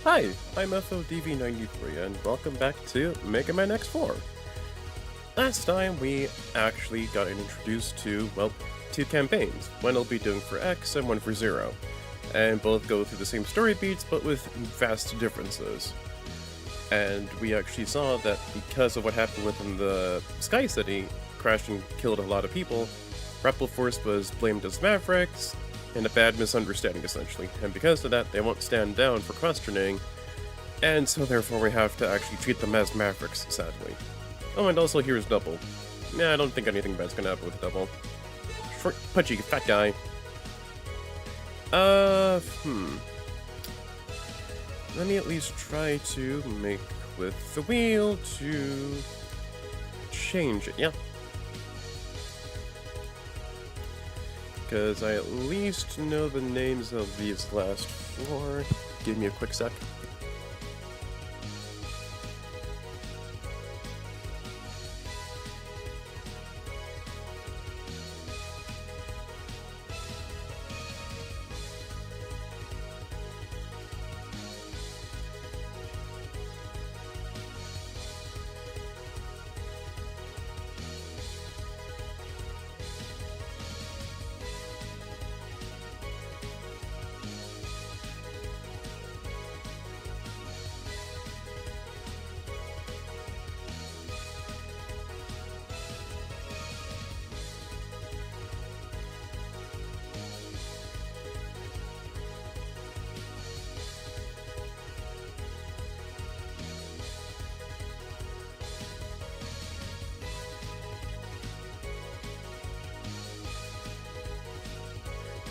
Hi, I'm FODV93 and welcome back to Mega Man X4. Last time we actually got introduced to, well, two campaigns. One I'll be doing for X and one for Zero. And both go through the same story beats but with vast differences. And we actually saw that because of what happened within the Sky City, crashed and killed a lot of people, Repliforce was blamed as Mavericks, and a bad misunderstanding, essentially. And because of that, they won't stand down for questioning, and so therefore we have to actually treat them as Mavericks, sadly. Oh, and also here's Double. Nah, I don't think anything bad's gonna happen with Double. Short, pudgy, fat guy. Let me at least try to make with the wheel to change it, yeah. Because I at least know the names of these last four. Give me a quick sec.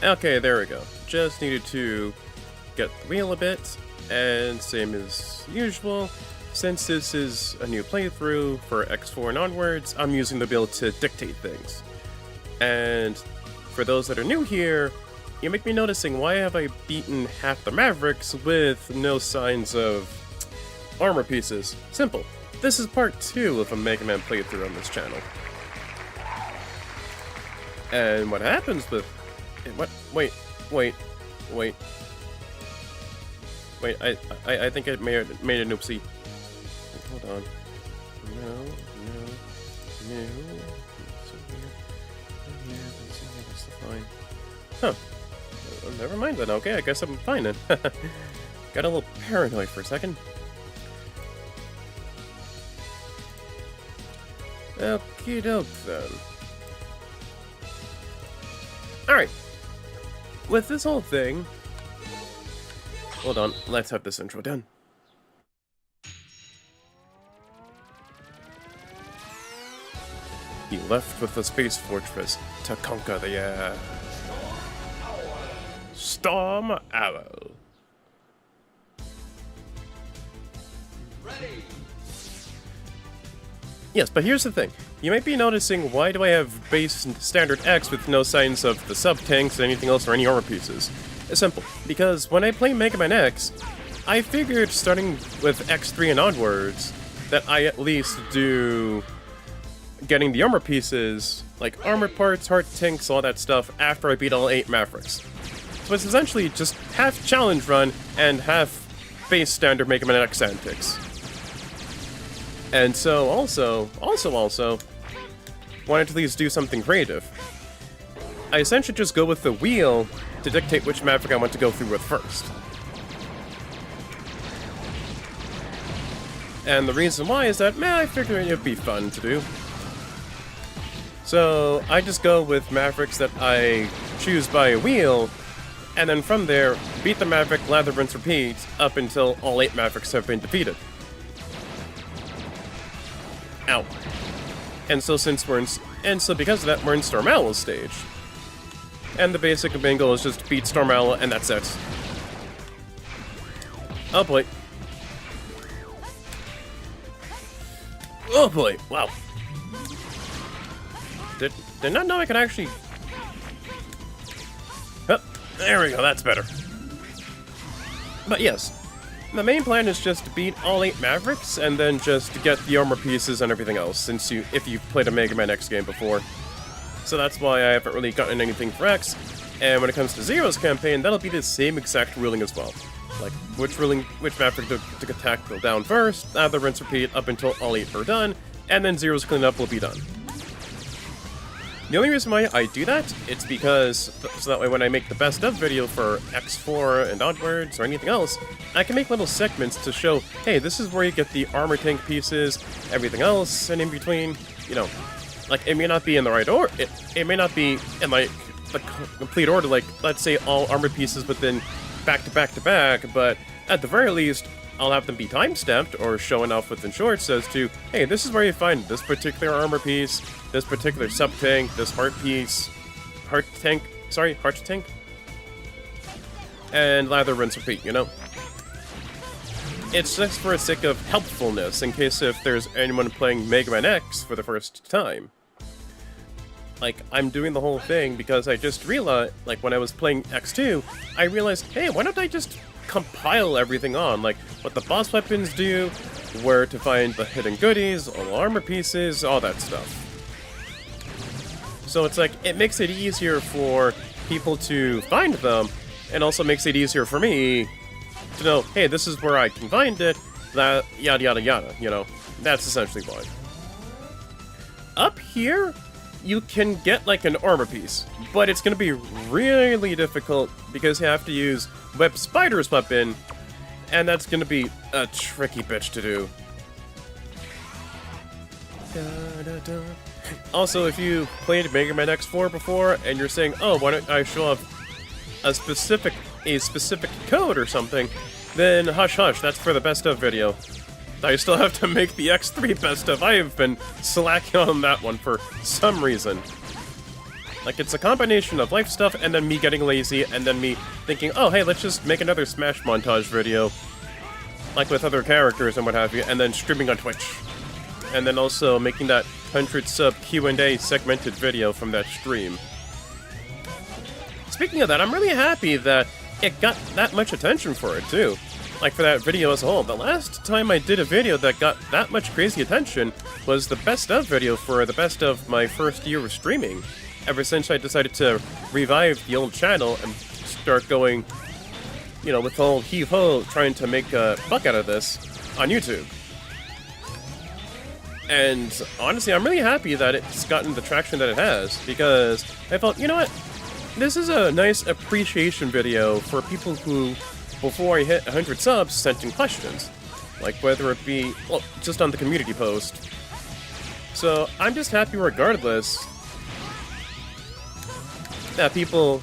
Okay, there we go. Just needed to get the wheel a bit, and same as usual, since this is a new playthrough for X4 and onwards, I'm using the wheel to dictate things. And for those that are new here, you make me noticing why have I beaten half the Mavericks with no signs of armor pieces? Simple. This is part 2 of a Mega Man playthrough on this channel. And what happens with... What? Wait. I think I made an oopsie. Hold on. No. That's fine. Huh. Never mind then. Okay, I guess I'm fine then. Got a little paranoid for a second. Okie doke then. Alright. With this whole thing... Hold on, let's have this intro done. He left with the Space Fortress to conquer the air. Storm Arrow. Ready. Yes, but here's the thing. You might be noticing, why do I have base standard X with no signs of the sub-tanks, anything else, or any armor pieces? It's simple. Because when I play Mega Man X, I figured starting with X3 and onwards, that I at least do getting the armor pieces, like armor parts, heart tanks, all that stuff, after I beat all 8 Mavericks. So it's essentially just half challenge run and half base standard Mega Man X antics. And so also, wanted to at least do something creative. I essentially just go with the wheel to dictate which Maverick I want to go through with first. And the reason why is that, I figured it'd be fun to do. So I just go with Mavericks that I choose by a wheel, and then from there, beat the Maverick, lather, rinse, repeat, up until all 8 Mavericks have been defeated. Ow. And so because of that, we're in Storm Owl's stage. And the basic bingo is just beat Storm Owl, and that's it. Oh boy. Oh boy, wow. Did not know I could actually... Oh, there we go, that's better. But yes, the main plan is just to beat all 8 Mavericks, and then just get the armor pieces and everything else, if you've played a Mega Man X game before. So that's why I haven't really gotten anything for X, and when it comes to Zero's campaign, that'll be the same exact ruling as well. Like, which Maverick to tackle down first, the rinse repeat up until all 8 are done, and then Zero's cleanup will be done. The only reason why I do that, it's because, so that way when I make the best of video for X4 and onwards or anything else, I can make little segments to show, hey, this is where you get the armor tank pieces, everything else, and in between, you know, like, it may not be in the right order, it may not be in, like, the complete order, like, let's say all armor pieces, but then back to back to back, but at the very least, I'll have them be time-stamped or showing off within shorts as to, hey, this is where you find this particular armor piece, this particular sub-tank, this heart tank, and lather, rinse, repeat, you know? It's just for the sake of helpfulness, in case if there's anyone playing Mega Man X for the first time. Like, I'm doing the whole thing because I just realized, like, when I was playing X2, I realized, hey, why don't I just compile everything on, like, what the boss weapons do, where to find the hidden goodies, all the armor pieces, all that stuff. So it's like, it makes it easier for people to find them, and also makes it easier for me to know, hey, this is where I can find it, that, yada yada yada, you know? That's essentially why. Up here, you can get, like, an armor piece, but it's gonna be really difficult because you have to use Web Spider's weapon, and that's gonna be a tricky bitch to do. Also, if you played Mega Man X4 before, and you're saying, oh, why don't I show off a specific code or something, then hush hush, that's for the best of video. I still have to make the X3 best of. I have been slacking on that one for some reason. Like, it's a combination of life stuff, and then me getting lazy, and then me thinking, oh, hey, let's just make another Smash montage video, like with other characters and what have you, and then streaming on Twitch. And then also making that 100 sub Q&A segmented video from that stream. Speaking of that, I'm really happy that it got that much attention for it, too. Like, for that video as a whole. The last time I did a video that got that much crazy attention was the best of video for the best of my first year of streaming. Ever since I decided to revive the old channel and start going, you know, with the whole heave-ho, trying to make a buck out of this on YouTube. And honestly, I'm really happy that it's gotten the traction that it has, because I felt, you know what, this is a nice appreciation video for people who, before I hit 100 subs, sent in questions. Like, whether it be, well, just on the community post. So, I'm just happy regardless that people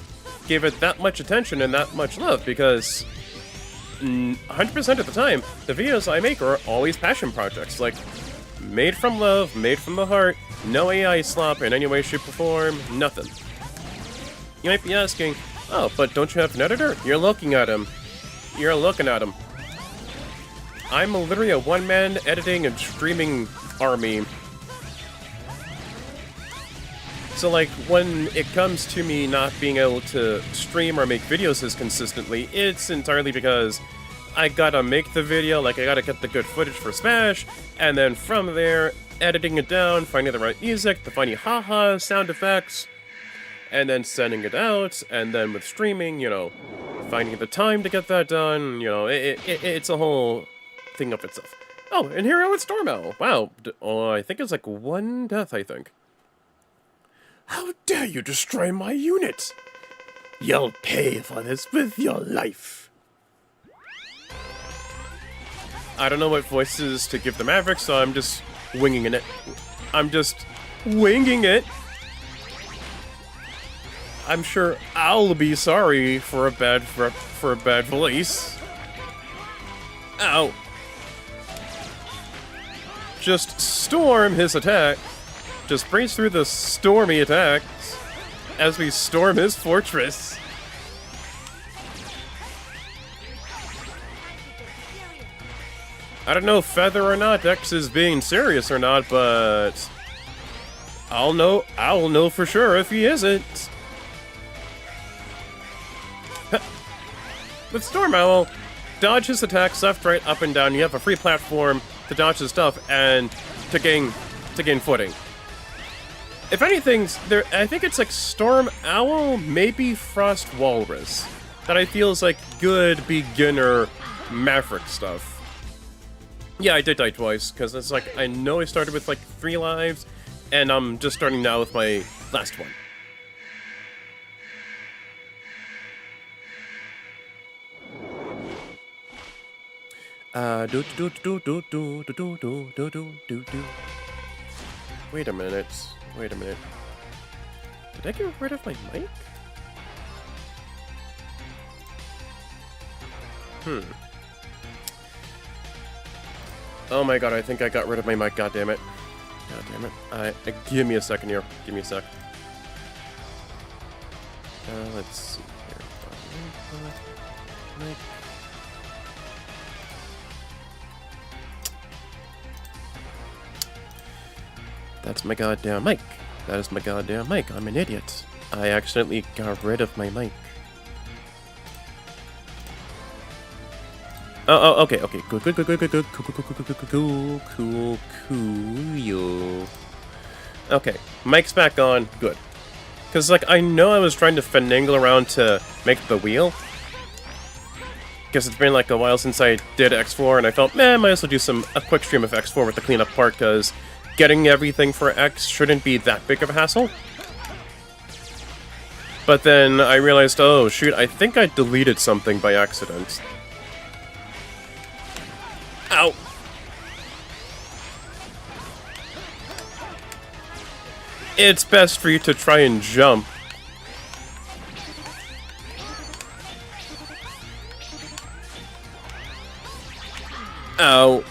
gave it that much attention and that much love, because 100% of the time, the videos I make are always passion projects, like, made from love, made from the heart, no AI slop in any way, shape, or form, nothing. You might be asking, oh, but don't you have an editor? You're looking at him. You're looking at him. I'm literally a one-man editing and streaming army. So, like, when it comes to me not being able to stream or make videos as consistently, it's entirely because I gotta make the video, like, I gotta get the good footage for Smash, and then from there, editing it down, finding the right music, the funny haha sound effects, and then sending it out, and then with streaming, you know, finding the time to get that done, you know, it's a whole thing of itself. Oh, and here I am with Storm Owl. Wow, I think it's like one death, I think. How dare you destroy my unit? You'll pay for this with your life. I don't know what voices to give the Maverick, so I'm just winging it. I'm just winging it. I'm sure I'll be sorry for a bad voice. Ow. Just storm his attack. Just breeze through the stormy attacks as we storm his fortress. I don't know whether or not X is being serious or not, but I'll know for sure if he isn't. With Storm Owl, dodge his attacks left, right, up, and down. You have a free platform to dodge his stuff and to gain footing. If anything, I think it's like Storm Owl, maybe Frost Walrus. that I feel is like good beginner Maverick stuff. Yeah, I did die twice, because it's like, I know I started with like 3 lives, and I'm just starting now with my last one. Wait a minute. Wait a minute. Did I get rid of my mic? Oh my god, I think I got rid of my mic, god damn it. God damn it. Give me a second here. Give me a sec. Let's see here. Mic. That's my goddamn mic. That is my goddamn mic. I'm an idiot. I accidentally got rid of my mic. Oh, okay. Cool. Okay, mic's back on. Good. Because, like, I know I was trying to finagle around to make the wheel. Because it's been, like, a while since I did X4, and I felt, I might as well do a quick stream of X4 with the cleanup part, because getting everything for X shouldn't be that big of a hassle. But then I realized, oh, shoot, I think I deleted something by accident. Ow! It's best for you to try and jump. Ow.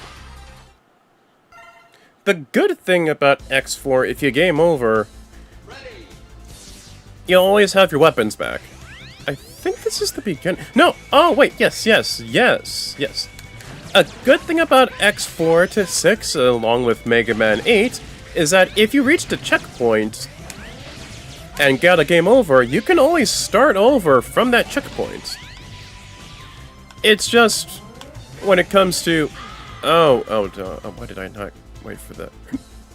The good thing about X4, if you game over, you always have your weapons back. I think this is the beginning. No! Oh, wait, yes. A good thing about X4 to 6, along with Mega Man 8, is that if you reach the checkpoint and get a game over, you can always start over from that checkpoint. It's just, when it comes to... why did I not wait for that?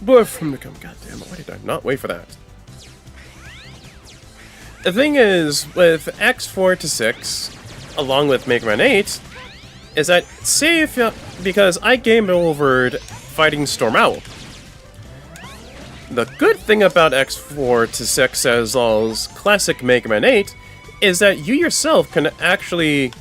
Goddammit, why did I not wait for that? The thing is, with X4 to 6, along with Mega Man 8, is that, say if because I game overed fighting Storm Owl. The good thing about X4 to 6 as well as classic Mega Man 8 is that you yourself can actually...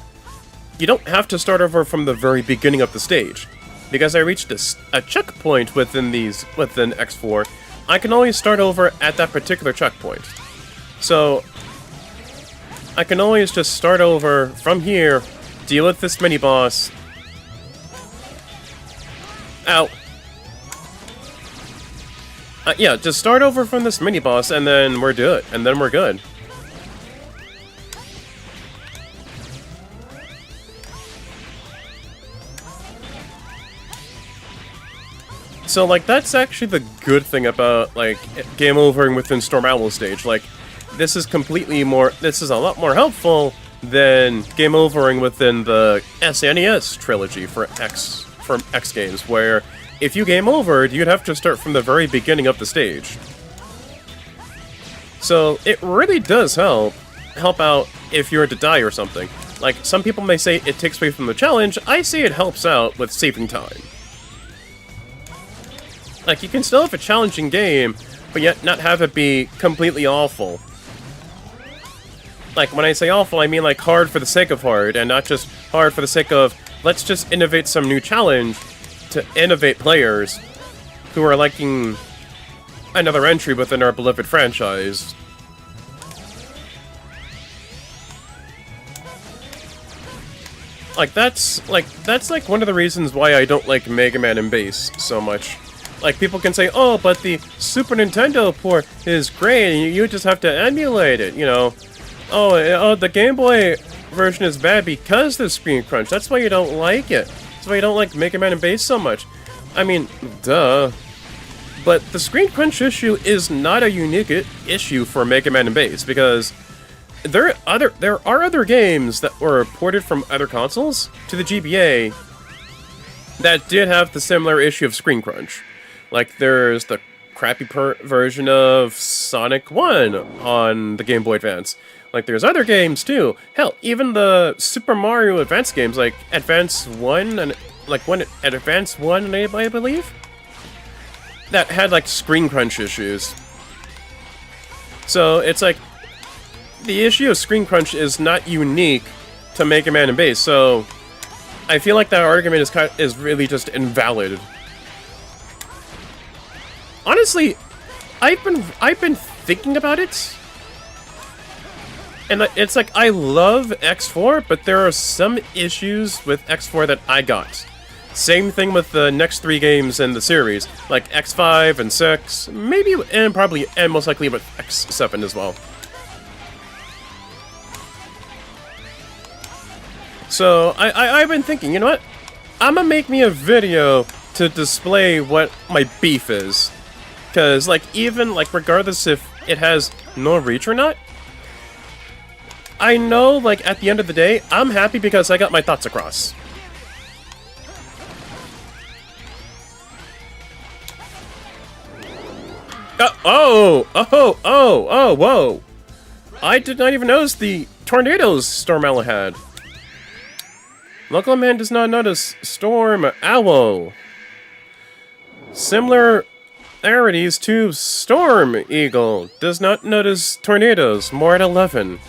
You don't have to start over from the very beginning of the stage. Because I reached a checkpoint within X4, I can always start over at that particular checkpoint. So, I can always just start over from here, deal with this mini-boss. Ow. Yeah, just start over from this mini-boss, and then we're good. So, like, that's actually the good thing about, like, game overing within Storm Owl stage. Like, this is a lot more helpful than game overing within the SNES trilogy for X games, where if you game overed, you'd have to start from the very beginning of the stage. So it really does help out if you're to die or something. Like, some people may say it takes away from the challenge, I say it helps out with saving time. Like, you can still have a challenging game, but yet not have it be completely awful. Like, when I say awful, I mean, like, hard for the sake of hard, and not just hard for the sake of, let's just innovate some new challenge to innovate players who are liking another entry within our beloved franchise. Like, that's one of the reasons why I don't like Mega Man and Bass so much. Like, people can say, oh, but the Super Nintendo port is great, and you just have to emulate it, you know. Oh, the Game Boy version is bad because of the screen crunch. That's why you don't like it. That's why you don't like Mega Man and Bass so much. I mean, duh. But the screen crunch issue is not a unique issue for Mega Man and Bass, because there are other games that were ported from other consoles to the GBA that did have the similar issue of screen crunch. Like, there's the crappy version of Sonic 1 on the Game Boy Advance. Like, there's other games too. Hell, even the Super Mario Advance games, like Advance 1 and Advance 1, I believe, that had like screen crunch issues. So it's like the issue of screen crunch is not unique to Mega Man and Bass. So I feel like that argument is really just invalid. Honestly, I've been thinking about it. And it's like, I love X4, but there are some issues with X4 that I got. Same thing with the next 3 games in the series, like X5 and 6, maybe, and most likely with X7 as well. So, I've been thinking, you know what? I'm gonna make me a video to display what my beef is. Because, like, even, like, regardless if it has no reach or not, I know, like, at the end of the day, I'm happy because I got my thoughts across. Whoa! I did not even notice the tornadoes Storm Owl had. Local man does not notice Storm Owl. Similarities to Storm Eagle. Does not notice tornadoes. More at 11.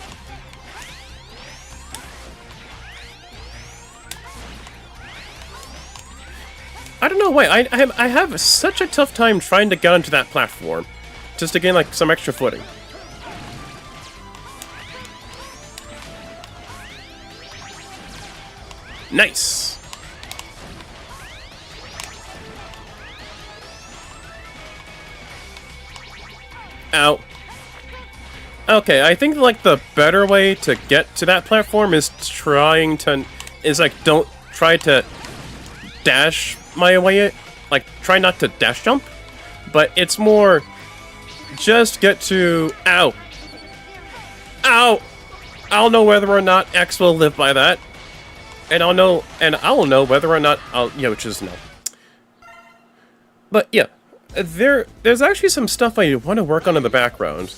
I don't know why. I have such a tough time trying to get onto that platform, just to gain like some extra footing. Nice. Ow. Okay, I think like the better way to get to that platform is don't try to dash my way, like, try not to dash jump, but it's more just get to, ow. I'll know whether or not X will live by that, and I will know whether or not which is no. But yeah, there's actually some stuff I want to work on in the background.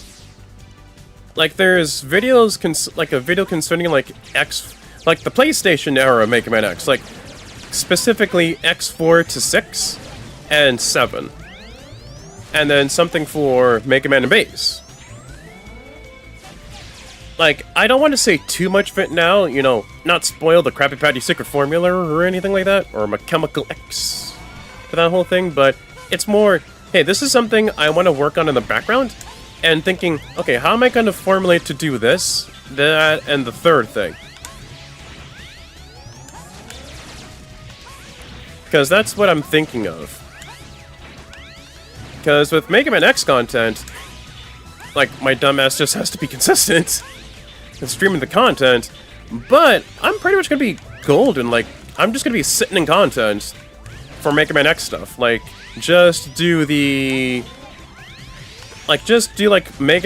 Like, there's videos, like a video concerning like like the PlayStation era of Mega Man X, like specifically X4 to 6 and 7. And then something for Mega Man and Bass. Like, I don't want to say too much of it now, you know, not spoil the Krabby Patty secret formula or anything like that, or my Chemical X for that whole thing, but it's more, hey, this is something I want to work on in the background, and thinking, okay, how am I going to formulate to do this, that, and the third thing? Because that's what I'm thinking of. Because with Mega Man X content, like, my dumbass just has to be consistent in streaming the content, but I'm pretty much going to be golden. Like, I'm just going to be sitting in content for Mega Man X stuff. Like, just do Mega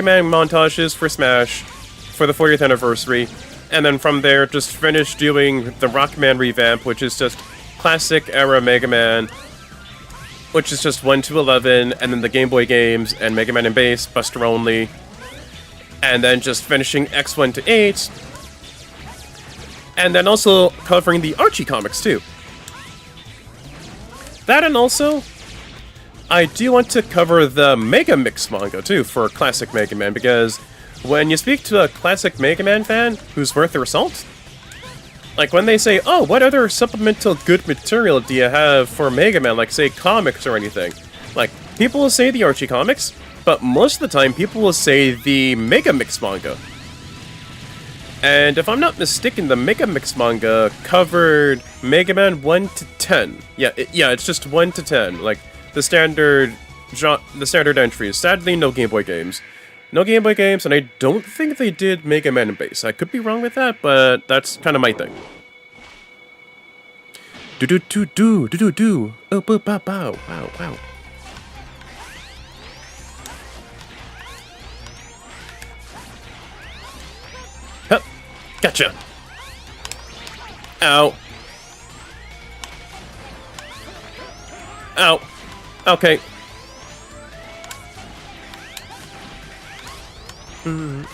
Man montages for Smash for the 40th anniversary, and then from there, just finish doing the Rockman revamp, which is just classic era Mega Man, which is just 1 to 11, and then the Game Boy games, and Mega Man and Bass, Buster only, and then just finishing X1 to 8, and then also covering the Archie comics too. That, and also, I do want to cover the Mega Mix manga too for classic Mega Man, because when you speak to a classic Mega Man fan who's worth their salt, like, when they say, oh, what other supplemental good material do you have for Mega Man, like, say, comics or anything? Like, people will say the Archie comics, but most of the time, people will say the Mega Mix manga. And if I'm not mistaken, the Mega Mix manga covered Mega Man 1 to 10. Yeah, it's just 1 to 10, like, the standard entries. Sadly, no Game Boy games. No Game Boy games, and I don't think they did Mega Man and Bass. I could be wrong with that, but that's kind of my thing. Do. Oh, bow, bow, bow. Wow. Hup. Gotcha. Ow. Oh,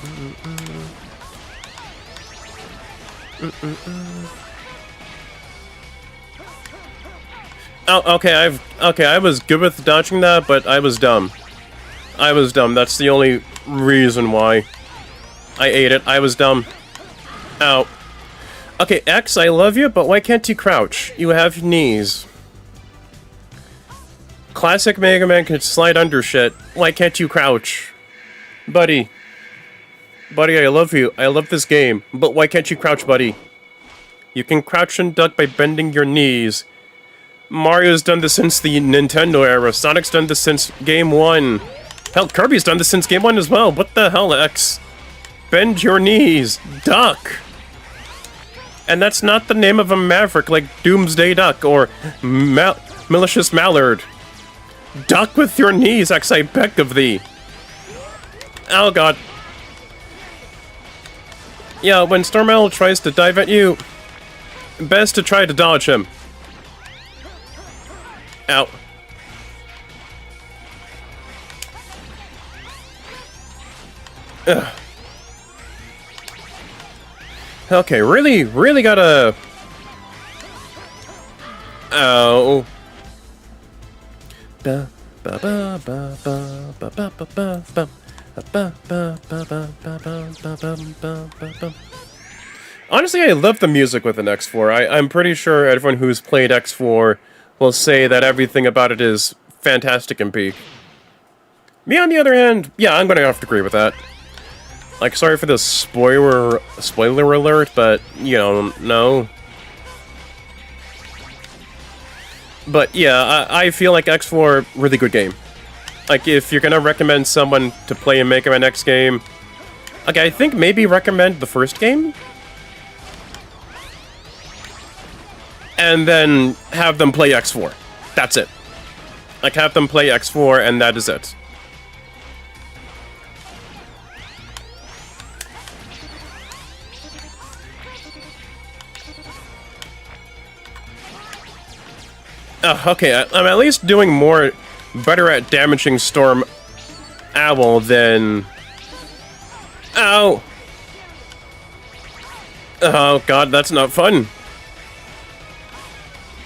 okay, I was good with dodging that, but I was dumb. I was dumb, that's the only reason why. I ate it, I was dumb. Ow. Okay, X, I love you, but why can't you crouch? You have knees. Classic Mega Man can slide under shit. Why can't you crouch? Buddy. Buddy, I love you. I love this game. But why can't you crouch, buddy? You can crouch and duck by bending your knees. Mario's done this since the Nintendo era. Sonic's done this since Game 1. Hell, Kirby's done this since Game 1 as well. What the hell, X? Bend your knees. Duck. And that's not the name of a maverick like Doomsday Duck or Malicious Mallard. Duck with your knees, X, I beg of thee. Oh god. Yeah, when Storm Owl tries to dive at you, best to try to dodge him. Ow. Ugh. Okay, really gotta... Ow. Honestly, I love the music with an X4. I'm pretty sure everyone who's played X4 will say that everything about it is fantastic and peak. Me, on the other hand, yeah, I'm gonna have to agree with that. Like, sorry for the spoiler alert, but, you know, no. But, yeah, I feel like X4, really good game. Like, if you're gonna recommend someone to play a Mega Man X game... Okay, I think maybe recommend the first game? And then have them play X4. That's it. Like, have them play X4, and that is it. Okay, I'm at least doing better at damaging Storm Owl than... Ow! Oh god, that's not fun.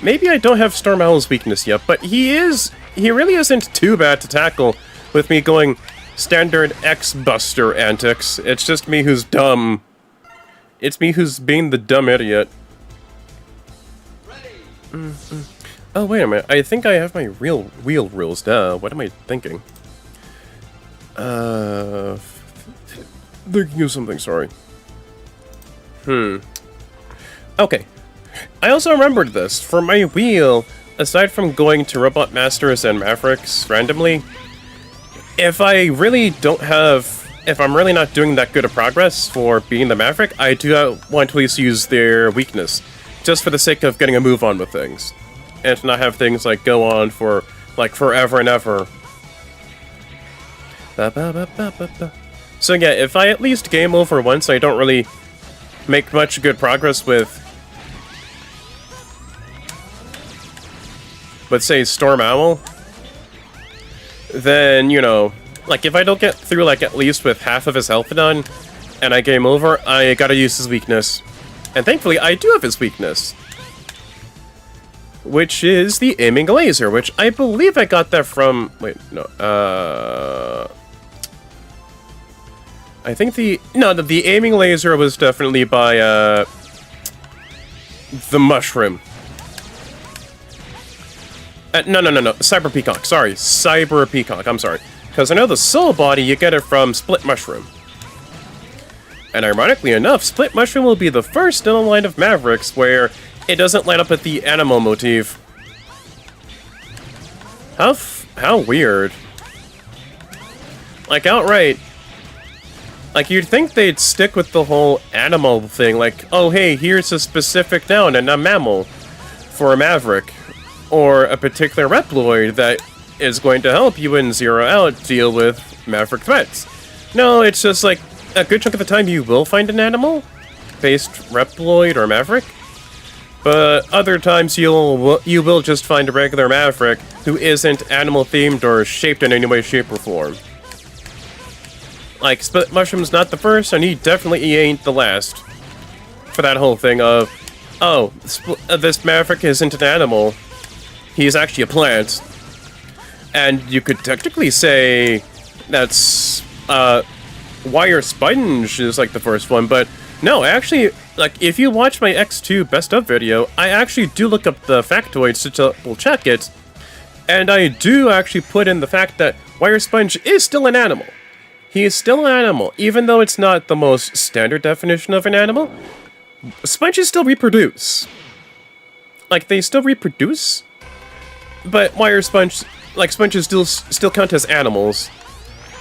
Maybe I don't have Storm Owl's weakness yet, but he really isn't too bad to tackle with me going standard X-Buster antics. It's just me who's dumb. It's me who's being the dumb idiot. Oh, wait a minute. I think I have my real wheel rules. Duh. What am I thinking? Thinking of something, sorry. Okay. I also remembered this. For my wheel, aside from going to Robot Masters and Mavericks randomly, if I'm really not doing that good of progress for being the Maverick, I do want to at least use their weakness. Just for the sake of getting a move on with things. And to not have things, like, go on for, like, forever and ever. So yeah, if I at least game over once, I don't really make much good progress with, say, Storm Owl, then, you know, like, if I don't get through, like, at least with half of his health done, and I game over, I gotta use his weakness. And thankfully, I do have his weakness. Which is the aiming laser, which I believe I got that from... Wait, no, I think the aiming laser was definitely by, the mushroom. No, Cyber Peacock, sorry. Cyber Peacock, I'm sorry. Because I know the soul body, you get it from Split Mushroom. And ironically enough, Split Mushroom will be the first in a line of Mavericks where it doesn't light up with the animal motif. How weird. Like, outright. Like, you'd think they'd stick with the whole animal thing, like, oh hey, here's a specific noun and a mammal for a Maverick. Or a particular Reploid that is going to help you in Zero Out deal with Maverick threats. No, it's just like, a good chunk of the time you will find an animal-based Reploid or Maverick. But other times you will just find a regular Maverick who isn't animal-themed or shaped in any way, shape, or form. Like, Split Mushroom's not the first, and he definitely ain't the last. For that whole thing of, oh, this Maverick isn't an animal. He's actually a plant. And you could technically say that's, Wire Sponge is like the first one, but no, actually, like, if you watch my X2 Best Of video, I actually do look up the factoids to double check it, and I do actually put in the fact that Wire Sponge is still an animal. He is still an animal, even though it's not the most standard definition of an animal. Sponges still reproduce. Like, they still reproduce, but Wire Sponge, like, sponges still count as animals.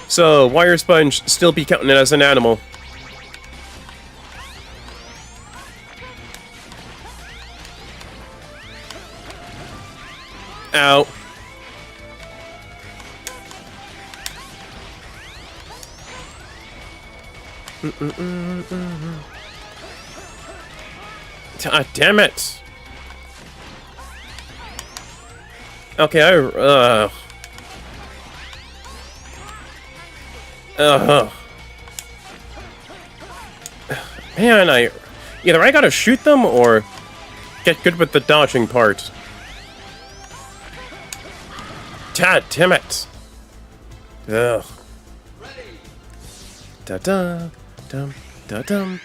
So, Wire Sponge still be counting as an animal. Ow. Ah, damn it. Okay, man, either I gotta shoot them or get good with the dodging part. God damn it. Ugh. Da-da, dum, da-dum.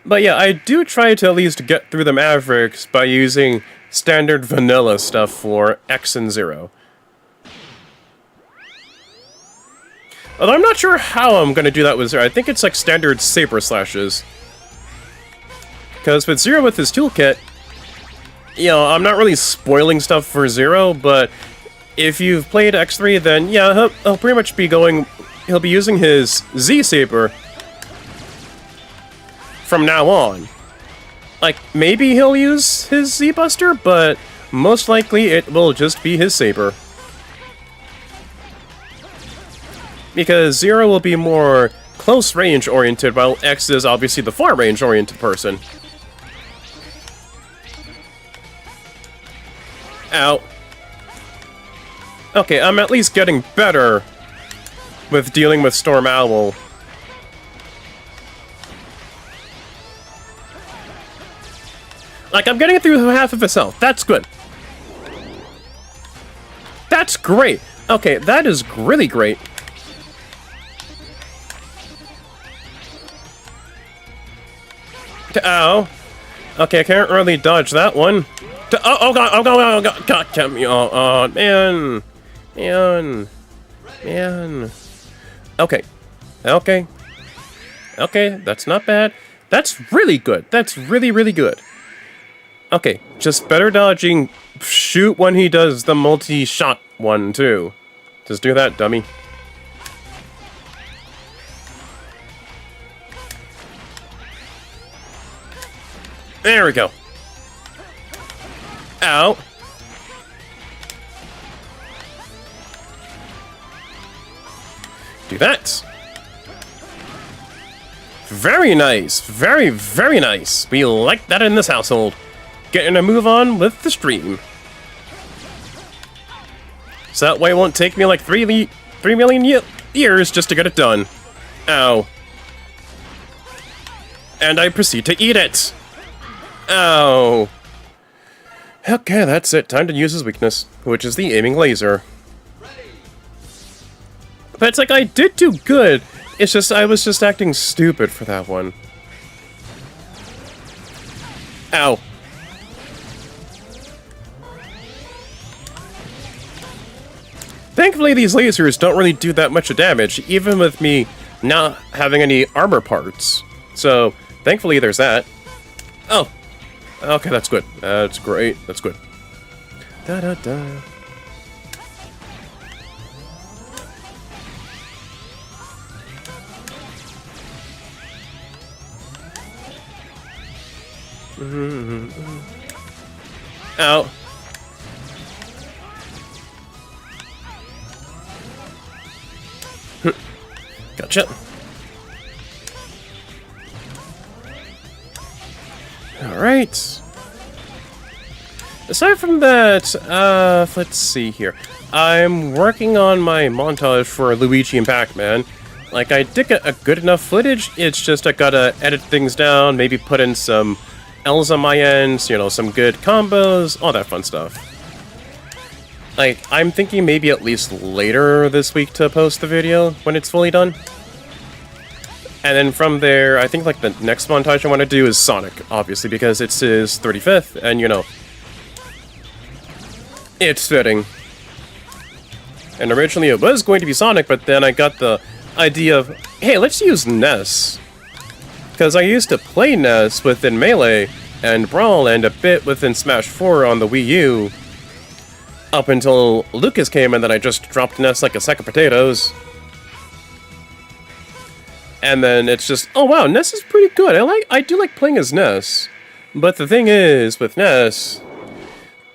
But yeah, I do try to at least get through the Mavericks by using standard vanilla stuff for X and Zero. Although I'm not sure how I'm going to do that with Zero. I think it's like standard saber slashes. Because with Zero with his toolkit, you know, I'm not really spoiling stuff for Zero, but if you've played X3, then yeah, he'll pretty much be going... He'll be using his Z-Saber from now on. Like, maybe he'll use his Z-Buster, but most likely it will just be his Saber. Because Zero will be more close range oriented, while X is obviously the far range oriented person. Ow. Okay, I'm at least getting better with dealing with Storm Owl. Like, I'm getting it through half of his health. That's good. That's great. Okay, that is really great. Ow. Okay, I can't really dodge that one. Oh god, oh god, oh god, god, damn me. Oh, man. Man. Okay. Okay. Okay, that's not bad. That's really good. That's really, really good. Okay, just better dodging. Shoot when he does the multi-shot one, too. Just do that, dummy. There we go. Ow. Do that. Very nice. Very, very nice. We like that in this household. Getting a move on with the stream. So that way it won't take me like 3 million years just to get it done. Ow. And I proceed to eat it. Ow. Okay, that's it. Time to use his weakness, which is the aiming laser. But it's like, I did do good. It's just, I was just acting stupid for that one. Ow. Thankfully, these lasers don't really do that much damage, even with me not having any armor parts. So, thankfully there's that. Oh. Okay, that's good. That's great. That's good. Da-da-da. Ow. Gotcha. Alright. Aside from that, let's see here. I'm working on my montage for Luigi and Pac-Man. Like, I did get a good enough footage, it's just I gotta edit things down, maybe put in some L's on my ends, you know, some good combos, all that fun stuff. Like, I'm thinking maybe at least later this week to post the video when it's fully done. And then from there, I think, like, the next montage I want to do is Sonic, obviously, because it's his 35th, and, you know, it's fitting. And originally it was going to be Sonic, but then I got the idea of, hey, let's use Ness. Because I used to play Ness within Melee and Brawl and a bit within Smash 4 on the Wii U. Up until Lucas came and then I just dropped Ness like a sack of potatoes. And then it's just, oh wow, Ness is pretty good. I do like playing as Ness. But the thing is, with Ness,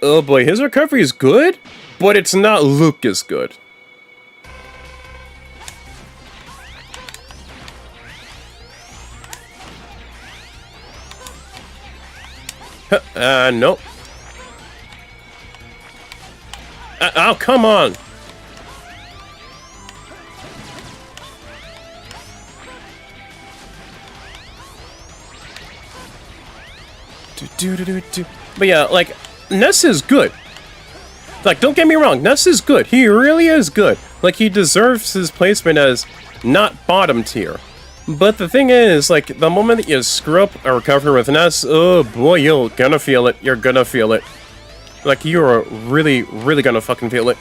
oh boy, his recovery is good, but it's not Lucas good. Nope. Oh, come on! But yeah, like, Ness is good. Like, don't get me wrong, Ness is good. He really is good. Like, he deserves his placement as not bottom tier. But the thing is, like, the moment that you screw up a recovery with Ness, oh boy, you're gonna feel it. You're gonna feel it. Like, you're really, really gonna fucking feel it.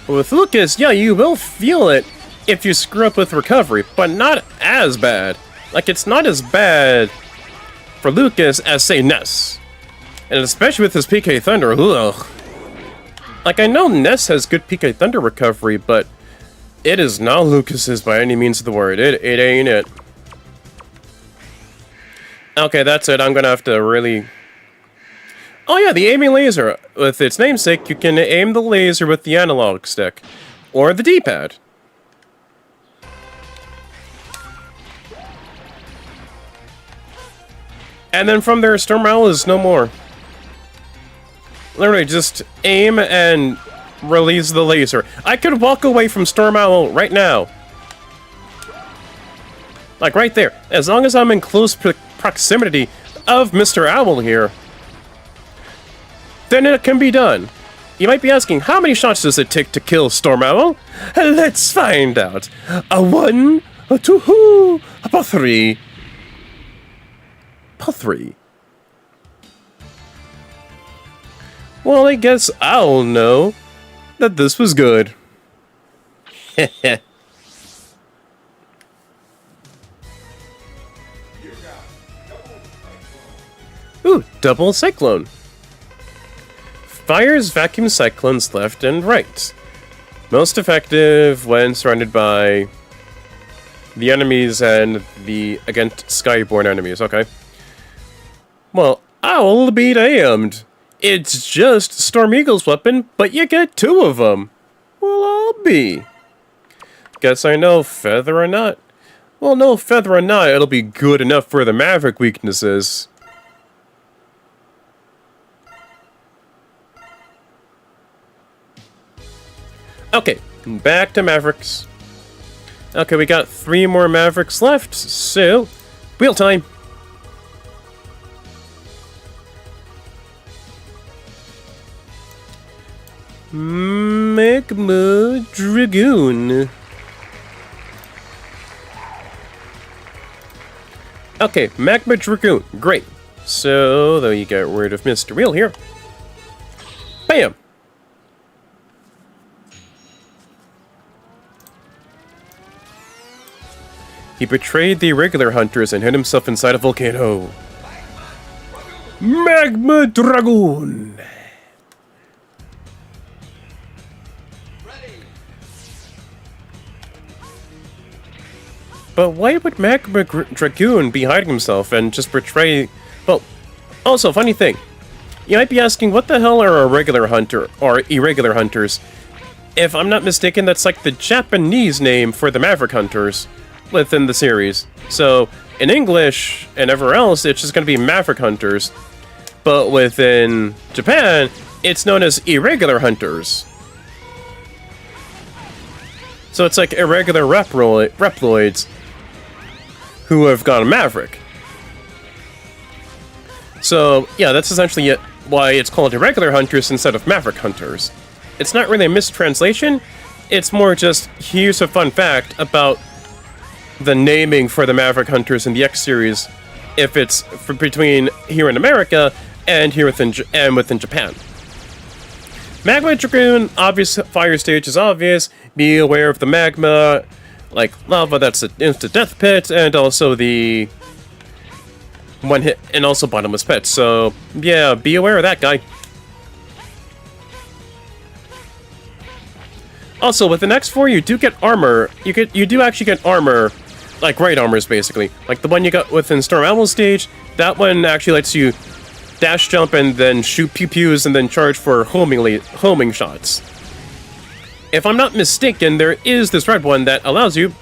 With Lucas, yeah, you will feel it if you screw up with recovery, but not as bad. Like, it's not as bad for Lucas as, say, Ness. And especially with his PK Thunder, ugh. Like, I know Ness has good PK Thunder recovery, but it is not Lucas's by any means of the word. It ain't it. Okay, that's it. I'm gonna have to really... Oh yeah, the aiming laser. With its namesake, you can aim the laser with the analog stick. Or the D-pad. And then from there, Storm Owl is no more. Literally, just aim and release the laser. I could walk away from Storm Owl right now. Like, right there. As long as I'm in close proximity of Mr. Owl here, then it can be done. You might be asking, how many shots does it take to kill Storm Owl? Let's find out. A 1, a 2, a 3. A 3. Well, I guess I'll know that this was good. Ooh, double cyclone. Fires vacuum cyclones left and right. Most effective when surrounded by the enemies and the against skyborne enemies. Okay. Well, I'll be damned. It's just Storm Eagle's weapon, but you get 2 of them. Well, I'll be. Guess I know, feather or not. Well, no feather or not, it'll be good enough for the Maverick weaknesses. Okay, back to Mavericks. Okay, we got 3 more Mavericks left, so... wheel time! Magma Dragoon. Okay, Magma Dragoon. Great. So, though you get rid of Mr. Wheel here. Bam! He betrayed the irregular hunters and hid himself inside a volcano. Magma Dragoon! But why would Magma Dragoon be hiding himself and just betray... Well, also, funny thing. You might be asking, what the hell are a regular hunter, or irregular hunters? If I'm not mistaken, that's like the Japanese name for the Maverick Hunters within the series. So, in English and everywhere else, it's just going to be Maverick Hunters. But within Japan, it's known as irregular hunters. So it's like irregular Reploids who have gone Maverick. So, yeah, that's essentially why it's called irregular hunters instead of Maverick hunters. It's not really a mistranslation, it's more just, here's a fun fact about the naming for the Maverick hunters in the X series, if it's between here in America and here within Japan. Magma Dragoon, obvious fire stage is obvious. Be aware of the magma, like lava, that's an instant death pit, and also the one hit, and also bottomless pit. So yeah, be aware of that guy. Also, with the X4, you do get armor. You do actually get armor, like right armors basically. Like the one you got within Storm Owl stage. That one actually lets you dash jump and then shoot pew-pews and then charge for homing shots. If I'm not mistaken, there is this red one that allows you...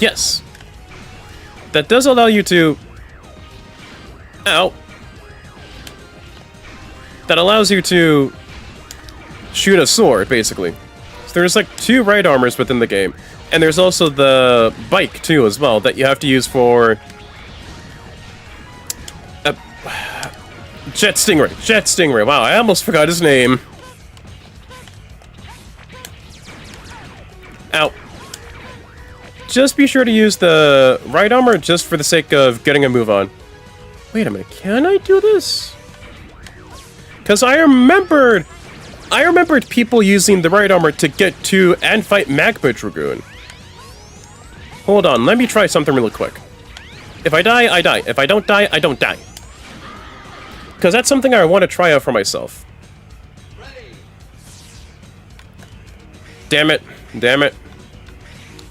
Yes. That does allow you to... Ow. That allows you to shoot a sword, basically. So there's like 2 right armors within the game. And there's also the bike, too, as well, that you have to use for... Jet Stingray. Wow, I almost forgot his name. Ow. Just be sure to use the right armor just for the sake of getting a move on. Wait a minute, can I do this? Because I remembered people using the right armor to get to and fight Magma Dragoon. Hold on, let me try something really quick. If I die, I die. If I don't die, I don't die. Because that's something I want to try out for myself. Damn it.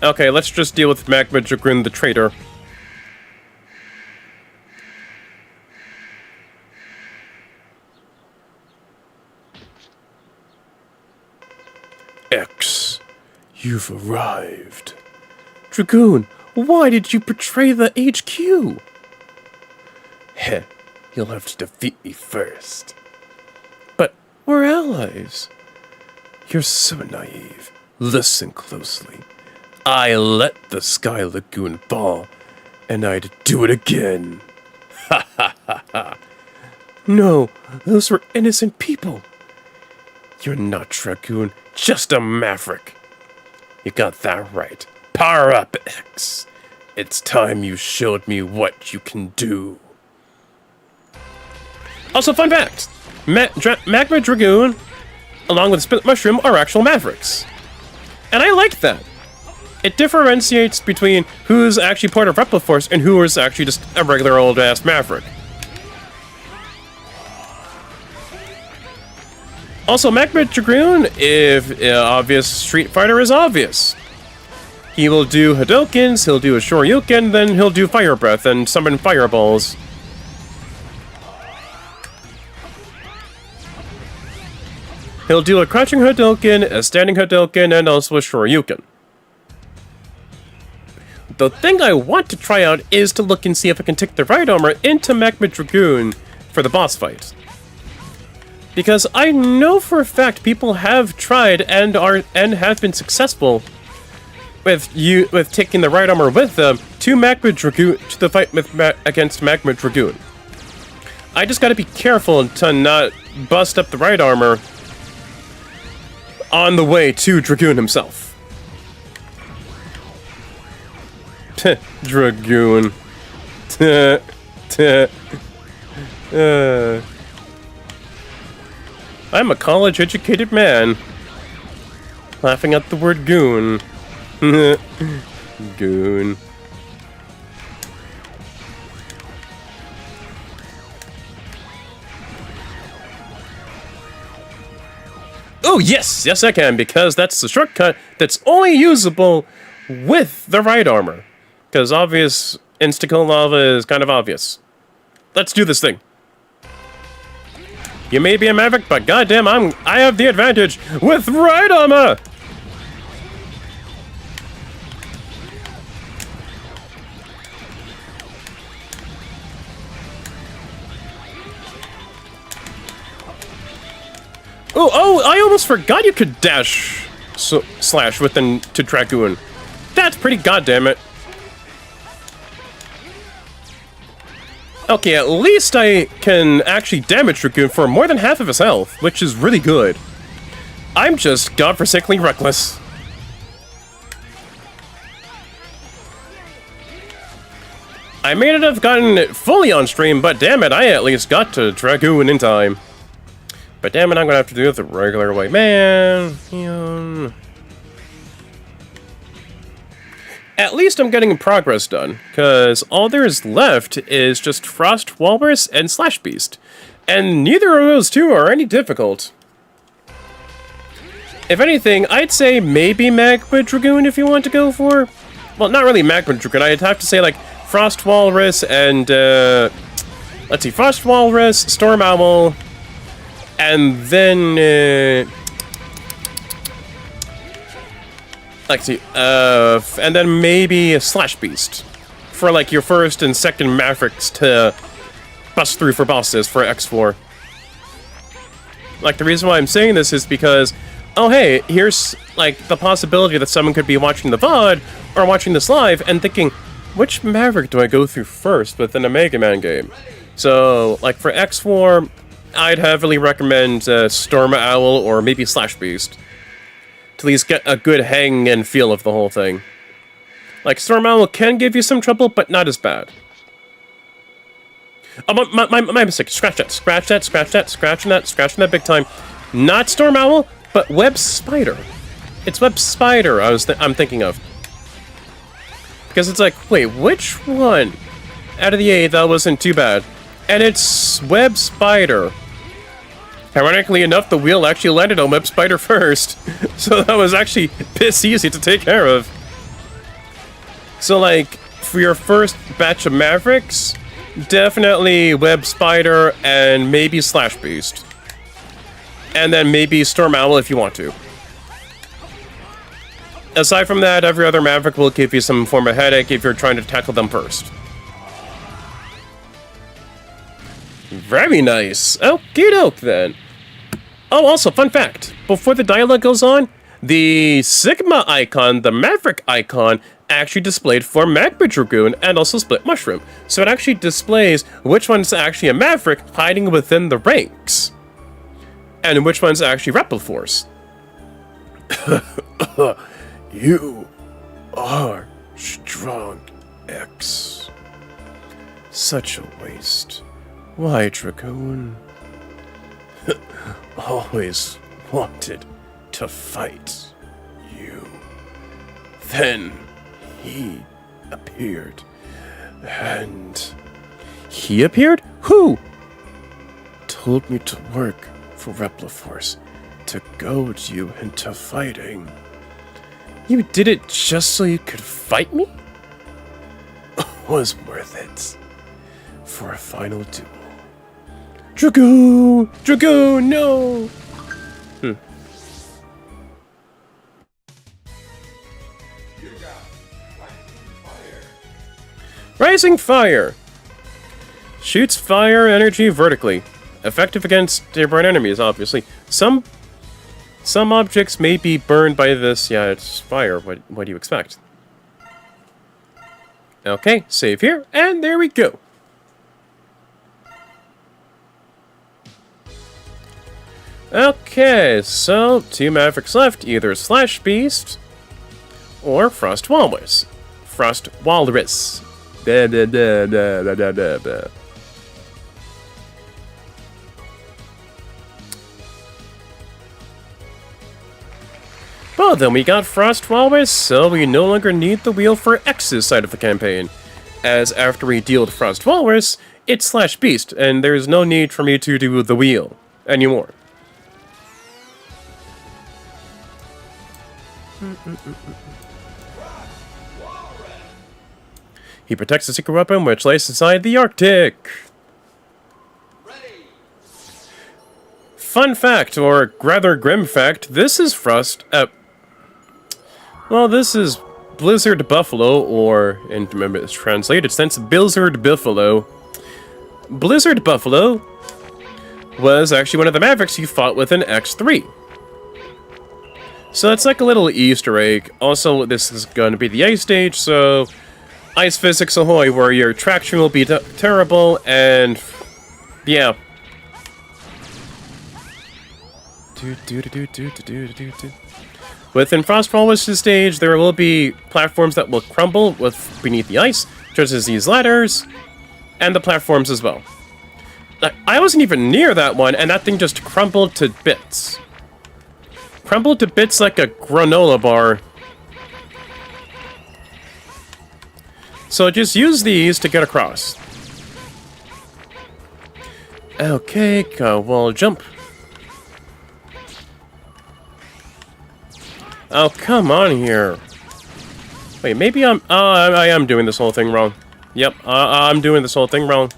Okay, let's just deal with Magma Dragoon the traitor. X, you've arrived. Dragoon, why did you betray the HQ? Heh. You'll have to defeat me first. But we're allies. You're so naive. Listen closely. I let the Sky Lagoon fall, and I'd do it again. Ha ha ha ha. No, those were innocent people. You're not Dragoon, just a maverick. You got that right. Power up, X. It's time you showed me what you can do. Also, fun fact, Magma Dragoon, along with Split Mushroom, are actual Mavericks. And I like that. It differentiates between who's actually part of Repliforce and who is actually just a regular old-ass Maverick. Also, Magma Dragoon, if obvious Street Fighter is obvious. He will do Hadokens, he'll do a Shoryuken, then he'll do Fire Breath and summon Fireballs. He'll do a crouching Hadouken, a standing Hadouken, and also a Shoryuken. The thing I want to try out is to look and see if I can take the right armor into Magma Dragoon for the boss fight. Because I know for a fact people have tried and have been successful with taking the right armor with them to Magma Dragoon to the fight against Magma Dragoon. I just gotta be careful to not bust up the right armor on the way to Dragoon himself. Dragoon. I'm a college-educated man. Laughing at the word goon. Goon. Oh, yes! Yes, I can, because that's the shortcut that's only usable with the right armor. Because obvious insta-kill lava is kind of obvious. Let's do this thing. You may be a Maverick, but goddamn, I have the advantage with right armor! Oh, I almost forgot you could dash. slash within to Dragoon. That's pretty goddamn it. Okay, at least I can actually damage Dragoon for more than half of his health, which is really good. I'm just godforsakenly reckless. I may not have gotten it fully on stream, but damn it, I at least got to Dragoon in time. But damn it, I'm gonna have to do it the regular way. Man, at least I'm getting progress done, because all there is left is just Frost Walrus and Slash Beast. And neither of those two are any difficult. If anything, I'd say maybe Magma Dragoon if you want to go for... Well, not really Magma Dragoon, I'd have to say like Frost Walrus and... let's see, Frost Walrus, Storm Owl, and then... let's see, and then maybe a Slash Beast for like your first and second Mavericks to bust through for bosses for X4. Like, the reason why I'm saying this is because, oh hey, here's like the possibility that someone could be watching the VOD or watching this live and thinking, which Maverick do I go through first within a Mega Man game? So, like for X4, I'd heavily recommend Storm Owl or maybe Slash Beast. To at least get a good hang and feel of the whole thing. Like, Storm Owl can give you some trouble, but not as bad. Oh, my mistake. Scratch that, scratching that big time. Not Storm Owl, but Web Spider. It's Web Spider I'm thinking of. Because it's like, wait, which one? Out of the 8, that wasn't too bad. And it's Web Spider. Ironically enough, the wheel actually landed on Web Spider first. So that was actually piss easy to take care of. So like, for your first batch of Mavericks, definitely Web Spider and maybe Slash Beast. And then maybe Storm Owl if you want to. Aside from that, every other Maverick will give you some form of headache if you're trying to tackle them first. Very nice. Okie doke then. Oh, also, fun fact. Before the dialogue goes on, the Sigma icon, the Maverick icon, actually displayed for Magma Dragoon and also Split Mushroom. So it actually displays which one's actually a Maverick hiding within the ranks. And which one's actually Repliforce. You are strong, X. Such a waste. Why, Dragoon? Always wanted to fight you. Then he appeared. And... He appeared? Who? Told me to work for Repliforce, to goad you into fighting. You did it just so you could fight me? Was worth it. For a final duel. Dragoon! Dragoon, no! Rising Fire! Shoots fire energy vertically. Effective against airborne enemies, obviously. Some objects may be burned by this. Yeah, it's fire. What do you expect? Okay, save here, and there we go. Okay, so 2 Mavericks left, either Slash Beast or Frost Walrus. Frost Walrus. Da, da, da, da, da, da, da. Well, then we got Frost Walrus, so we no longer need the wheel for X's side of the campaign. As after we deal with Frost Walrus, it's Slash Beast, and there's no need for me to do the wheel anymore. He protects the secret weapon which lays inside the Arctic. Fun fact, or rather grim fact, this is well, this is Blizzard Buffalo, or, and remember it's translated since Blizzard Buffalo. Blizzard Buffalo was actually one of the Mavericks you fought with in X3. So it's like a little Easter egg. Also, this is going to be the ice stage, so ice physics ahoy, where your traction will be terrible, and yeah. Within Frostfall's stage, there will be platforms that will crumble beneath the ice, such as these ladders, and the platforms as well. I wasn't even near that one, and that thing just crumbled to bits. Crumbled to bits like a granola bar. So just use these to get across. Okay, go, well, jump. Oh, come on here. Wait, maybe I am doing this whole thing wrong. Yep, I'm doing this whole thing wrong.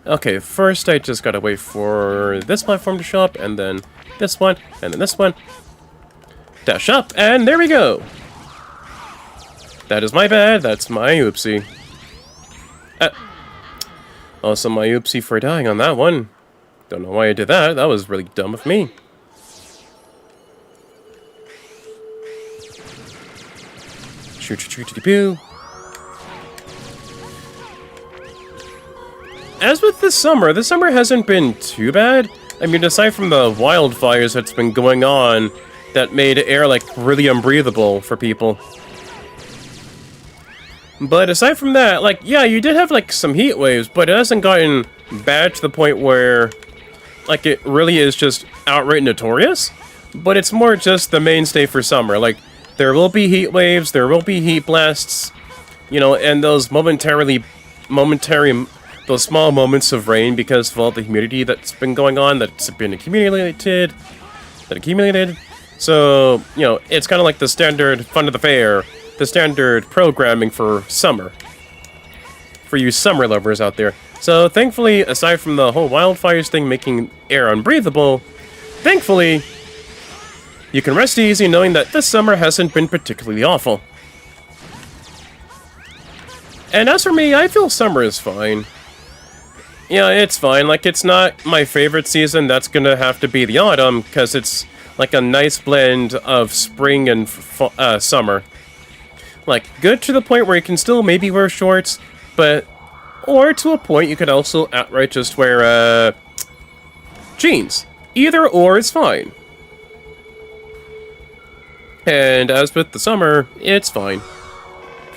Okay, first I just gotta wait for this platform to show up, and then this one, and then this one. Dash up, and there we go! That is my bad, that's my oopsie. Also my oopsie for dying on that one. Don't know why I did that, that was really dumb of me. Shoot. As with this summer hasn't been too bad. I mean, aside from the wildfires that's been going on that made air, like, really unbreathable for people. But aside from that, like, yeah, you did have, like, some heat waves, but it hasn't gotten bad to the point where, like, it really is just outright notorious. But it's more just the mainstay for summer. Like, there will be heat waves, there will be heat blasts, you know, and those those small moments of rain because of all the humidity that's been going on, that's been accumulated. So, you know, it's kind of like the standard fun of the fair, the standard programming for summer. For you summer lovers out there. So, thankfully, aside from the whole wildfires thing making air unbreathable, thankfully, you can rest easy knowing that this summer hasn't been particularly awful. And as for me, I feel summer is fine. Yeah, it's fine. Like, it's not my favorite season. That's gonna have to be the autumn, because it's like a nice blend of spring and summer. Like, good to the point where you can still maybe wear shorts, but... Or to a point you could also outright just wear, jeans. Either or is fine. And as with the summer, it's fine.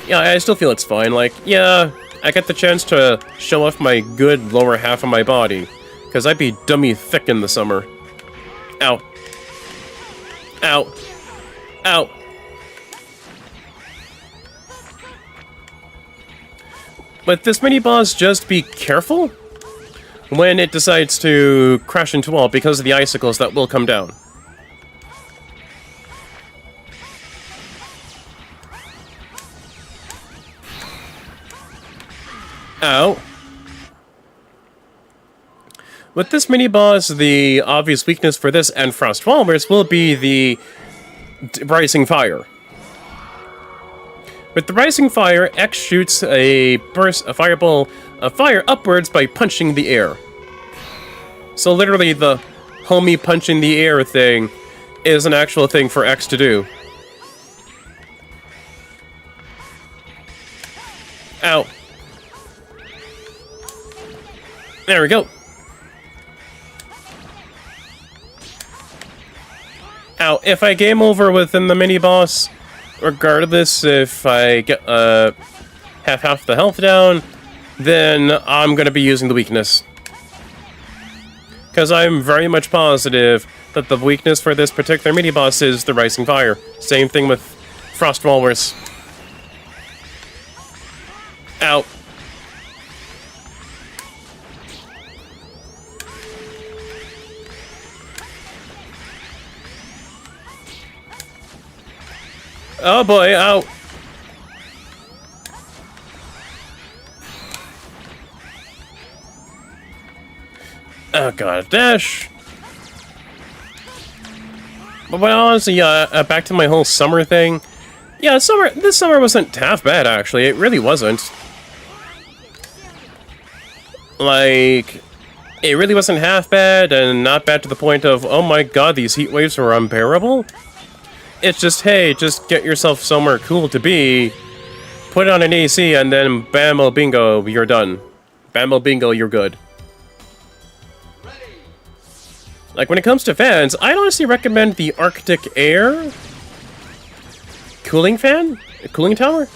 Yeah, I still feel it's fine. Like, yeah, I get the chance to show off my good lower half of my body. Because I'd be dummy thick in the summer. Ow. Ow. Ow. With this mini-boss, just be careful when it decides to crash into a wall because of the icicles that will come down. Ow. With this mini-boss, the obvious weakness for this and Frost Walrus will be the Rising Fire. With the Rising Fire, X shoots a fireball of fire upwards by punching the air. So literally the homie punching the air thing is an actual thing for X to do. Ow. There we go. Ow, if I game over within the mini-boss, regardless if I get have half the health down, then I'm gonna be using the weakness. Because I'm very much positive that the weakness for this particular mini-boss is the Rising Fire. Same thing with Frost Walrus. Ow. Oh boy, ow. Oh god, dash. But honestly, yeah, back to my whole summer thing. Yeah, this summer wasn't half bad, actually. It really wasn't. Like, it really wasn't half bad, and not bad to the point of, oh my god, these heat waves are unbearable. It's just, hey, just get yourself somewhere cool to be, put it on an AC, and then bam-o bingo, you're done. Bam-o bingo, you're good. Like, when it comes to fans, I'd honestly recommend the Arctic Air cooling fan? A cooling tower?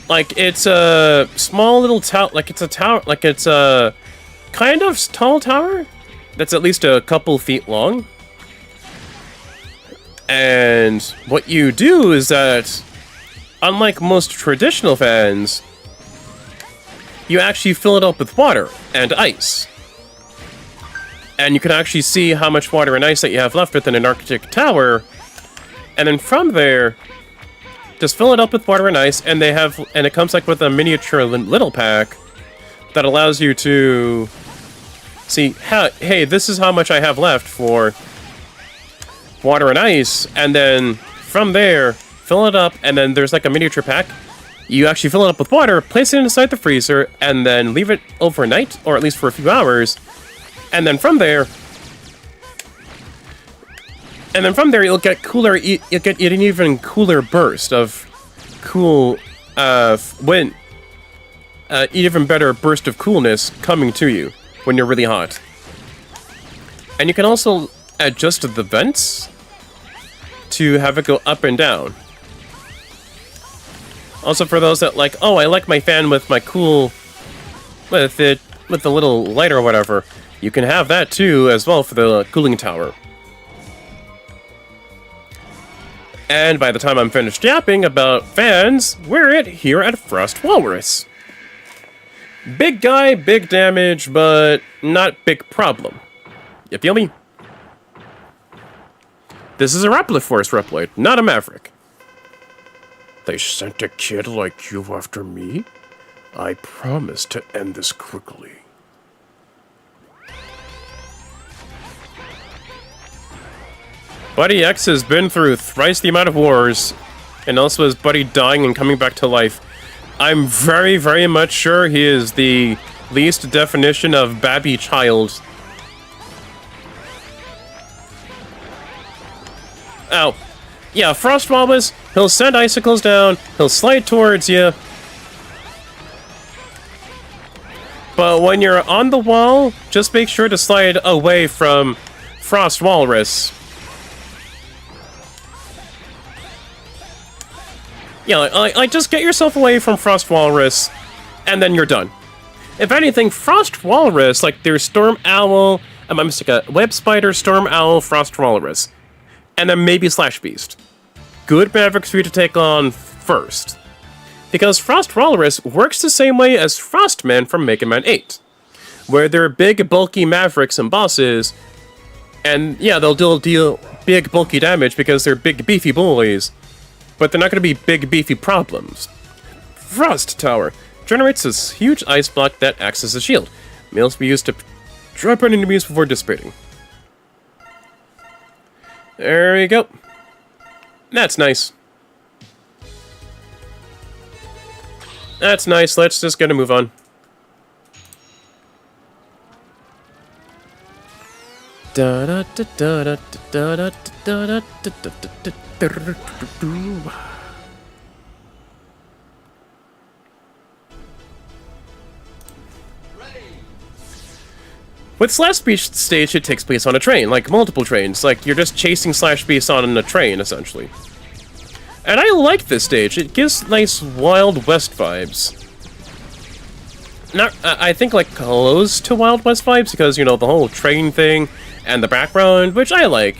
Like, it's a small little tower, like it's a tower, like it's a kind of tall tower that's at least a couple feet long. And what you do is that, unlike most traditional fans, you actually fill it up with water and ice. And you can actually see how much water and ice that you have left within an Arctic tower. And then from there, just fill it up with water and ice, and it comes like with a miniature little pack that allows you to see, hey, this is how much I have left for water and ice, and then from there, fill it up, and then there's like a miniature pack. You actually fill it up with water, place it inside the freezer, and then leave it overnight, or at least for a few hours. And then from there, you'll get cooler. You'll get an even cooler burst of cool wind. Even better burst of coolness coming to you when you're really hot. And you can also adjust the vents to have it go up and down. Also, for those that like, oh, I like my fan with my cool, with the little light or whatever. You can have that too, as well, for the cooling tower. And by the time I'm finished yapping about fans, we're here at Frost Walrus. Big guy, big damage, but not big problem. You feel me? This is a Repliforce Reploid, not a Maverick. They sent a kid like you after me? I promise to end this quickly. Buddy X has been through thrice the amount of wars, and also his buddy dying and coming back to life. I'm very, very much sure he is the least definition of babby child. Ow. Yeah, Frost Walrus, he'll send icicles down, he'll slide towards you. But when you're on the wall, just make sure to slide away from Frost Walrus. Yeah, like just get yourself away from Frost Walrus, and then you're done. If anything, Frost Walrus, like there's Storm Owl, I'm mistaken, Web Spider, Storm Owl, Frost Walrus, and then maybe Slash Beast. Good Mavericks for you to take on first. Because Frost Walrus works the same way as Frostman from Mega Man 8, where they're big, bulky Mavericks and bosses, and yeah, they'll deal big, bulky damage because they're big, beefy boys. But they're not going to be big, beefy problems. Frost Tower generates this huge ice block that acts as a shield. May also be used to drop on enemies before dissipating. There we go. That's nice. That's nice. Let's just get a move on. Da da da da da da da da da da da. With Slash Beast stage, it takes place on a train, like multiple trains. Like, you're just chasing Slash Beast on a train, essentially. And I like this stage. It gives nice Wild West vibes. Not, I think, like, close to Wild West vibes, because, you know, the whole train thing and the background, which I like.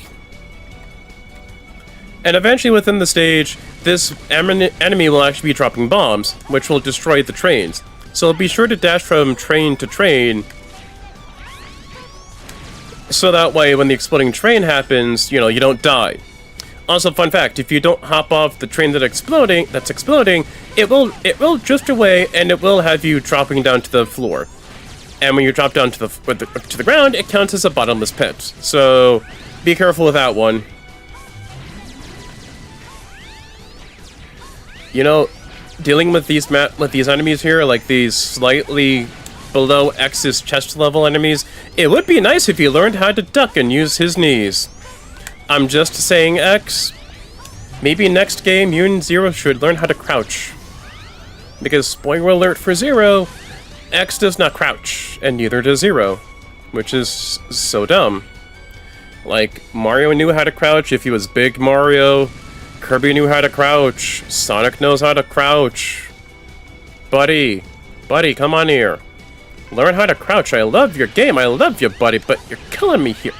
And eventually within the stage, this enemy will actually be dropping bombs, which will destroy the trains. So be sure to dash from train to train, so that way when the exploding train happens, you know, you don't die. Also, fun fact, if you don't hop off the train that's exploding, it will drift away and it will have you dropping down to the floor. And when you drop down to the ground, it counts as a bottomless pit. So be careful with that one. You know, dealing with these enemies here, like these slightly below X's chest level enemies, it would be nice if he learned how to duck and use his knees. I'm just saying, X. Maybe next game, you and Zero should learn how to crouch. Because, spoiler alert for Zero, X does not crouch, and neither does Zero. Which is so dumb. Like, Mario knew how to crouch if he was Big Mario. Kirby knew how to crouch. Sonic knows how to crouch. Buddy, come on here. Learn how to crouch. I love your game. I love you, buddy, but you're killing me here.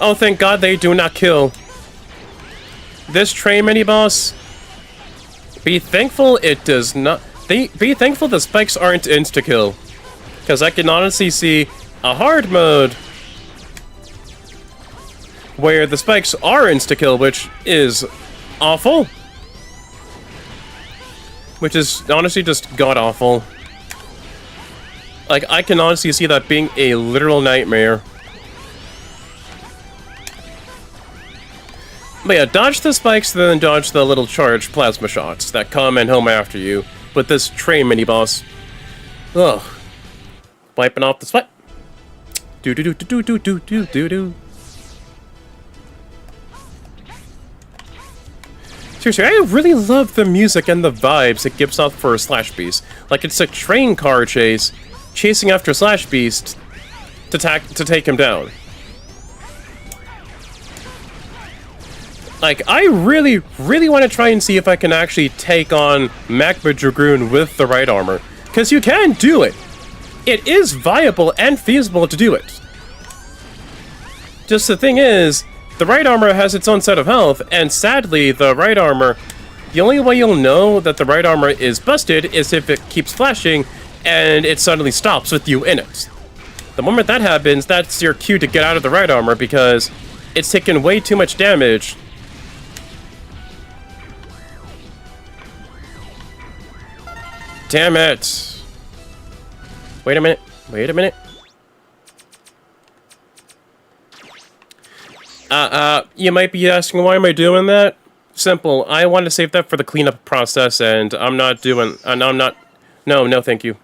Oh, thank God they do not kill. This train mini-boss, be thankful it does not... Be thankful the spikes aren't insta-kill. Because I can honestly see a hard mode where the spikes are insta-kill, which is awful. Which is honestly just god-awful. Like, I can honestly see that being a literal nightmare. But yeah, dodge the spikes, then dodge the little charged plasma shots that come and home after you. With this train mini-boss. Ugh. Wiping off the sweat. Do-do-do-do-do-do-do-do-do. Seriously, I really love the music and the vibes it gives off for a Slash Beast. Like, it's a train car chase, chasing after Slash Beast to take him down. Like, I really, really want to try and see if I can actually take on Magma Dragoon with the right armor. Because you can do it. It is viable and feasible to do it. Just the thing is, the right armor has its own set of health, and sadly, the right armor, the only way you'll know that the right armor is busted is if it keeps flashing and it suddenly stops with you in it. The moment that happens, that's your cue to get out of the right armor because it's taken way too much damage. Damn it! Wait a minute. Wait a minute. You might be asking, why am I doing that? Simple. I want to save that for the cleanup process, and I'm not doing... No, thank you.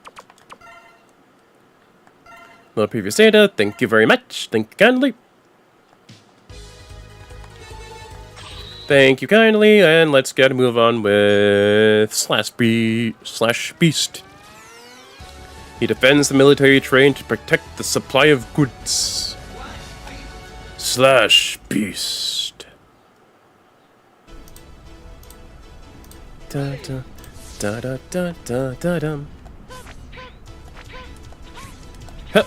Load previous data. Thank you very much. Thank you kindly. Thank you kindly, and let's get a move on with Slash Beast. He defends the military train to protect the supply of goods. Slash Beast. Da da da da da da da dum. Huh.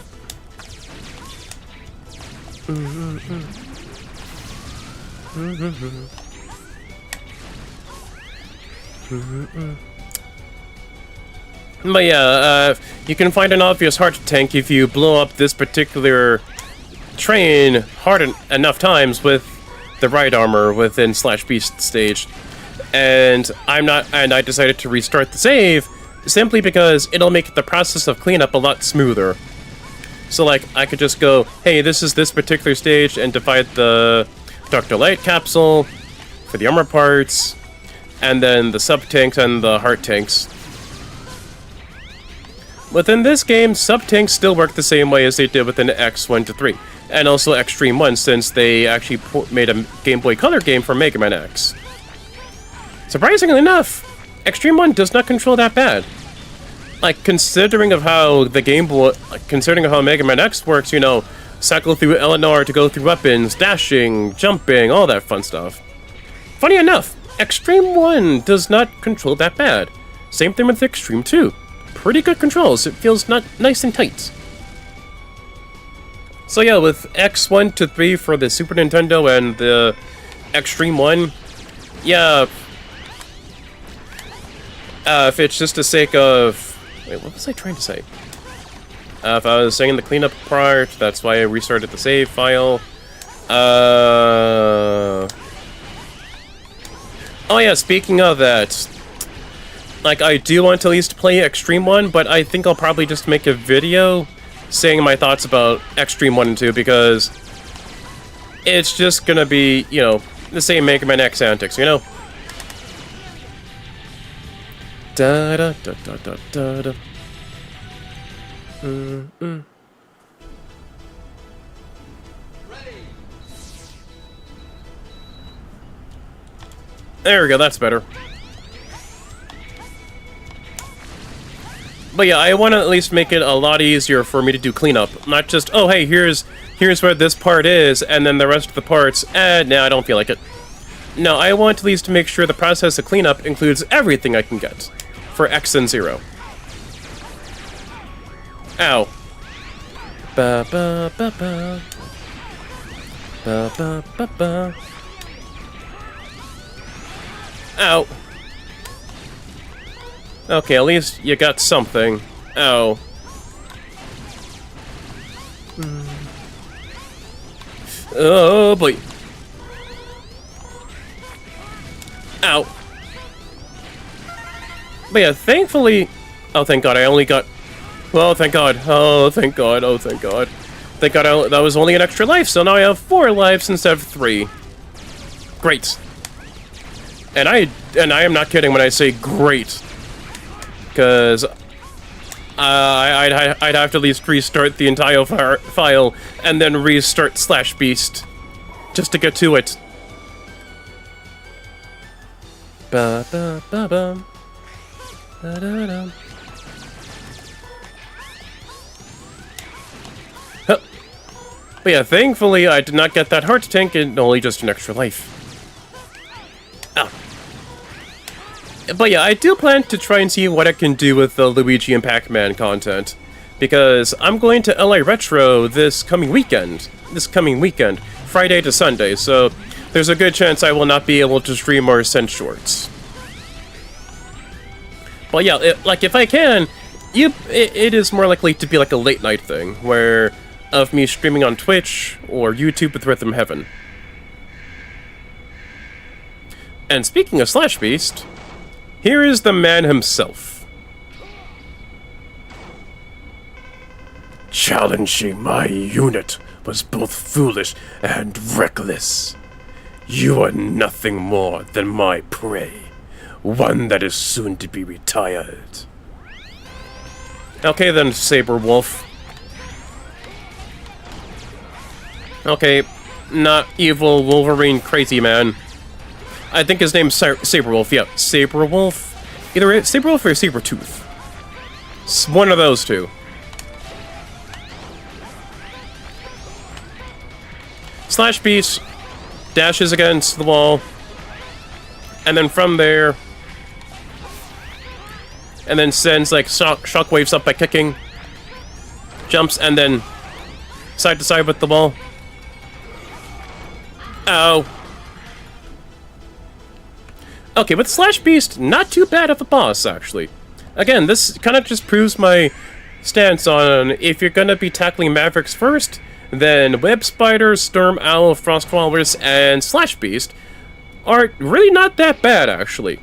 But yeah, you can find an obvious heart tank if you blow up this particular train hard enough times with the right armor within Slash Beast stage. And I decided to restart the save simply because it'll make the process of cleanup a lot smoother. So like, I could just go, hey, this is this particular stage, and divide the Dr. Light capsule for the armor parts, and then the sub-tanks and the heart tanks. Within this game, sub-tanks still work the same way as they did within X1 to 3, and also Extreme 1, since they actually made a Game Boy Color game for Mega Man X. Surprisingly enough, Extreme 1 does not control that bad. Like, considering how Mega Man X works, you know, cycle through Eleanor to go through weapons, dashing, jumping, all that fun stuff. Funny enough, Extreme 1 does not control that bad. Same thing with Extreme 2. Pretty good controls. It feels nice and tight. So yeah, with X1 to 3 for the Super Nintendo and the Extreme 1, yeah, if it's just the sake of... Wait, what was I trying to say? If I was saying the cleanup part, that's why I restarted the save file. Oh yeah, speaking of that, like, I do want to at least play Extreme 1, but I think I'll probably just make a video saying my thoughts about Extreme 1 and 2, because it's just gonna be, you know, the same Mega Man X antics, you know? Da da da da da da da. There we go, that's better. But yeah, I want to at least make it a lot easier for me to do cleanup. Not just, oh hey, here's where this part is, and then the rest of the parts, no, I don't feel like it. No, I want at least to make sure the process of cleanup includes everything I can get. For X and 0. Ow. Ba ba ba ba. Ba ba ba ba. Ow. Okay, at least you got something. Ow. Oh boy. Ow. But yeah, thankfully... Oh, thank God, I only got... Oh, thank God. Oh, thank God. Oh, thank God. Thank God that was only an extra life, so now I have 4 lives instead of 3. Great. And I am not kidding when I say great. Because... I'd have to at least restart the entire file, and then restart /beast. Just to get to it. Ba ba ba ba. Da da da. Huh. But yeah, thankfully I did not get that heart tank and only just an extra life. Ah. But yeah, I do plan to try and see what I can do with the Luigi and Pac-Man content. Because I'm going to LA Retro this coming weekend. Friday to Sunday, so there's a good chance I will not be able to stream or send shorts. But yeah, like if I can, it is more likely to be like a late night thing, where of me streaming on Twitch or YouTube with Rhythm Heaven. And speaking of /beast, here is the man himself. Challenging my unit was both foolish and reckless. You are nothing more than my prey, one that is soon to be retired. Okay then, Saber Wolf. Okay, not evil Wolverine crazy man. I think his name's Saberwolf, yeah. Saberwolf? Either Saberwolf or Sabertooth. It's one of those two. /beast dashes against the wall. And then from there... And then sends, like, shockwaves up by kicking. Jumps, and then... side to side with the wall. Ow. Okay, with /beast, not too bad of a boss, actually. Again, this kind of just proves my stance on if you're gonna be tackling Mavericks first, then Web Spider, Storm Owl, Frost Walrus, and /beast are really not that bad, actually.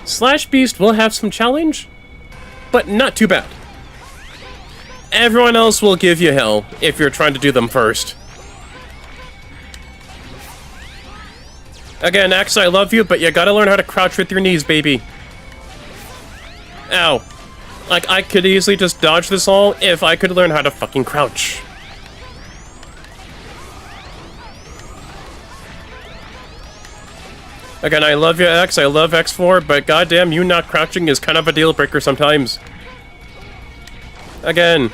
/beast will have some challenge, but not too bad. Everyone else will give you hell if you're trying to do them first. Again, Axe, I love you, but you gotta learn how to crouch with your knees, baby. Ow. Like, I could easily just dodge this all if I could learn how to fucking crouch. Again, I love you, X, I love X4, but goddamn, you not crouching is kind of a deal breaker sometimes. Again,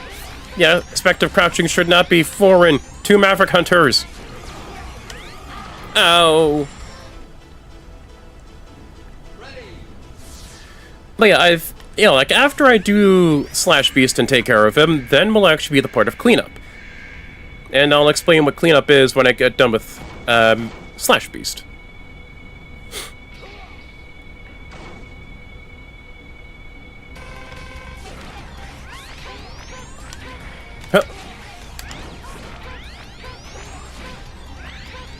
yeah, effective crouching should not be foreign to Maverick Hunters. Ow. But yeah, like, after I do /beast and take care of him, then will actually be the part of cleanup. And I'll explain what cleanup is when I get done with, /beast. Huh.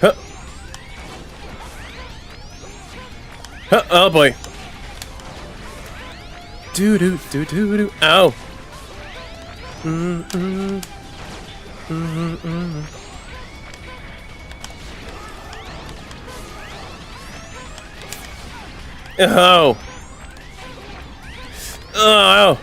Huh. Huh. Oh boy. Do do do do do. Ow. Oh. Oh.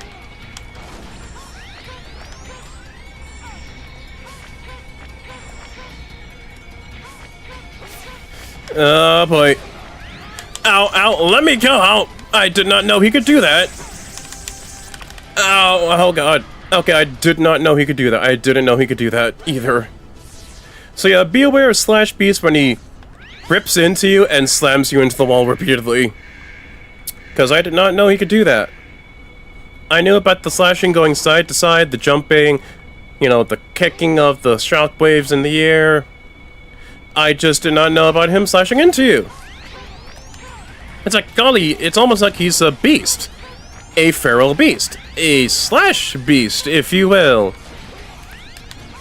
Oh boy. Ow, ow, let me go! Ow. I did not know he could do that. Ow, oh god. Okay, I did not know he could do that. I didn't know he could do that either. So yeah, be aware of Slash Beast when he rips into you and slams you into the wall repeatedly. Because I did not know he could do that. I knew about the slashing going side to side, the jumping, you know, the kicking of the shockwaves in the air. I just did not know about him slashing into you. It's like, golly, it's almost like he's a beast. A feral beast. A slash beast, if you will.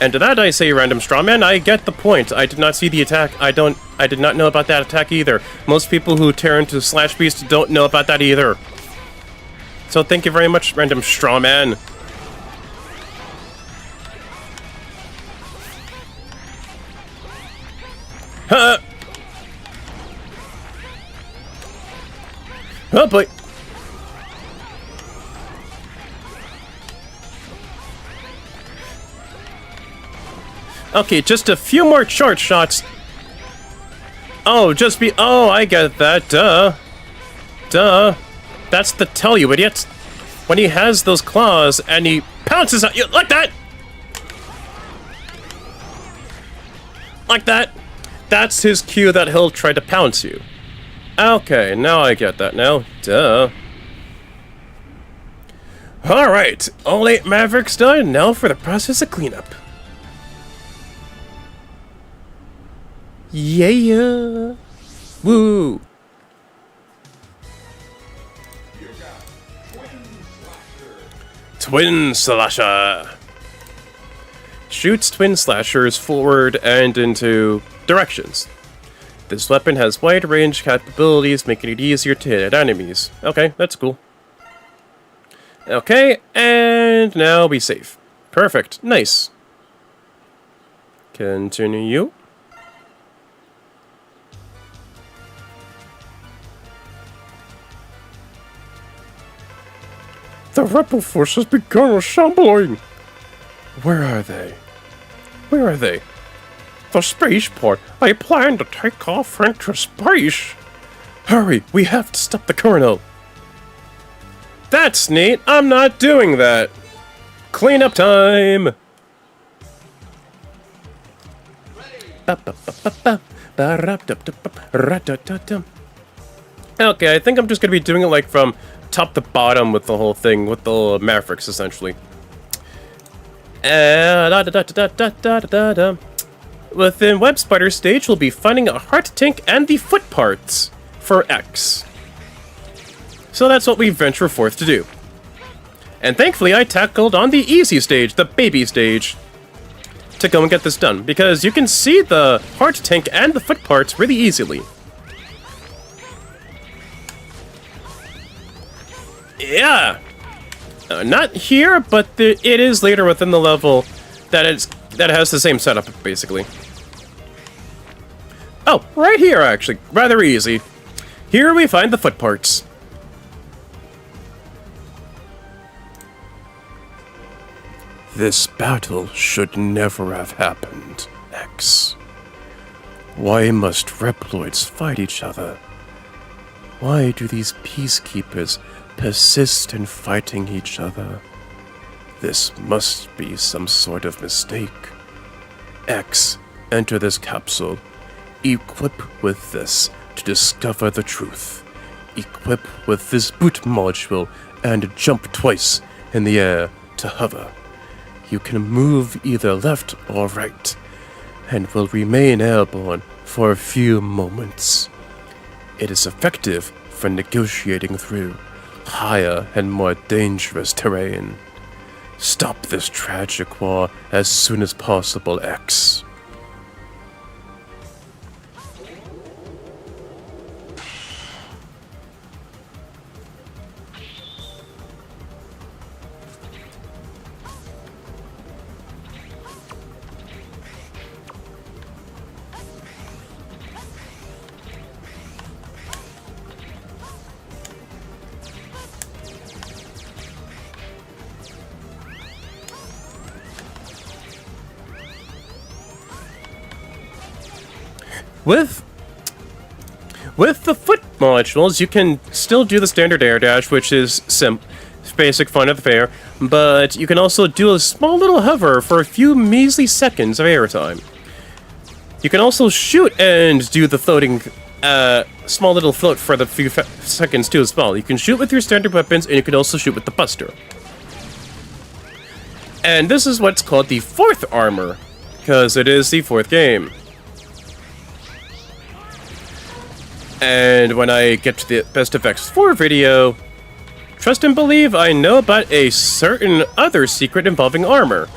And to that I say, random strawman, I get the point. I did not see the attack. I did not know about that attack either. Most people who tear into Slash Beast don't know about that either. So thank you very much, random strawman. Huh! Oh boy. Okay, just a few more short shots. Oh, oh, I get that, duh. Duh. That's the tell, you idiots. When he has those claws and he pounces at you, like that! Like that. That's his cue that he'll try to pounce you. Okay, now I get that now. Duh. Alright, all 8 Mavericks done, now for the process of cleanup. Yeah! Woo! Twin Slasher! Shoots Twin Slashers forward and into directions. This weapon has wide range capabilities, making it easier to hit at enemies. Okay, that's cool. Okay, and now be safe. Perfect, nice. Continue. The Repliforce has begun assembling! Where are they? Where are they? The spaceport! I plan to take off into space! Hurry! We have to stop the Colonel! That's neat! I'm not doing that! Cleanup time! Okay, I think I'm just gonna be doing it like from top to bottom with the whole thing, with the Mavericks, essentially. Within Web Spider stage, we'll be finding a heart tank and the foot parts for X. So that's what we venture forth to do. And thankfully, I tackled on the easy stage, the baby stage, to go and get this done, because you can see the heart tank and the foot parts really easily. Yeah! Not here, but it is later within the level that has the same setup, basically. Oh, right here, actually. Rather easy. Here we find the foot parts. This battle should never have happened, X. Why must Reploids fight each other? Why do these peacekeepers persist in fighting each other? This must be some sort of mistake. X, enter this capsule. Equip with this to discover the truth. Equip with this boot module and jump twice in the air to hover. You can move either left or right, and will remain airborne for a few moments. It is effective for negotiating through higher and more dangerous terrain. Stop this tragic war as soon as possible, X. with the foot modules, you can still do the standard air dash, which is basic fun of the fair, but you can also do a small little hover for a few measly seconds of airtime. You can also shoot and do the floating, small little float for the few seconds too as well. You can shoot with your standard weapons, and you can also shoot with the Buster. And this is what's called the fourth armor, because it is the fourth game. And when I get to the Best of X4 video, trust and believe I know about a certain other secret involving armor.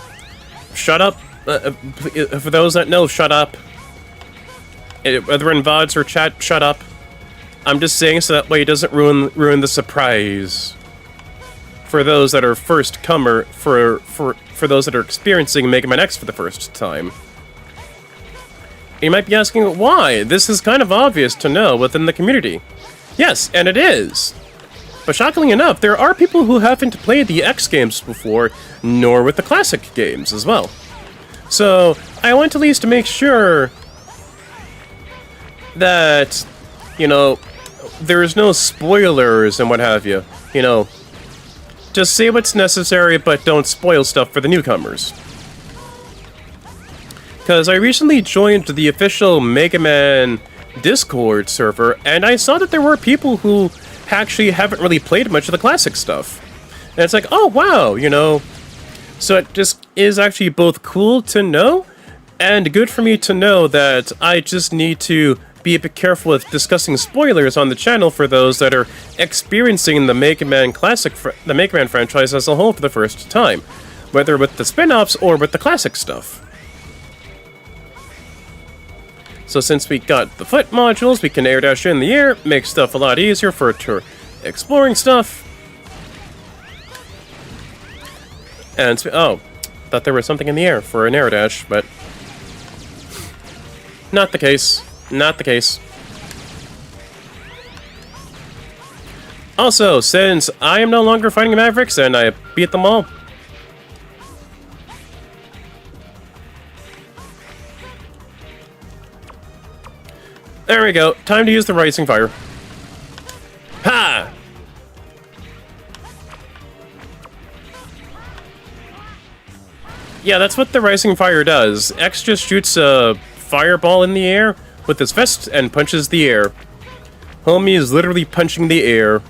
Shut up. For those that know, shut up. Whether in VODs or chat, shut up. I'm just saying so that way it doesn't ruin the surprise. For those that are first comer, for those that are experiencing Mega Man X for the first time. You might be asking why. This is kind of obvious to know within the community. Yes, and it is. But shockingly enough, there are people who haven't played the X games before, nor with the classic games as well. So, I want at least to make sure that, you know, there's no spoilers and what have you. You know, just say what's necessary, but don't spoil stuff for the newcomers. Because I recently joined the official Mega Man Discord server, and I saw that there were people who actually haven't really played much of the classic stuff. And it's like, oh wow, you know. So it just is actually both cool to know, and good for me to know that I just need to be a bit careful with discussing spoilers on the channel for those that are experiencing the Mega Man the Mega Man franchise as a whole for the first time, whether with the spin-offs or with the classic stuff. So since we got the foot modules, we can air dash in the air, make stuff a lot easier for exploring stuff. And oh, thought there was something in the air for an air dash, but not the case. Not the case. Also, since I am no longer fighting Mavericks and I beat them all, there we go. Time to use the Rising Fire. Ha! Yeah, that's what the Rising Fire does. X just shoots a fireball in the air with his fist and punches the air. Homie is literally punching the air.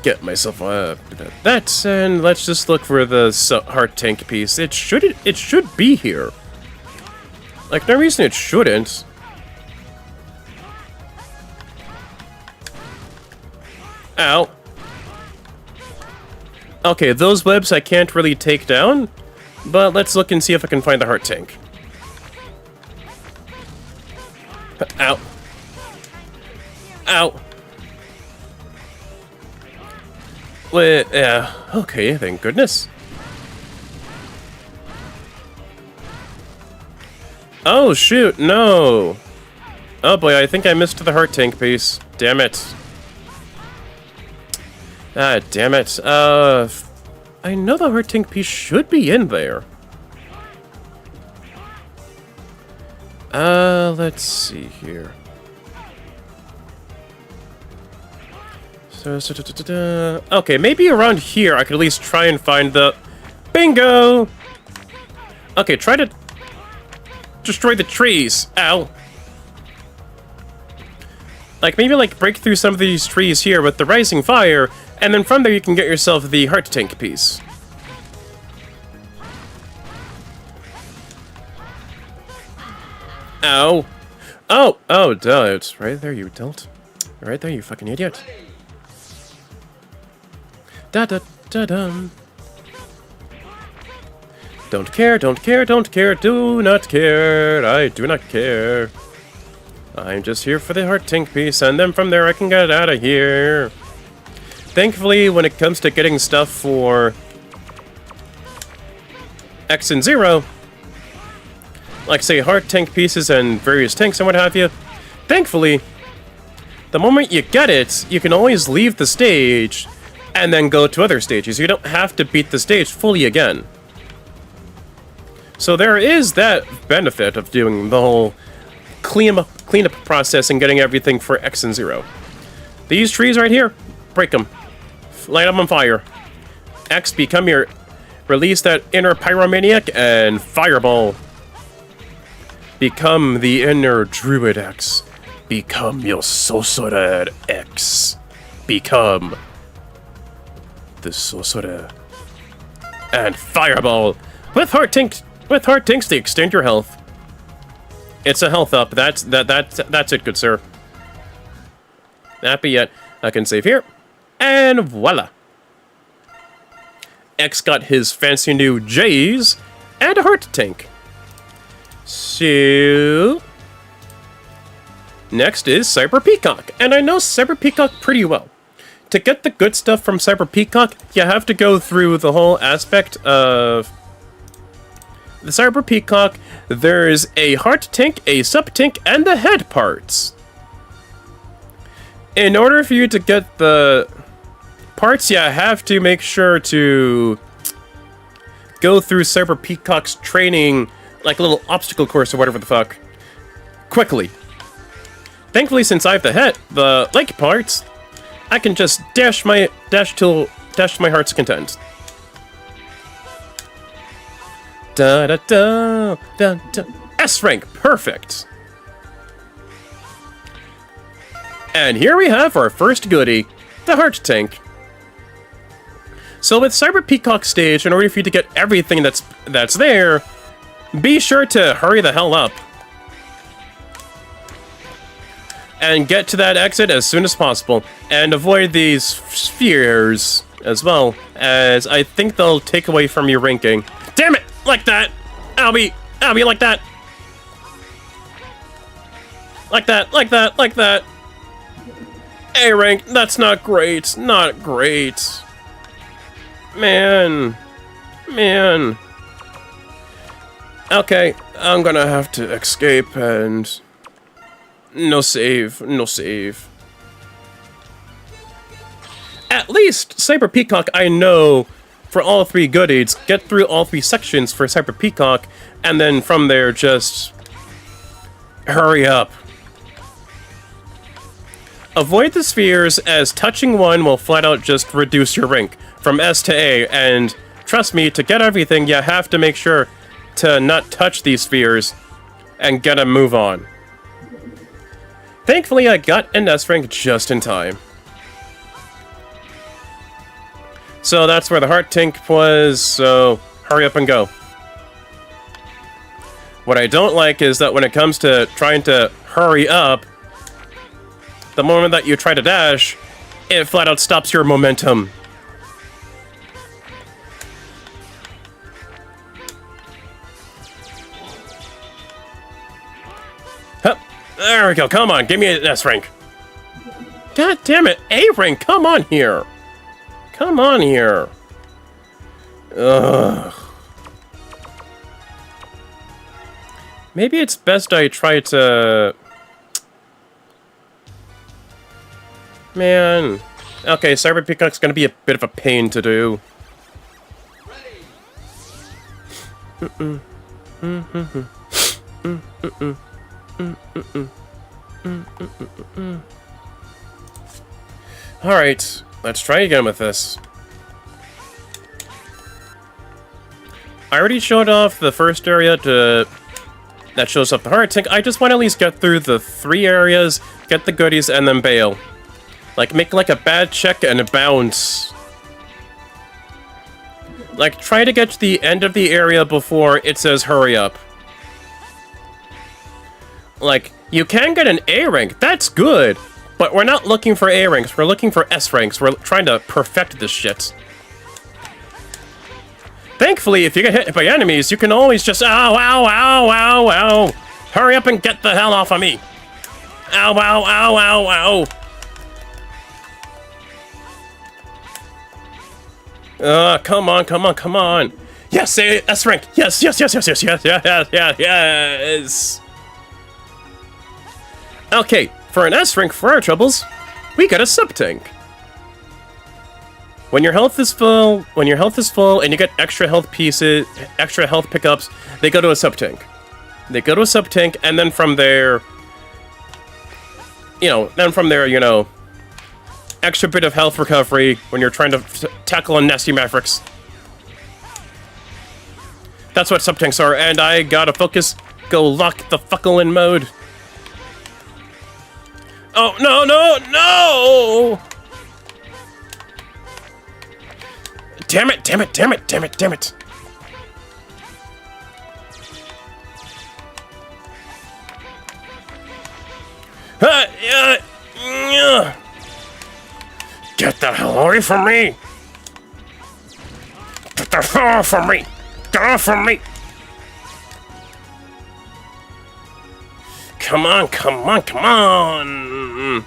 Get myself that, and let's just look for the heart tank piece. It should be here. Like, no reason it shouldn't. Ow. Okay, those webs I can't really take down, but let's look and see if I can find the heart tank. Ow. Ow. Wait, yeah, okay, thank goodness. Oh, shoot, no. Oh boy, I think I missed the heart tank piece. Damn it. Ah, damn it. I know the heart tank piece should be in there. Let's see here. Okay, maybe around here I could at least try and find the... Bingo! Okay, try to destroy the trees. Ow. Like, maybe, like, break through some of these trees here with the Rising Fire, and then from there you can get yourself the heart tank piece. Ow. Oh, duh, it's right there, you dolt. Right there, you fucking idiot. Da-da-da-dum. Don't care, don't care, don't care, do not care, I do not care. I'm just here for the heart tank piece, and then from there I can get out of here. Thankfully, when it comes to getting stuff for X and Zero, like say heart tank pieces and various tanks and what have you, thankfully, the moment you get it, you can always leave the stage and then go to other stages. You don't have to beat the stage fully again. So there is that benefit of doing the whole cleanup process in getting everything for X and 0. These trees right here, break them. Light them on fire. X, become your... Release that inner pyromaniac and fireball. Become the inner druid X. Become your sorcerer X. Become the sorcerer. And fireball with heart tinks to extend your health. It's a health up. That's it, good sir. Not be yet. I can save here, and voila. X got his fancy new J's and a heart tank. So next is Cyber Peacock, and I know Cyber Peacock pretty well. To get the good stuff from Cyber Peacock, you have to go through the whole aspect of the Cyber Peacock. There's a heart tank, a sub tank, and the head parts. In order for you to get the parts, you have to make sure to go through Cyber Peacock's training, like a little obstacle course or whatever the fuck, quickly. Thankfully, since I have the lake parts, I can just dash my heart's content. Da da da da da. S rank, perfect. And here we have our first goodie, the heart tank. So with Cyber Peacock stage, in order for you to get everything that's there, be sure to hurry the hell up. And get to that exit as soon as possible. And avoid these spheres as well, as I think they'll take away from your ranking. Damn it! Like that! Albie, like that! Like that, like that, like that! A rank, that's not great. Not great. Man. Okay, I'm gonna have to escape and... No save. At least, Cyber Peacock, I know, for all 3 goodies, get through all 3 sections for Cyber Peacock, and then from there, just... hurry up. Avoid the spheres, as touching one will flat out just reduce your rank from S to A, and trust me, to get everything, you have to make sure to not touch these spheres and get a move on. Thankfully, I got an S rank just in time. So that's where the heart tank was, so hurry up and go. What I don't like is that when it comes to trying to hurry up, the moment that you try to dash, it flat out stops your momentum. Hup. There we go, come on, give me an S rank. God damn it, A rank, come on here. Come on here. Ugh. Maybe it's best I try to... Man. Okay, Cyber Peacock's gonna be a bit of a pain to do. Alright, let's try again with this. I already showed off the first area that shows up the heart tank. I just want to at least get through the 3 areas, get the goodies, and then bail. Like, make like a bad check and a bounce. Like, try to get to the end of the area before it says hurry up. Like, you can get an A rank, that's good. But we're not looking for A ranks, we're looking for S ranks. We're trying to perfect this shit. Thankfully, if you get hit by enemies, you can always just ow, ow, ow, ow, ow. Hurry up and get the hell off of me. Ow, ow, ow, ow, ow. Come on, come on, come on. Yes, S rank. Yes, yes, yes, yes, yes, yes, yes, yes, yes, yes. Okay, for an S rank for our troubles, we got a sub tank. When your health is full, and you get extra health pieces, extra health pickups, they go to a sub tank. They go to a sub tank, and then from there, you know, then from there, you know, extra bit of health recovery when you're trying to tackle a nasty Mavericks. That's what sub-tanks are, and I gotta focus. Go lock the fuckle in mode. Oh, no, no, no! Damn it, damn it, damn it, damn it, damn it. Get the hell away from me! Get the hell off from me! Get off from me! Come on, come on, come on!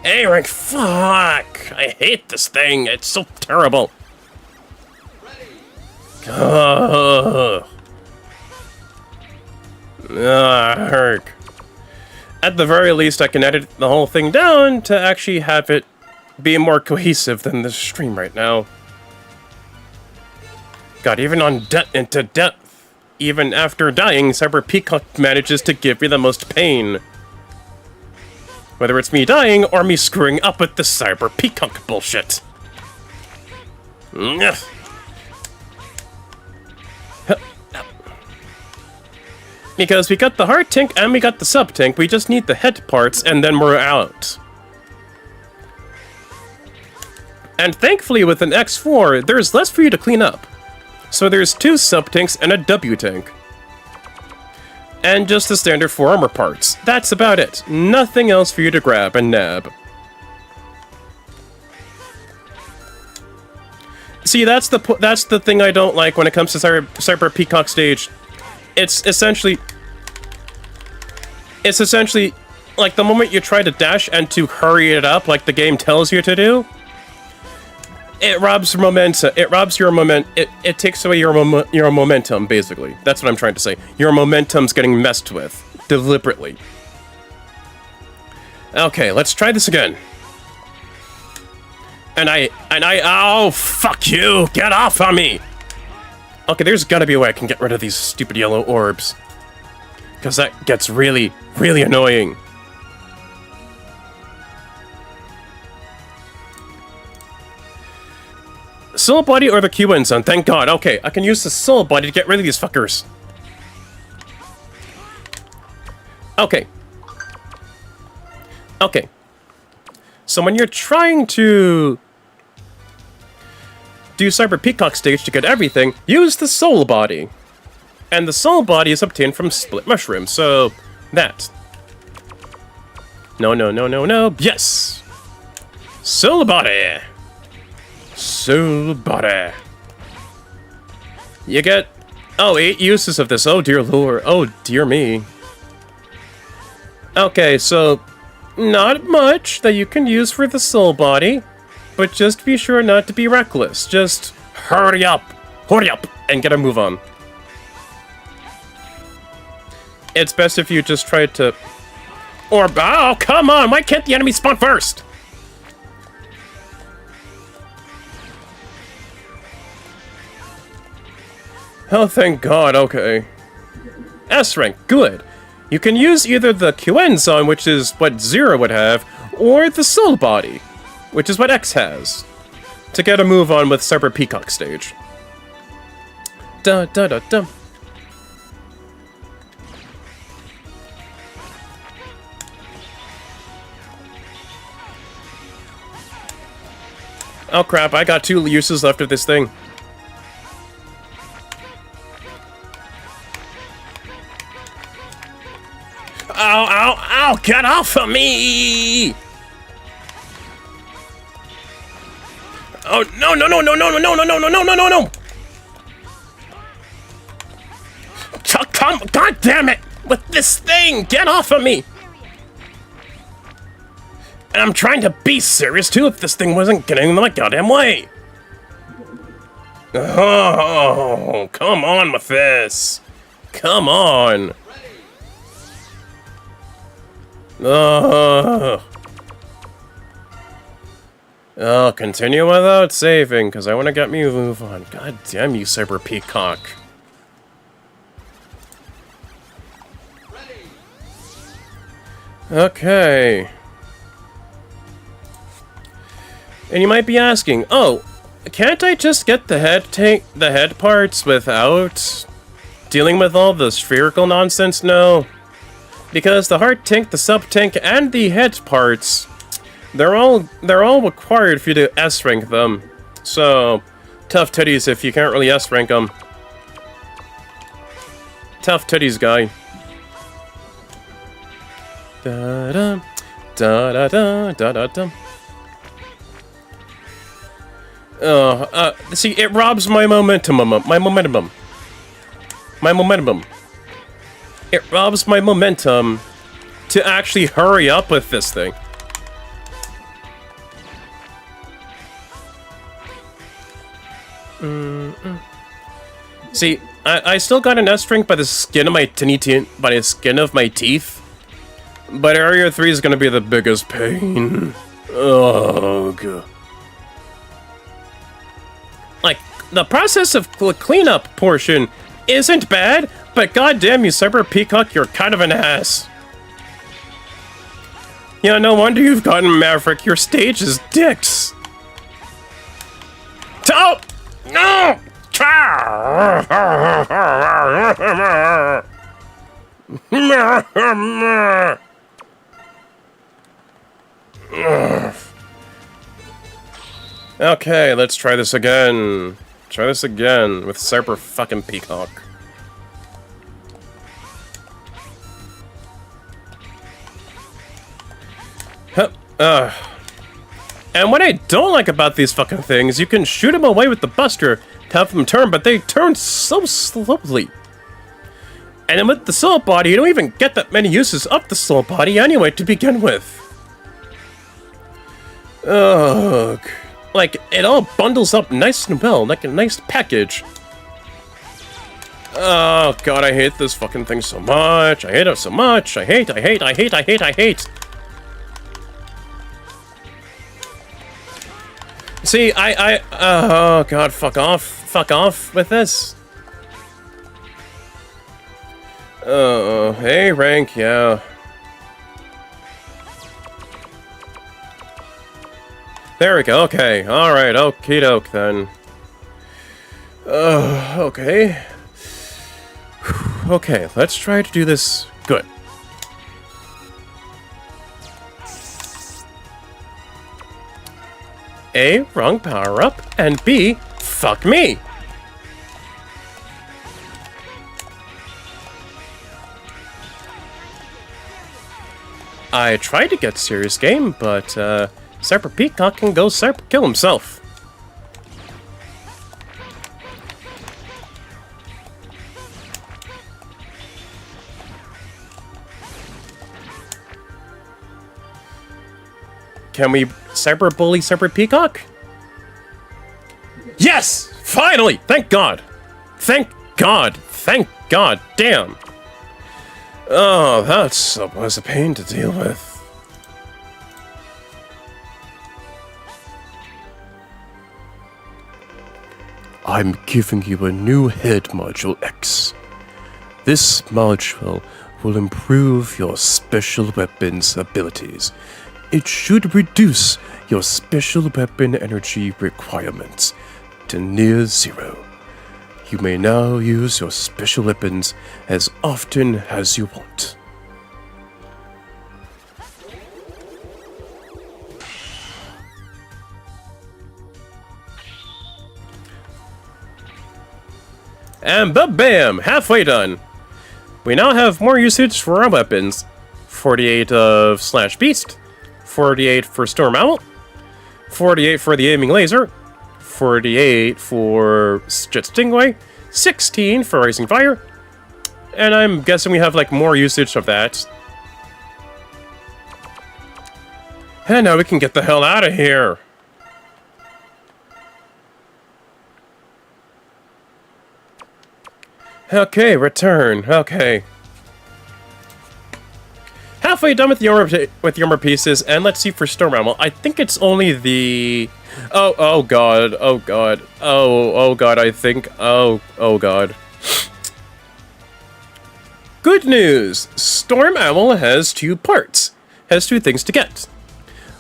Eric, fuck! I hate this thing. It's so terrible. Ugh. Hurt. At the very least, I can edit the whole thing down to actually have it be more cohesive than this stream right now. God, even on into depth, even after dying, Cyber Peacock manages to give me the most pain. Whether it's me dying or me screwing up with the Cyber Peacock bullshit. Because we got the heart tank and we got the sub tank, we just need the head parts and then we're out. And thankfully with an X4, there's less for you to clean up. So there's 2 sub tanks and a W tank. And just the standard 4 armor parts. That's about it. Nothing else for you to grab and nab. See, that's the thing I don't like when it comes to Cyber Peacock stage. It's essentially like the moment you try to dash and to hurry it up like the game tells you to do, it robs momentum. It robs your it takes away your momentum, basically. That's what I'm trying to say. Your momentum's getting messed with deliberately. Okay, let's try this again. And I oh, fuck you! Get off on me! Okay, there's gotta be a way I can get rid of these stupid yellow orbs. Because that gets really, really annoying. Soul Body or the QN Zone, thank God. Okay, I can use the Soul Body to get rid of these fuckers. Okay. Okay. So when you're trying to do Cyber Peacock stage to get everything, use the Soul Body. And the Soul Body is obtained from Split Mushroom, so that. No, no, no, no, no. Yes! Soul Body! Soul Body. You get, 8 uses of this. Oh dear lord. Oh dear me. Okay, so not much that you can use for the Soul Body, but just be sure not to be reckless. Just hurry up, and get a move on. It's best if you just try to... oh, come on! Why can't the enemy spawn first? Oh, thank God, okay. S rank, good. You can use either the QN Zone, which is what 0 would have, or the Soul Body, which is what X has, to get a move on with Cyber Peacock stage. Da da da da. Oh crap, I got 2 uses left of this thing. Ow, ow, ow! Get off of me! Oh, no, no, no, no, no, no, no, no, no, no, no, no, no, no! Come, God damn it! With this thing! Get off of me! And I'm trying to be serious, too, if this thing wasn't getting in my goddamn way! Oh, come on with this! Come on! Oh, continue without saving, because I want to get me a move on. God damn you, Cyber Peacock. Okay. And you might be asking, oh, can't I just get the head parts without dealing with all the spherical nonsense? No. Because the heart tank, the sub tank, and the head parts, they're all required for you to S rank them. So, tough titties if you can't really S rank them. Tough titties, guy. Da da da da da da da. See, it robs my momentum. It robs my momentum to actually hurry up with this thing. See, I still got an S rank by the skin of my teeth. But Area 3 is gonna be the biggest pain. Ugh. Like, the process of cleanup portion isn't bad, but goddamn you, Cyber Peacock, you're kind of an ass. Yeah, no wonder you've gotten Maverick. Your stage is dicks. Oh! No! Okay, let's try this again. Try this again with Cyber fucking Peacock. And what I don't like about these fucking things, you can shoot them away with the Buster to have them turn, but they turn so slowly. And then with the Soul Body, you don't even get that many uses of the Soul Body anyway to begin with. Ugh. Like, it all bundles up nice and well, like a nice package. Oh god, I hate this fucking thing so much. I hate it so much. I hate. See, oh god, fuck off with this. Hey, rank, yeah. There we go, okay, alright, okie doke then. Okay. Okay, let's try to do this good. A, wrong power-up, and B, fuck me! I tried to get serious game, but, Cyber Peacock can go kill himself. Can we Cyber Bully Cyber Peacock? Yes! Finally! Thank God! Thank God! Thank God! Damn! Oh, that was a pain to deal with. I'm giving you a new head module X. This module will improve your special weapons abilities. It should reduce your special weapon energy requirements to near zero. You may now use your special weapons as often as you want. And bam! Halfway done! We now have more usage for our weapons. 48 of Slash Beast, 48 for Storm Owl, 48 for the Aiming Laser, 48 for Jet Stingray, 16 for Rising Fire, and I'm guessing we have like more usage of that. And now we can get the hell out of here! Okay, return. Okay. Halfway done with the armor pieces, and let's see for Storm Ammo. I think it's only the... Oh god, oh god. Oh god, I think... Oh god. Good news! Storm Owl has 2 parts. has two things to get,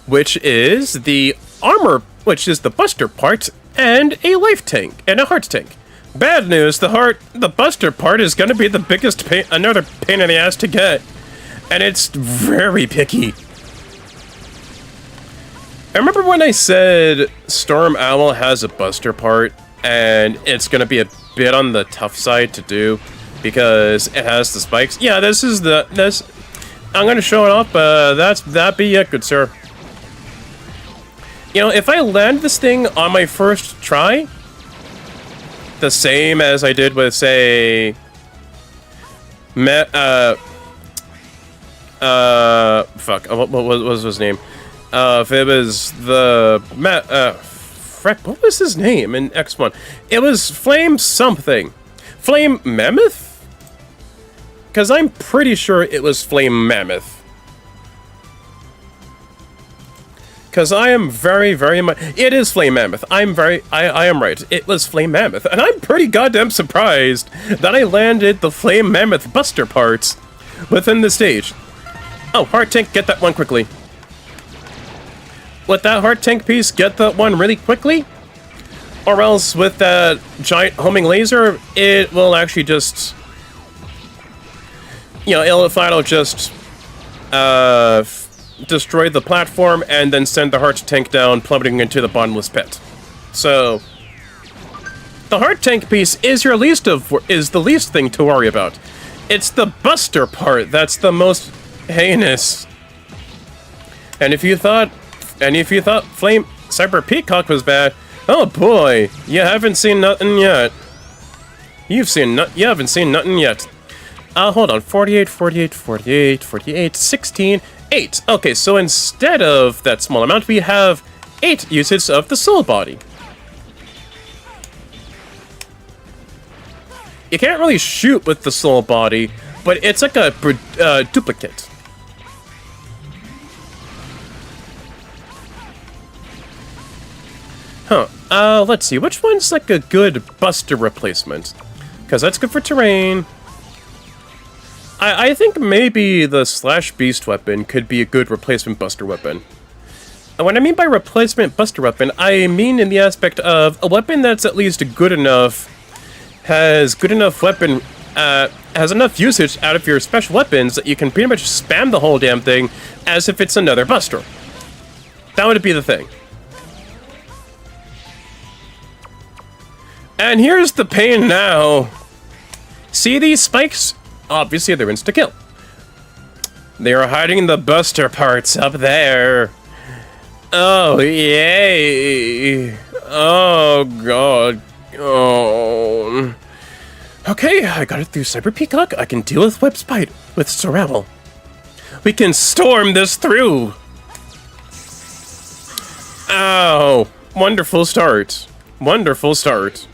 which is the armor, which is the buster part, and a life tank, and a heart tank. Bad news, the buster part is going to be the biggest another pain in the ass to get, and it's very picky. I remember when I said Storm Owl has a buster part, and it's going to be a bit on the tough side to do, because it has the spikes. Yeah, I'm going to show it off, that be it, good sir. You know, if I land this thing on my first try, the same as I did with, say, fuck, what was his name? If it was the, frick, what was his name in X1? It was Flame something. Flame Mammoth? Because I'm pretty sure it was Flame Mammoth. Because I am very, very much... It is Flame Mammoth. I am right. It was Flame Mammoth. And I'm pretty goddamn surprised that I landed the Flame Mammoth buster parts within the stage. Oh, heart tank, get that one quickly. With that heart tank piece, get that one really quickly. Or else with that giant homing laser, it will actually just... You know, it'll just... destroy the platform and then send the heart tank down, plummeting into the bottomless pit. So, the heart tank piece is the least thing to worry about. It's the buster part that's the most heinous. And if you thought Flame Cyber Peacock was bad, oh boy, you haven't seen nothing yet. You haven't seen nothing yet. Hold on, 48, 48, 48, 48, 16, 8. Okay, so instead of that small amount, we have 8 uses of the soul body. You can't really shoot with the soul body, but it's like a duplicate. Huh. Let's see, which one's like a good buster replacement? Because that's good for terrain. I think maybe the Slash Beast weapon could be a good replacement buster weapon. And what I mean by replacement buster weapon, I mean in the aspect of a weapon that's at least good enough, has enough usage out of your special weapons that you can pretty much spam the whole damn thing as if it's another buster. That would be the thing. And here's the pain now. See these spikes? Obviously, they're insta-kill. They are hiding the buster parts up there. Oh, yay. Oh, God. Oh. Okay, I got it through Cyber Peacock. I can deal with Web Spider, with Sorrel. We can storm this through. Oh, wonderful start. Wonderful start.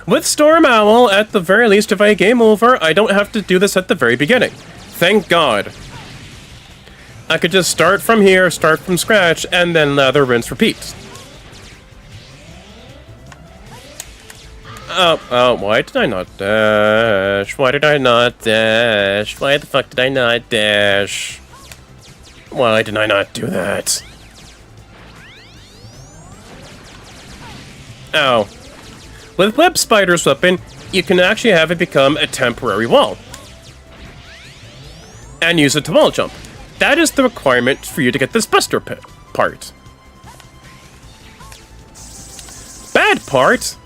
With Storm Owl, at the very least, if I game over, I don't have to do this at the very beginning. Thank God. I could just start from here, start from scratch, and then lather, rinse, repeat. Oh, why did I not dash? Why did I not dash? Why the fuck did I not dash? Why did I not do that? Ow. With Web Spider's weapon, you can actually have it become a temporary wall. And use it to wall jump. That is the requirement for you to get this buster part. Bad part?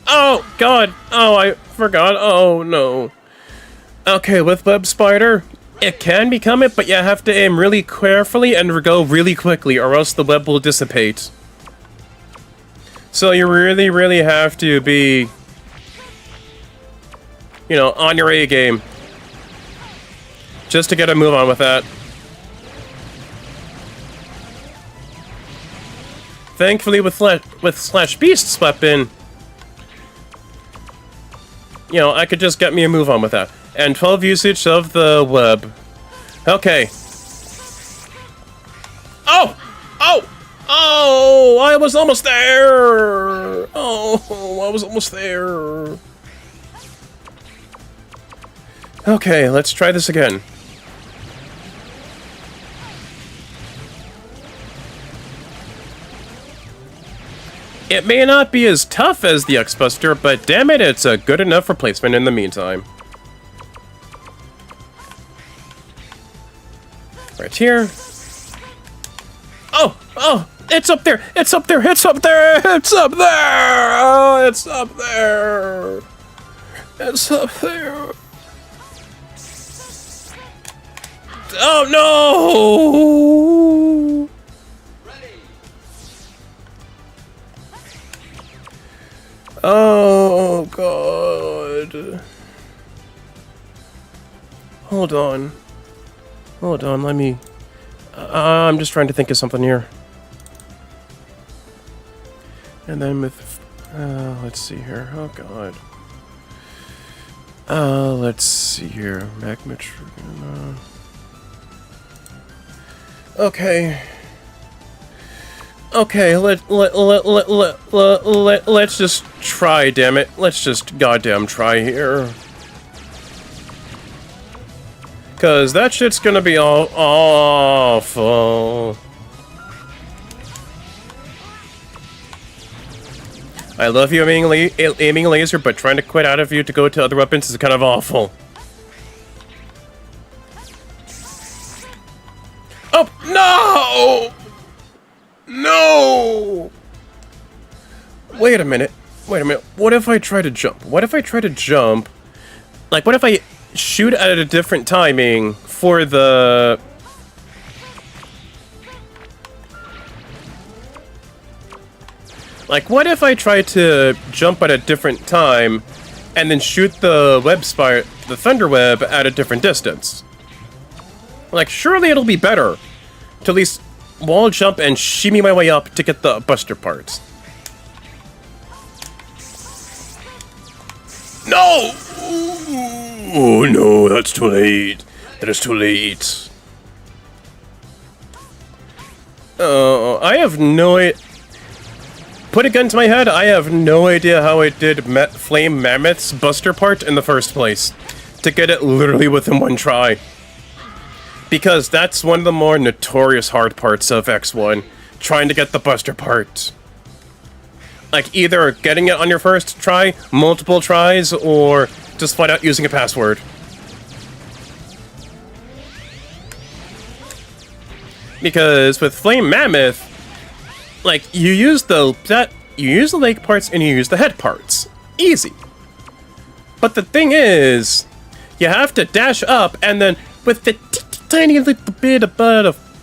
Oh, God. Oh, I forgot. Oh, no. Okay, with Web Spider, it can become it, but you have to aim really carefully and go really quickly, or else the web will dissipate. So you really, really have to be, you know, on your A game. Just to get a move on with that. Thankfully, with Slash Beast's weapon, you know, I could just get me a move on with that. And 12 usage of the web. Okay. Oh! Oh! Oh, I was almost there! Oh, I was almost there. Okay, let's try this again. It may not be as tough as the X-Buster, but damn it, it's a good enough replacement in the meantime. Right here. Oh! Oh! It's up there! It's up there! It's up there! It's up there! Oh, it's up there! It's up there! Oh no! Oh god. Hold on. Hold on, let me... I'm just trying to think of something here. And then with... let's see here. Oh god. Let's see here. Magma Trigger. Okay. Okay, let's just try, damn it. Let's just goddamn try here. Cause that shit's gonna be all awful. I love you aiming laser, but trying to quit out of you to go to other weapons is kind of awful. Oh, no! No! Wait a minute. Wait a minute. What if I try to jump? What if I try to jump? Like, what if I shoot at a different timing for the... Like, what if I try to jump at a different time and then shoot the the thunder web at a different distance? Like, surely it'll be better to at least wall jump and shimmy my way up to get the buster parts. No! Oh no, that's too late. That is too late. I have no idea. Put a gun to my head, I have no idea how I did Flame Mammoth's buster part in the first place. To get it literally within one try. Because that's one of the more notorious hard parts of X1. Trying to get the buster part. Like, either getting it on your first try, multiple tries, or just flat out using a password. Because with Flame Mammoth, like, you use the leg parts and you use the head parts. Easy. But the thing is, you have to dash up and then with the tiny little bit of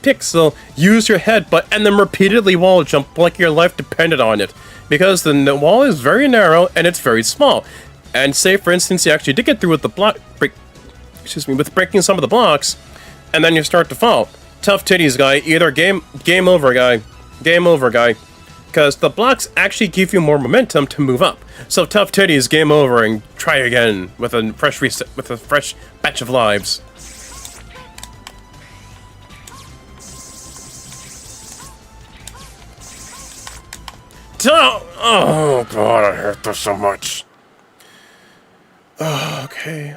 pixel, use your headbutt and then repeatedly wall jump like your life depended on it. Because the wall is very narrow and it's very small. And say, for instance, you actually did get through with the with breaking some of the blocks, and then you start to fall. Tough titties, guy. Either game over, guy. Game over, guy. Because the blocks actually give you more momentum to move up. So tough titties, game over, and try again with a fresh reset, with a fresh batch of lives. Oh god, I hate this so much. Oh, okay.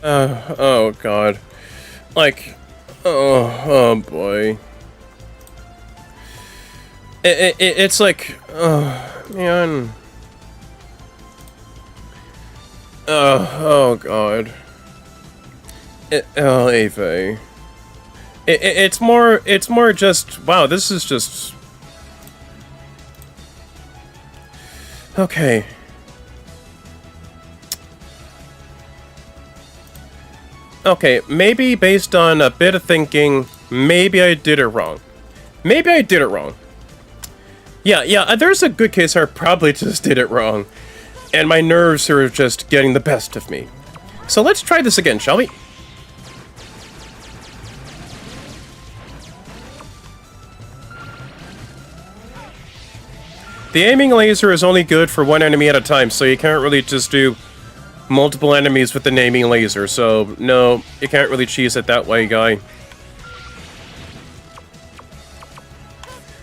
Oh god. Like, oh boy. It's like, oh man. Oh god. Ava. It's more just, wow, this is just... Okay. Okay, maybe based on a bit of thinking, maybe I did it wrong. Yeah, there's a good case I probably just did it wrong. And my nerves are just getting the best of me. So let's try this again, shall we? The aiming laser is only good for one enemy at a time, so you can't really just do multiple enemies with the naming laser, so no, you can't really cheese it that way, guy.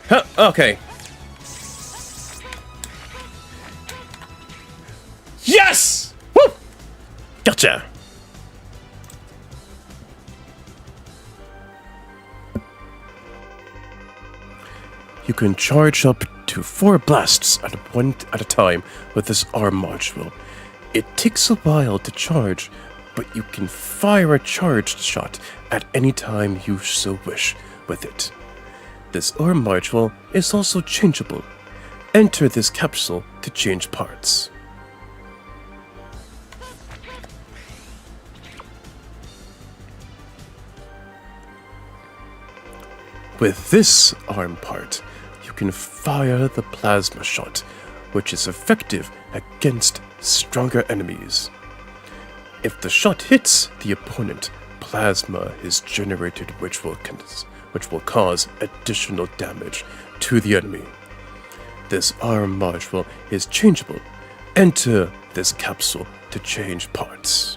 Huh, okay. Yes! Woo! Gotcha! You can charge up to 4 blasts at a time with this arm module. It takes a while to charge, but you can fire a charged shot at any time you so wish with it. This arm module is also changeable. Enter this capsule to change parts. With this arm part, you can fire the plasma shot, which is effective against stronger enemies. If the shot hits the opponent, plasma is generated which will cause additional damage to the enemy. This arm module is changeable. Enter this capsule to change parts.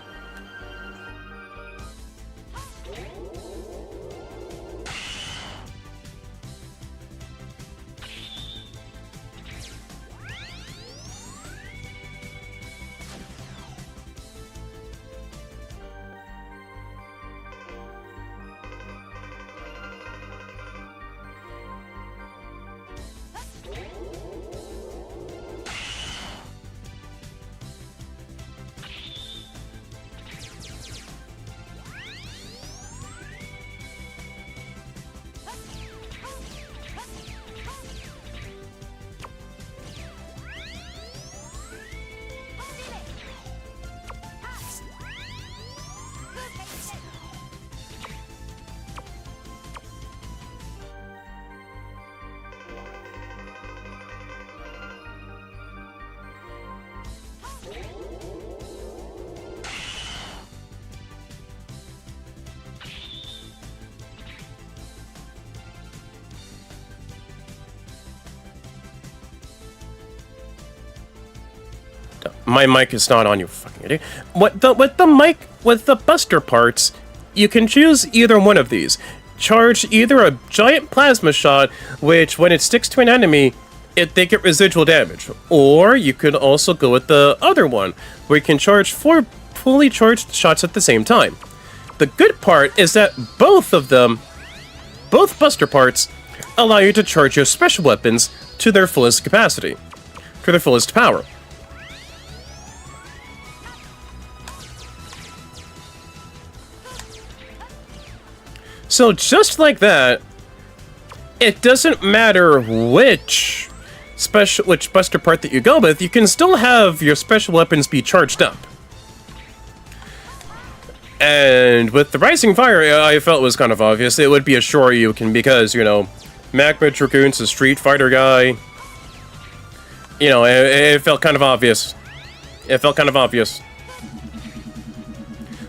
My mic is not on, you fucking idiot. With the buster parts, you can choose either one of these. Charge either a giant plasma shot, which when it sticks to an enemy, they get residual damage. Or you could also go with the other one, where you can charge 4 fully charged shots at the same time. The good part is that both of them, both buster parts, allow you to charge your special weapons to their fullest capacity, to their fullest power. So just like that, it doesn't matter which buster part that you go with, you can still have your special weapons be charged up. And with the Rising Fire, I felt was kind of obvious. It would be a Shoryuken because, you know, Magma Dragoon's a Street Fighter guy. You know, it felt kind of obvious. It felt kind of obvious.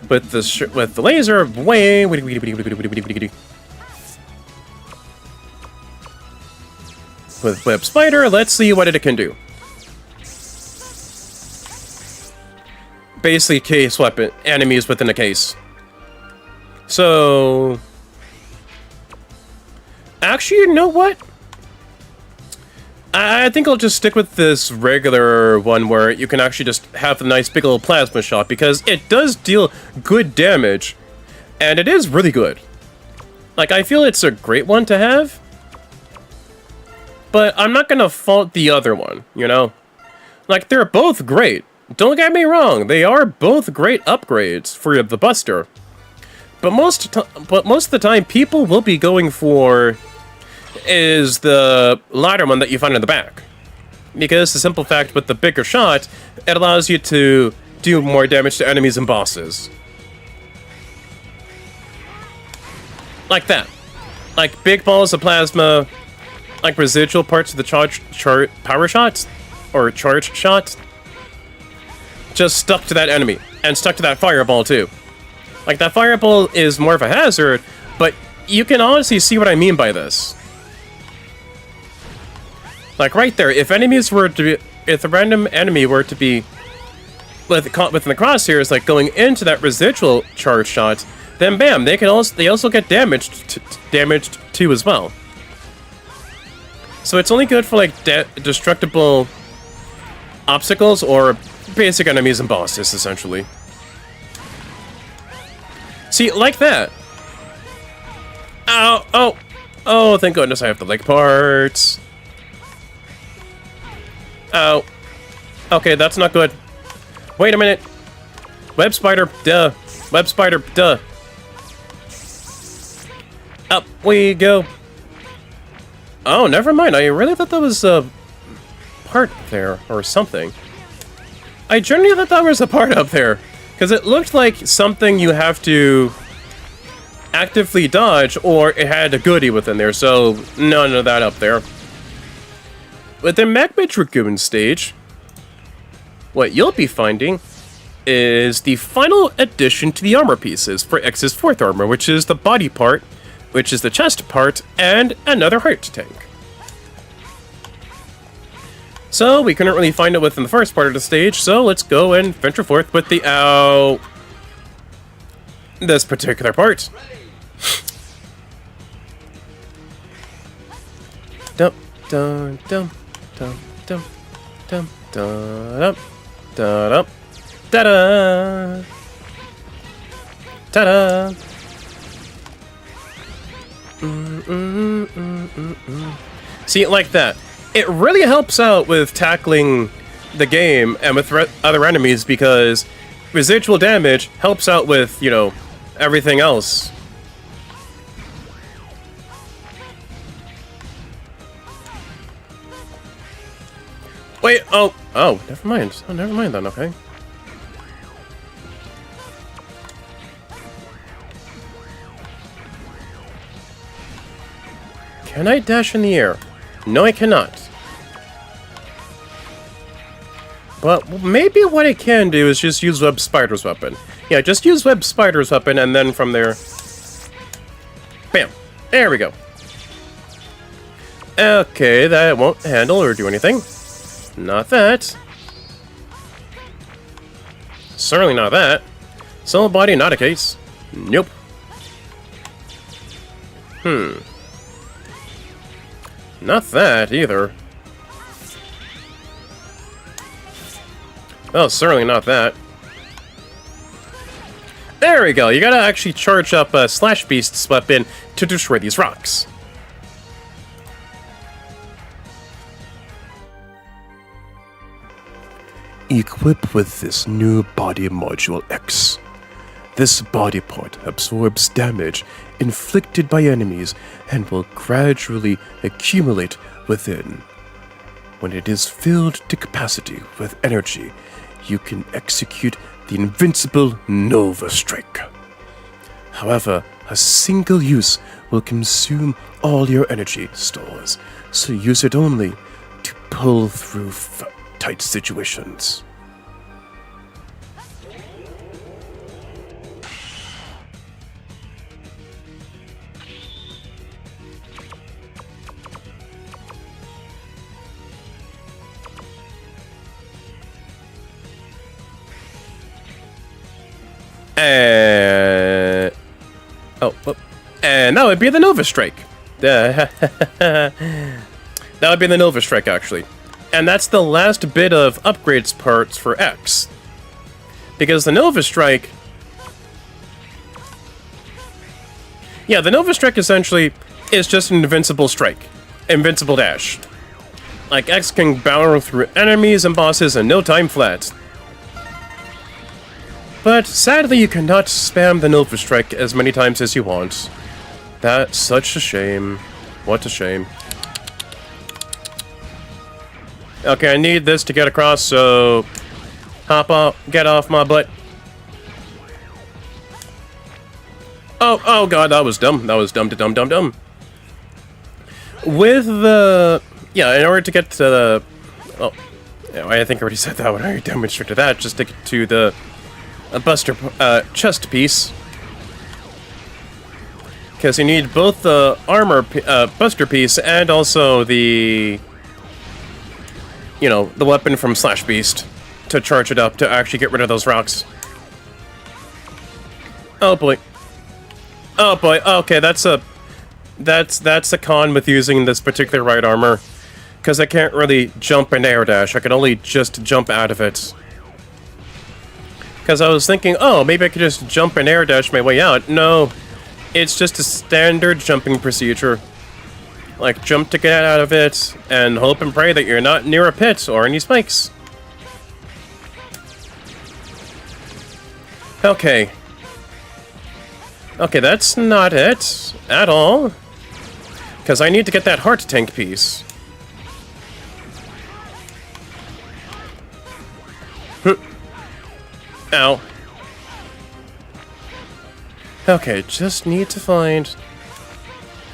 With the laser, way. With Web Spider, let's see what it can do. Basically, case weapon enemies within a case. So, actually, you know what? I think I'll just stick with this regular one where you can actually just have a nice big little plasma shot because it does deal good damage, and it is really good. Like, I feel it's a great one to have, but I'm not gonna fault the other one, you know? Like, they're both great. Don't get me wrong, they are both great upgrades for the Buster. But most of the time, people will be going for is the latter one that you find in the back. Because the simple fact with the bigger shot, it allows you to do more damage to enemies and bosses. Like that. Like big balls of plasma, like residual parts of the power shots, or charge shots, just stuck to that enemy, and stuck to that fireball too. Like that fireball is more of a hazard, but you can honestly see what I mean by this. Like right there, if a random enemy were to be with the crosshairs, like going into that residual charge shot, then bam, they also get damaged too as well. So it's only good for like destructible obstacles or basic enemies and bosses, essentially. See, like that. Ow! Oh! Oh, thank goodness I have the leg parts. Ow. Okay, that's not good. Wait a minute. Web spider, duh. Web spider, duh. Up we go. Oh, never mind. I really thought that was a part there or something. I genuinely thought that was a part up there. Because it looked like something you have to actively dodge, or it had a goodie within there, so none of that up there. With the Magma Dragoon stage, what you'll be finding is the final addition to the armor pieces for X's 4th armor, which is the body part, which is the chest part, and another heart tank. So we couldn't really find it within the first part of the stage, so let's go and venture forth with the this particular part. Dum dum dum dum dum dum dum dum da da da da. See, like that. It really helps out with tackling the game and with other enemies because residual damage helps out with, you know, everything else. Wait, oh, never mind. Oh, never mind then, okay. Can I dash in the air? No, I cannot. But maybe what I can do is just use Web Spider's weapon. Yeah, just use Web Spider's weapon, and then from there... Bam! There we go. Okay, that won't handle or do anything. Not that. Certainly not that. Soul body, not a case. Nope. Not that, either. Oh, certainly not that. There we go. You gotta actually charge up Slash Beast's weapon to destroy these rocks. Equipped with this new body module X. This body part absorbs damage inflicted by enemies and will gradually accumulate within. When it is filled to capacity with energy, you can execute the invincible Nova Strike. However, a single use will consume all your energy stores, so use it only to pull through tight situations. And that would be the Nova Strike. That would be the Nova Strike, actually. And that's the last bit of upgrades parts for X. Because the Nova Strike... Yeah, the Nova Strike essentially is just an invincible strike. Invincible dash. Like, X can barrel through enemies and bosses in no time flat. But sadly, you cannot spam the Nova Strike as many times as you want. That's such a shame. What a shame. Okay, I need this to get across, so... Hop off, get off my butt. Oh god, that was dumb. That was dumb. With the... Yeah, in order to get to the... Oh, yeah, I think I already said that when I demonstrated that. Just to get to the... chest piece. Because you need both the armor buster piece and also the... You know, the weapon from Slash Beast. to charge it up to actually get rid of those rocks. Oh boy. Oh boy. Okay, that's a con with using this particular right armor, because I can't really jump and air dash. I can only just jump out of it. Because I was thinking, oh, maybe I could just jump and air dash my way out. No, it's just a standard jumping procedure. Like, jump to get out of it, and hope and pray that you're not near a pit or any spikes. Okay. Okay, that's not it at all. Because I need to get that heart tank piece. Ow. Okay, just need to find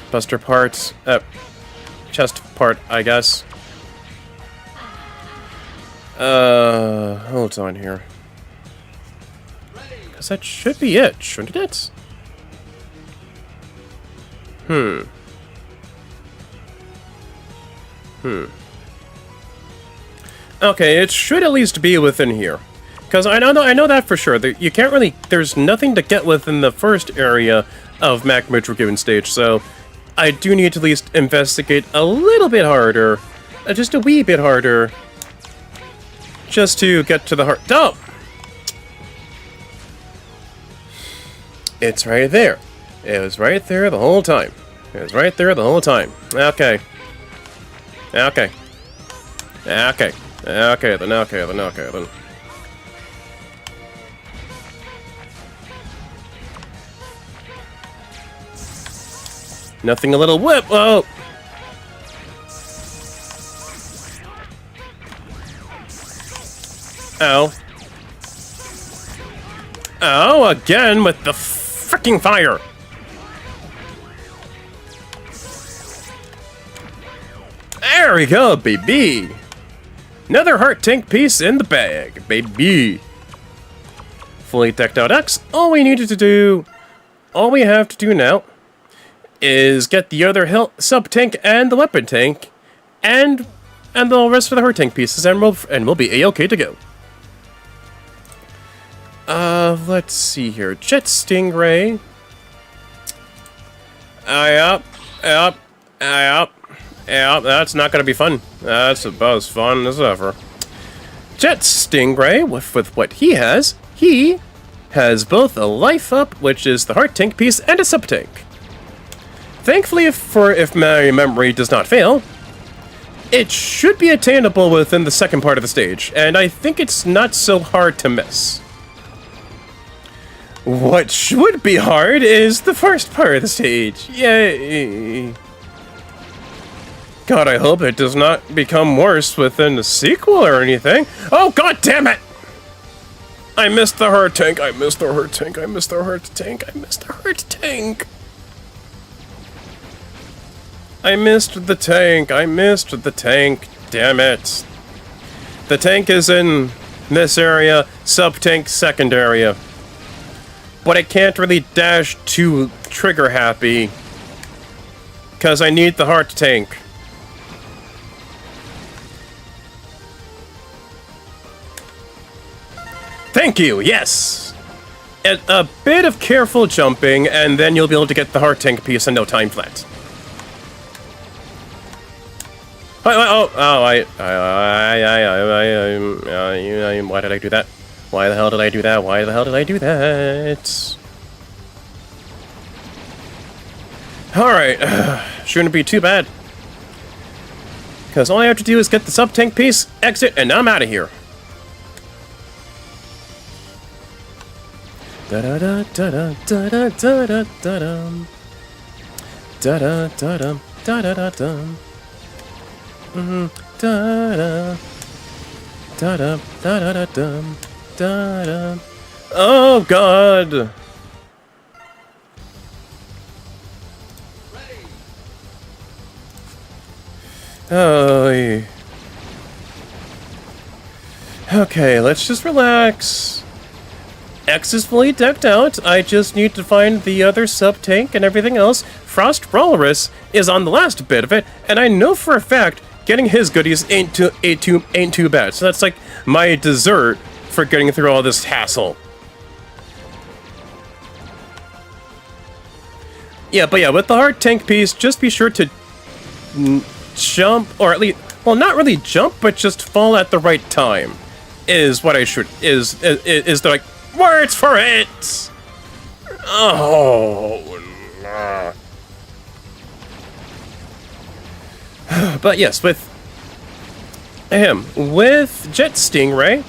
Buster parts. Chest part, I guess. Hold on here. Because that should be it, shouldn't it? Okay, it should at least be within here. Because I know that for sure. You can't really... There's nothing to get within the first area of Magma Dragoon stage, so I do need to at least investigate a little bit harder. Just a wee bit harder. Just to get to the heart... Oh! It's right there. It was right there the whole time. It was right there the whole time. Okay. Okay. Okay. Okay then. Nothing a little whip. Oh! Ow. Oh, again with the freaking fire. There we go, baby. Another heart tank piece in the bag, baby. Fully decked out X. All we have to do now is get the other sub-tank and the weapon tank, and the rest of the heart tank pieces, and we'll be a-okay to go. Let's see here. Jet Stingray. Yep. That's not gonna be fun. That's about as fun as ever. Jet Stingray, with what he has both a life up, which is the heart tank piece, and a sub-tank. Thankfully, if my memory does not fail, it should be attainable within the second part of the stage, and I think it's not so hard to miss. What should be hard is the first part of the stage. Yay! God, I hope it does not become worse within the sequel or anything. Oh, god damn it! I missed the heart tank, I missed the heart tank, I missed the heart tank, I missed the heart tank! I missed the tank, I missed the tank, damn it. The tank is in this area, sub-tank second area. But I can't really dash too trigger happy, because I need the heart tank. Thank you, yes! A bit of careful jumping, and then you'll be able to get the heart tank piece in no time flat. Why did I do that? Why the hell did I do that? Why the hell did I do that? Alright, shouldn't be too bad. Because all I have to do is get the sub-tank piece, exit, and I'm out of here. Da-da-da-da-da-da-da-da-dum. Da-da-da-dum. Da-da-da-dum. Da-da. Da-da. Da-da-da-dum. Da-da. Oh, God! Oh, yeah. Okay, let's just relax. X is fully decked out. I just need to find the other sub-tank and everything else. Frost Walrus is on the last bit of it, and I know for a fact getting his goodies ain't too bad. So that's like my dessert for getting through all this hassle. Yeah, but yeah, with the heart tank piece, just be sure to jump, or at least, well, not really jump, but just fall at the right time. Is what I should, is the like, words for it! Oh, nah. But yes, with Jet Stingray,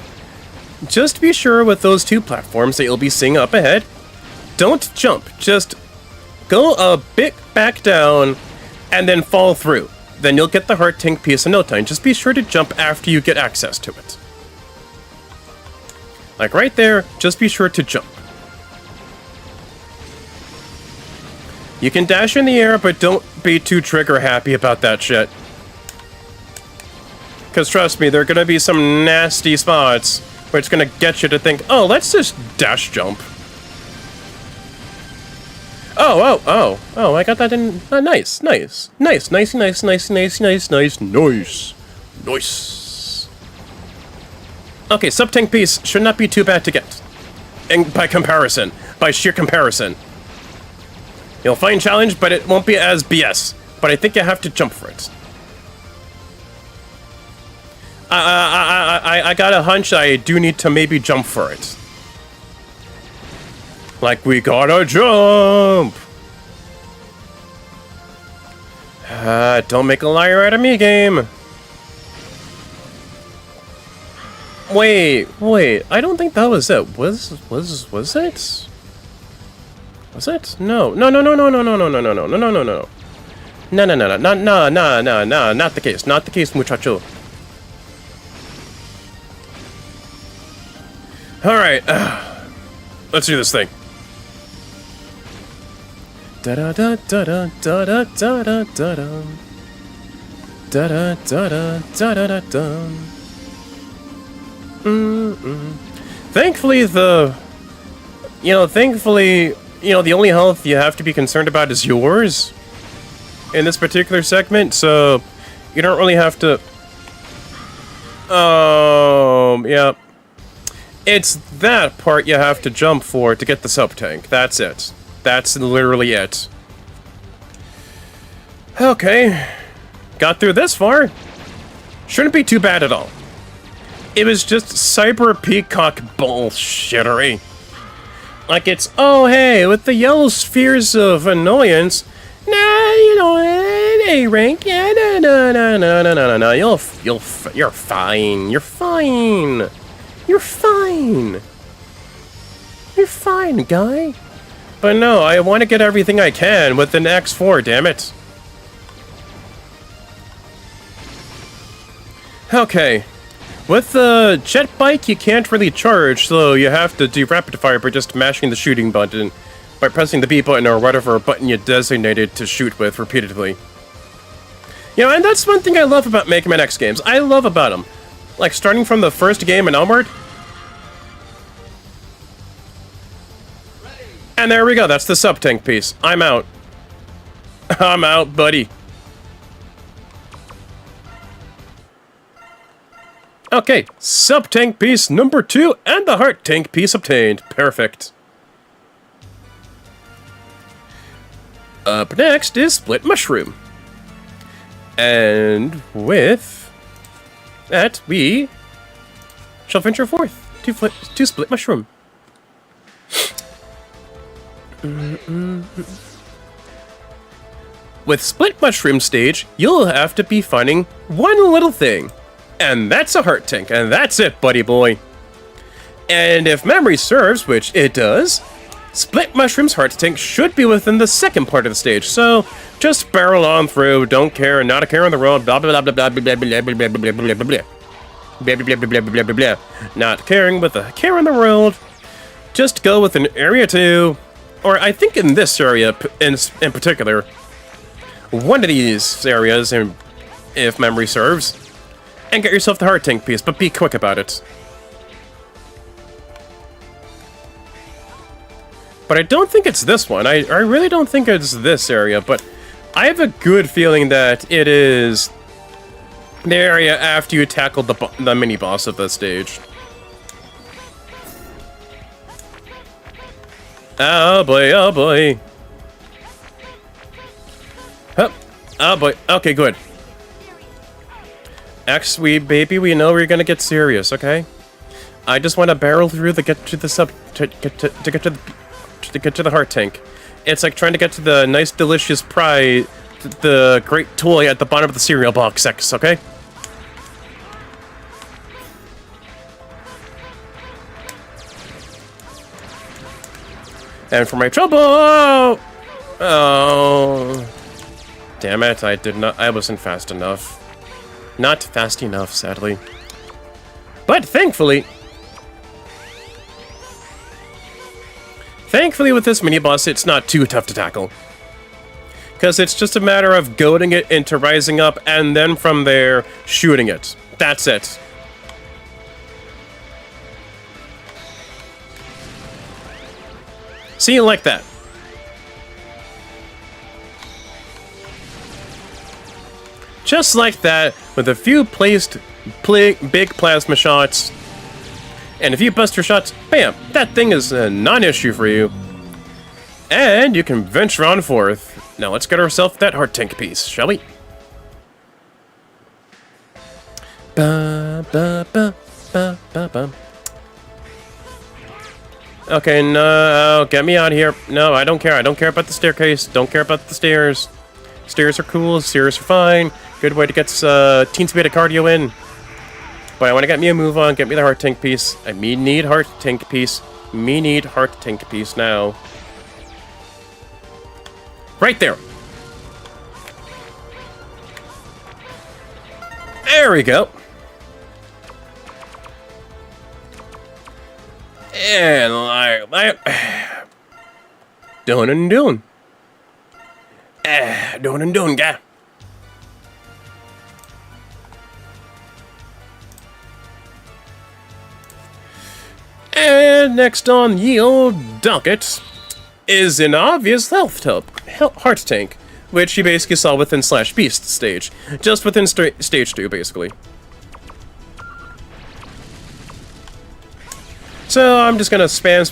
just be sure with those two platforms that you'll be seeing up ahead, don't jump, just go a bit back down and then fall through. Then you'll get the heart tank piece in no time. Just be sure to jump after you get access to it. Like right there, just be sure to jump. You can dash in the air, but don't be too trigger happy about that shit. Because trust me, there are going to be some nasty spots where it's going to get you to think, oh, let's just dash jump. Oh, I got that in. Nice. Okay, sub-tank piece should not be too bad to get. And by sheer comparison. You'll find challenge, but it won't be as BS. But I think you have to jump for it. I got a hunch I do need to maybe jump for it. Like, we gotta jump! Don't make a liar out of me, game! Wait, I don't think that was it. Was it? Was it? No, not the case, muchacho. Alright, let's do this thing. Da da da da da da da da da da da da da da da da da. Thankfully, the only health you have to be concerned about is yours in this particular segment, so you don't really have to. Yeah. It's that part you have to jump for to get the sub-tank. That's it. That's literally it. Okay. Got through this far. Shouldn't be too bad at all. It was just cyber peacock bullshittery. Like it's, oh hey, with the yellow spheres of annoyance, A rank, yeah, no, you're fine, you're fine, guy. But no, I want to get everything I can with an X4, damn it. Okay. With the jet bike, you can't really charge, so you have to do rapid fire by just mashing the shooting button, by pressing the B button or whatever button you designated to shoot with repeatedly. You know, and that's one thing I love about Mega Man X games. I love about them. Like, starting from the first game and onward. And there we go, that's the sub-tank piece. I'm out. I'm out, buddy. Okay, sub-tank piece number 2 and the heart tank piece obtained. Perfect. Up next is Split Mushroom. And with that, we shall venture forth to Split Mushroom. With Split Mushroom stage, you'll have to be finding one little thing. And that's a heart tank, and that's it, buddy boy. And if memory serves, which it does, Split Mushroom's heart tank should be within the second part of the stage, so just barrel on through, don't care, not a care in the world, blah blah blah blah blah blah blah blah blah blah blah blah blah blah blah blah blah. Not caring with a care in the world, just go with an area 2, or I think in this area in particular, one of these areas, if memory serves, and get yourself the heart tank piece, but be quick about it. But I don't think it's this one. I really don't think it's this area, but I have a good feeling that it is the area after you tackle the mini-boss of the stage. Oh boy, oh boy. Huh. Oh boy, okay, good. X, we know we're gonna get serious, okay? I just want to barrel through to get to the heart tank. It's like trying to get to the nice, delicious prize, the great toy at the bottom of the cereal box, X, okay? And for my trouble, oh, damn it! I wasn't fast enough. Not fast enough, sadly. But thankfully with this mini-boss, it's not too tough to tackle. Because it's just a matter of goading it into rising up, and then from there, shooting it. That's it. See, like that. Just like that, with a few big plasma shots, and a few buster shots, bam! That thing is a non-issue for you. And you can venture on forth. Now let's get ourselves that heart tank piece, shall we? Ba, ba, ba, ba, ba, ba. Okay, no, get me out of here. No, I don't care. I don't care about the staircase. Don't care about the stairs. Stairs are cool. Stairs are fine. Good way to get teensy bit of cardio in. But I want to get me a move on. Get me the heart tank piece. Need heart tank piece. Need heart tank piece now. Right there. There we go. And like that. Doing and doing. Doing and doing, guy. And next on the old docket is an obvious heart tank, which you basically saw within Slash Beast stage. Just within stage 2, basically. So I'm just gonna spam,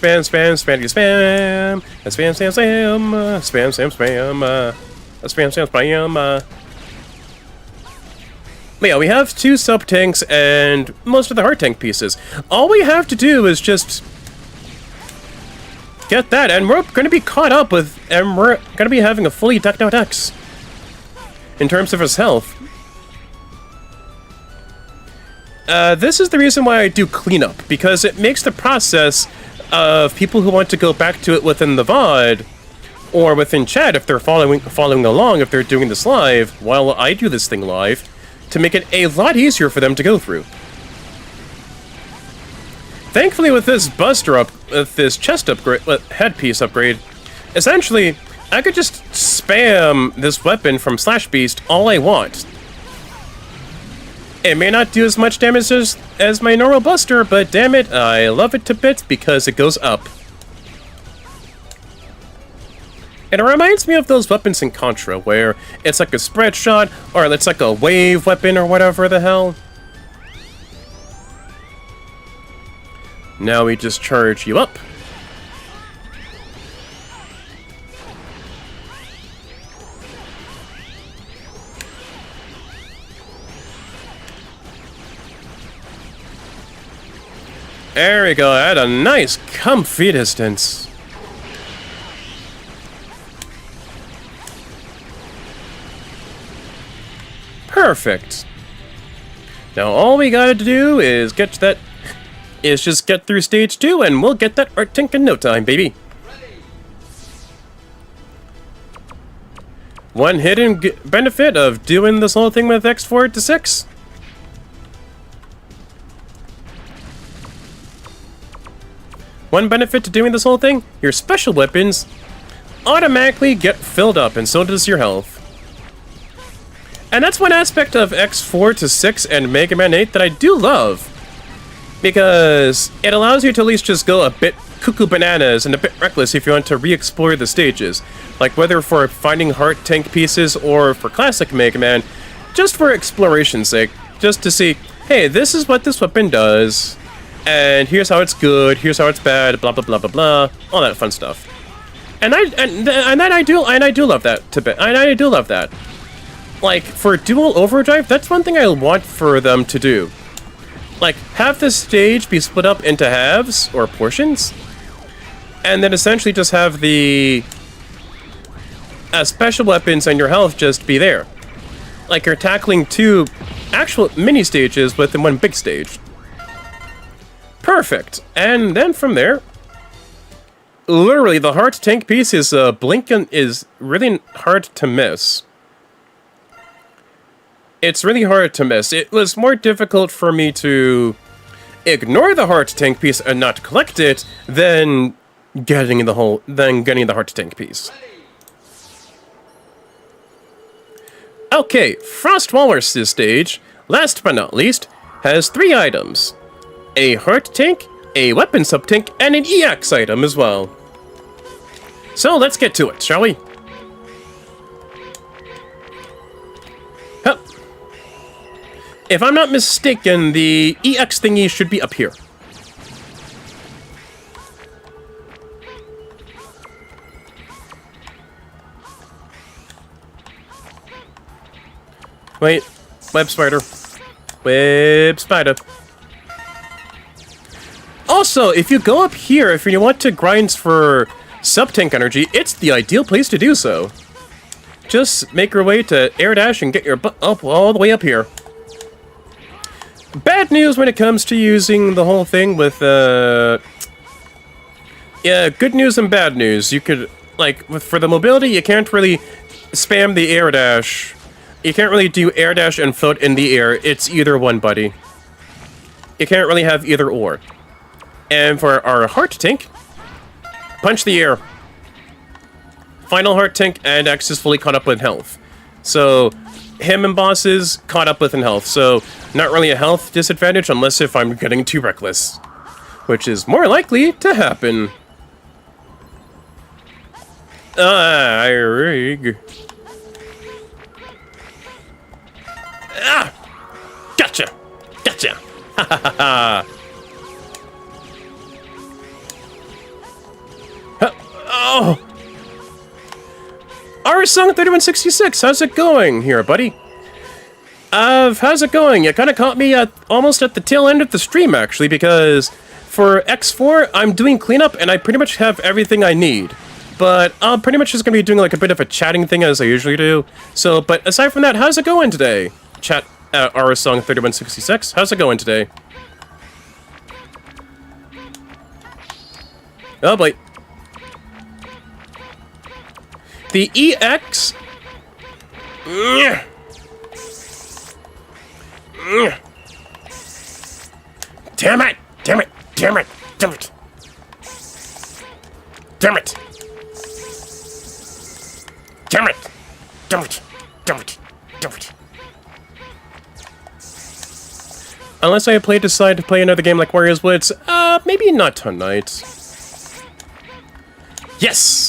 But yeah, we have 2 sub-tanks and most of the heart tank pieces. All we have to do is just get that, and we're gonna be caught up with, and we're gonna be having a fully decked out X in terms of his health. This is the reason why I do cleanup, because it makes the process of people who want to go back to it within the VOD, or within chat if they're following along, if they're doing this live, while I do this thing live, to make it a lot easier for them to go through. Thankfully, with this with this chest upgrade, headpiece upgrade, essentially, I could just spam this weapon from Slash Beast all I want. It may not do as much damage as my normal buster, but damn it, I love it to bits because it goes up. And it reminds me of those weapons in Contra, where it's like a spread shot, or it's like a wave weapon, or whatever the hell. Now we just charge you up. There we go, at a nice, comfy distance. Perfect. Now all we gotta do is just get through stage 2, and we'll get that art tank in no time, baby. One hidden benefit of doing this whole thing with X4 to 6. One benefit to doing this whole thing, your special weapons automatically get filled up, and so does your health. And that's one aspect of X4 to 6 and Mega Man 8 that I do love, because it allows you to at least just go a bit cuckoo bananas and a bit reckless if you want to re-explore the stages. Like whether for finding heart tank pieces or for classic Mega Man, just for exploration's sake, just to see, hey, this is what this weapon does, and here's how it's good, here's how it's bad, blah blah blah blah blah, all that fun stuff. And I do love that I do love that. Like, for dual overdrive, that's one thing I want for them to do. Like, have the stage be split up into halves, or portions, and then essentially just have the special weapons and your health just be there. Like, you're tackling 2 actual mini-stages within one big stage. Perfect! And then from there, literally, the heart tank piece is is really hard to miss. It's really hard to miss. It was more difficult for me to ignore the heart tank piece and not collect it than getting the heart tank piece. Okay, Frost Walrus's stage, last but not least, has 3 items: a heart tank, a weapon sub-tank, and an EX item as well. So let's get to it, shall we? Huh. If I'm not mistaken, the EX thingy should be up here. Wait, web spider. Web spider. Also, if you go up here, if you want to grind for sub-tank energy, it's the ideal place to do so. Just make your way to air dash and get your butt up all the way up here. Bad news when it comes to using the whole thing with, yeah, good news and bad news. You could, like, for the mobility, you can't really spam the air dash. You can't really do air dash and float in the air. It's either one, buddy. You can't really have either or. And for our heart tank, punch the air. Final heart tank and X is fully caught up with health. So, him and bosses caught up with in health. So, not really a health disadvantage unless if I'm getting too reckless. Which is more likely to happen. I rig. Ah! Gotcha! Gotcha! Ha ha ha ha! Oh! Song 3166, how's it going here, buddy? How's it going? You kind of caught me almost at the tail end of the stream, actually, because for X4, I'm doing cleanup, and I pretty much have everything I need. But I'm pretty much just going to be doing, like, a bit of a chatting thing, as I usually do. So, but aside from that, how's it going today? Chat, Song 3166, how's it going today? Oh, boy. The EX... Damn it! Damn it! Damn it! Damn it! Damn it! Damn it! Damn it! Damn it! Damn it! Unless I decide to play another game like Warriors Blitz, maybe not tonight. Yes!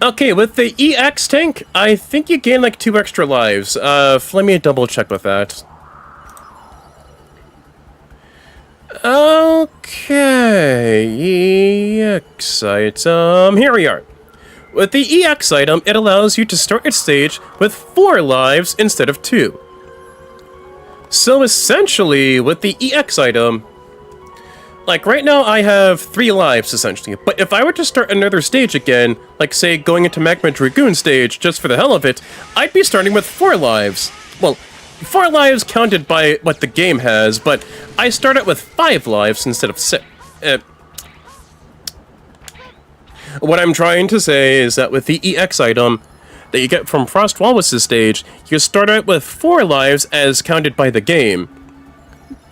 Okay, with the EX tank, I think you gain like 2 extra lives. Let me double check with that. Okay, EX item, here we are. With the EX item, it allows you to start its stage with 4 lives instead of 2. So essentially, with the EX item, like, right now I have 3 lives, essentially. But if I were to start another stage again, like, say, going into Magma Dragoon stage, just for the hell of it, I'd be starting with 4 lives. Well, 4 lives counted by what the game has, but I start out with 5 lives instead of 6. What I'm trying to say is that with the EX item that you get from Frost Walrus's stage, you start out with 4 lives as counted by the game,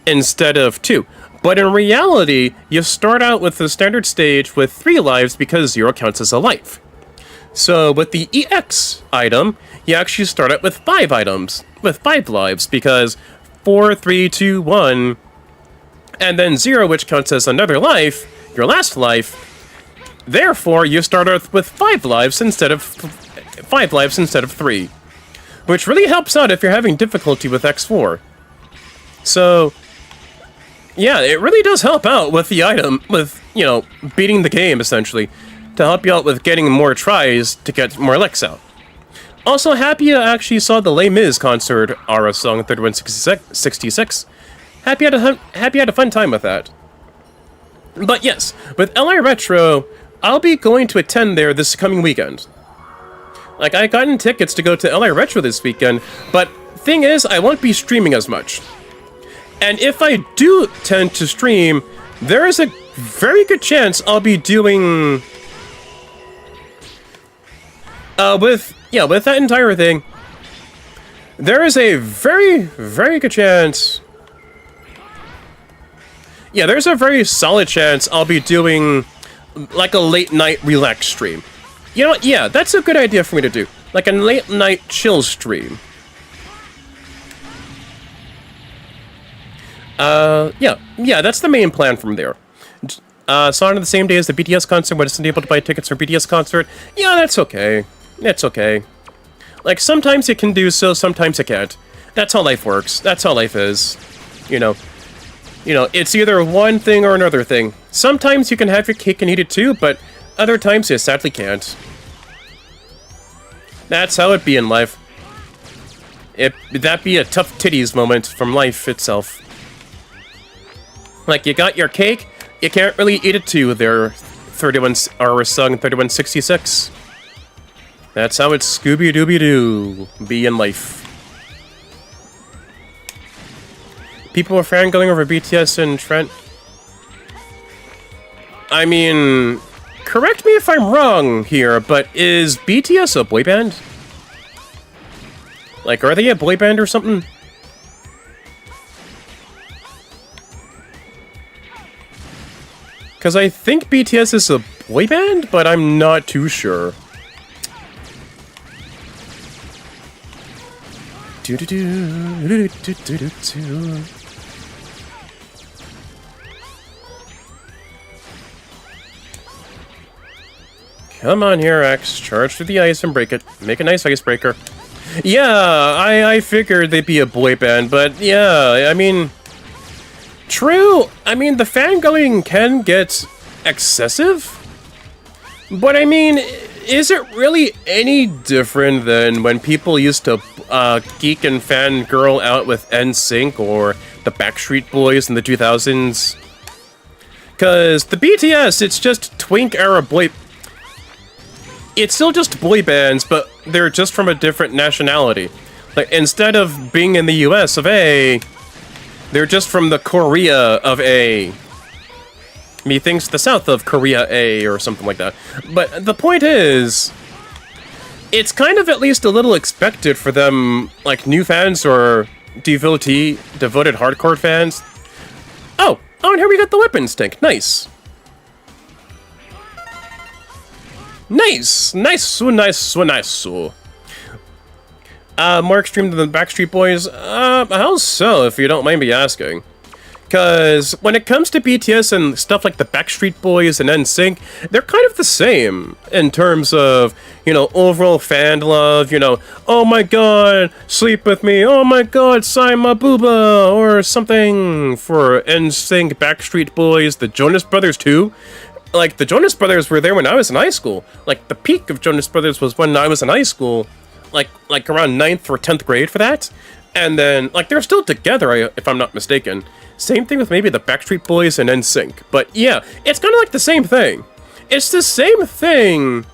instead of 2. But in reality, you start out with the standard stage with 3 lives because 0 counts as a life. So with the EX item, you actually start out with 5 items, with 5 lives, because 4, 3, 2, 1, and then 0, which counts as another life, your last life. Therefore, you start out with 5 lives instead of 5 lives instead of 3. Which really helps out if you're having difficulty with X4. So, yeah, it really does help out with the item, with, you know, beating the game, essentially, to help you out with getting more tries to get more licks out. Also, happy I actually saw the Les Mis concert, Aura Song 3166. Happy I had a fun time with that. But yes, with LA Retro, I'll be going to attend there this coming weekend. Like, I gotten tickets to go to LA Retro this weekend, but thing is, I won't be streaming as much. And if I do tend to stream, there is a very good chance I'll be doing... with that entire thing, there is a very, very good chance... Yeah, there's a very solid chance I'll be doing, like, a late-night relax stream. You know what? Yeah, that's a good idea for me to do. Like a late-night chill stream. Yeah, that's the main plan from there. So on the same day as the BTS concert, when I wasn't able to buy tickets for BTS concert, yeah, that's okay. That's okay. Like, sometimes you can do so, sometimes you can't. That's how life works. That's how life is. You know, it's either one thing or another thing. Sometimes you can have your cake and eat it too, but other times you sadly can't. That's how it be in life. That be a tough titties moment from life itself. Like, you got your cake, you can't really eat it too there, 31-hour song 3166. That's how it's Scooby-Dooby-Doo be in life. People are fangirling over BTS and Trent. I mean, correct me if I'm wrong here, but is BTS a boy band? Like, are they a boy band or something? Because I think BTS is a boy band, but I'm not too sure. Come on here, X. Charge through the ice and break it. Make a nice icebreaker. Yeah, I figured they'd be a boy band, but yeah, I mean... True, I mean, the fangirling can get excessive. But I mean, is it really any different than when people used to geek and fangirl out with NSYNC or the Backstreet Boys in the 2000s? Because the BTS, it's just twink-era boy... It's still just boy bands, but they're just from a different nationality. Like, instead of being in the US of A, they're just from the Korea of A. Methinks the south of Korea A, or something like that. But the point is, it's kind of at least a little expected for them, like, new fans or devoted hardcore fans. Oh, and here we got the weapons tank. Nice. Nice! Nice! More extreme than the Backstreet Boys? How so, if you don't mind me asking? Because when it comes to BTS and stuff like the Backstreet Boys and NSYNC, they're kind of the same in terms of, you know, overall fan love, you know, oh my god, sleep with me, oh my god, sign my booba, or something for NSYNC, Backstreet Boys, the Jonas Brothers too. Like, the Jonas Brothers were there when I was in high school. Like, the peak of Jonas Brothers was when I was in high school, like around 9th or 10th grade for that. And then, like, they're still together, if I'm not mistaken. Same thing with maybe the Backstreet Boys and NSYNC. But yeah, it's kind of like the same thing. It's the same thing.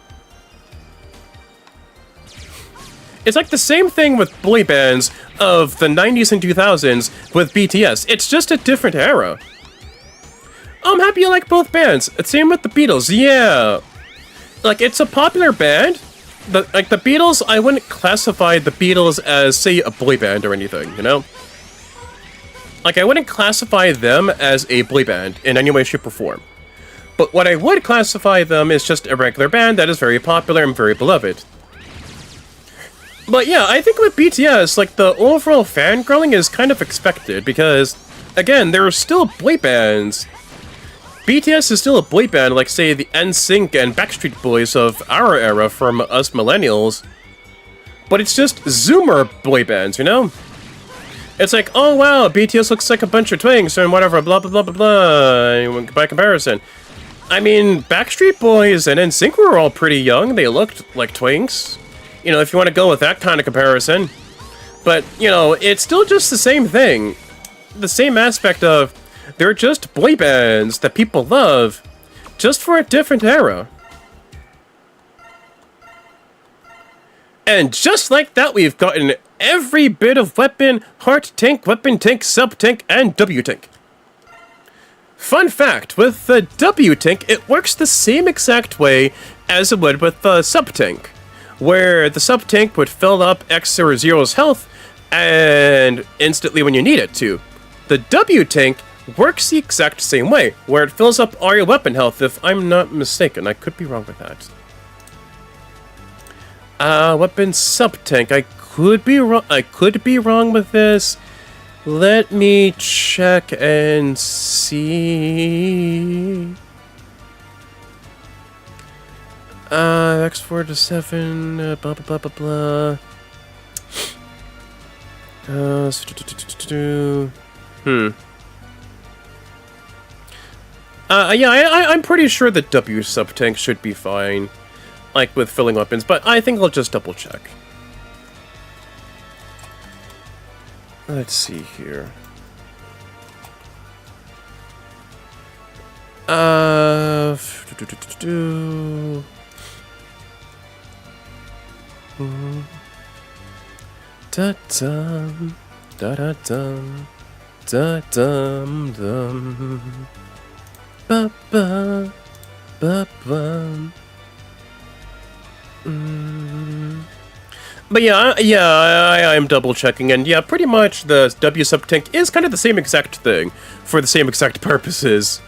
It's like the same thing with boy bands of the 90s and 2000s with BTS. It's just a different era. I'm happy you like both bands. Same with the Beatles, yeah. Like, it's a popular band. The Beatles, I wouldn't classify the Beatles as, say, a boy band or anything, you know? Like, I wouldn't classify them as a boy band in any way, shape, or form. But what I would classify them is just a regular band that is very popular and very beloved. But yeah, I think with BTS, like, the overall fangirling is kind of expected because, again, there are still boy bands. BTS is still a boy band like, say, the NSYNC and Backstreet Boys of our era from us millennials. But it's just Zoomer boy bands, you know? It's like, oh wow, BTS looks like a bunch of twinks and whatever, blah blah blah blah blah, by comparison. I mean, Backstreet Boys and NSYNC were all pretty young, they looked like twinks. You know, if you want to go with that kind of comparison. But, you know, it's still just the same thing. The same aspect of, they're just boy bands that people love, just for a different era. And just like that, we've gotten every bit of weapon, heart tank, sub-tank, and W-tank. Fun fact, with the W-tank, it works the same exact way as it would with the sub-tank, where the sub-tank would fill up X or Zero's health, and instantly when you need it to. The W-tank works the exact same way, where it fills up all your weapon health, if I'm not mistaken. I could be wrong with that. Weapon sub-tank. I could be wrong with this. Let me check and see. X4 to 7, blah, blah, blah, blah, blah. Yeah, I'm pretty sure the W sub-tank should be fine. Like, with filling weapons, but I think I'll just double check. Let's see here. Da-dum, da-da-dum, da-dum, dum, ba-ba, ba-bum. But yeah, I'm double checking, and yeah, pretty much the W sub-tank is kind of the same exact thing, for the same exact purposes.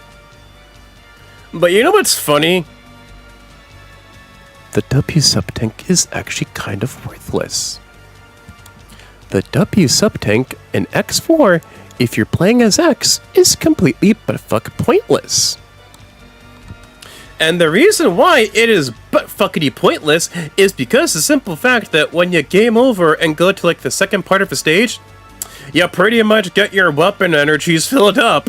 But you know what's funny? The W sub-tank is actually kind of worthless. The W sub-tank in X4, if you're playing as X, is completely buttfuck pointless. And the reason why it is butt-fuckity pointless is because the simple fact that when you game over and go to like the second part of the stage, you pretty much get your weapon energies filled up.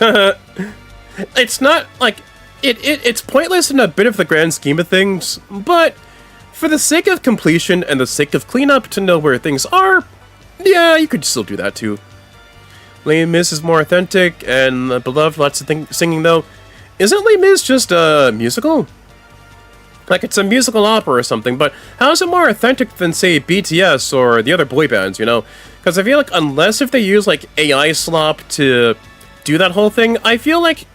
It's not like it's pointless in a bit of the grand scheme of things, but for the sake of completion and the sake of cleanup to know where things are, yeah, you could still do that too. Les Mis is more authentic and beloved, lots of singing though. Isn't Les Mis just a musical? Like, it's a musical opera or something, but how is it more authentic than, say, BTS or the other boy bands, you know? Because I feel like unless if they use, like, AI slop to do that whole thing, I feel like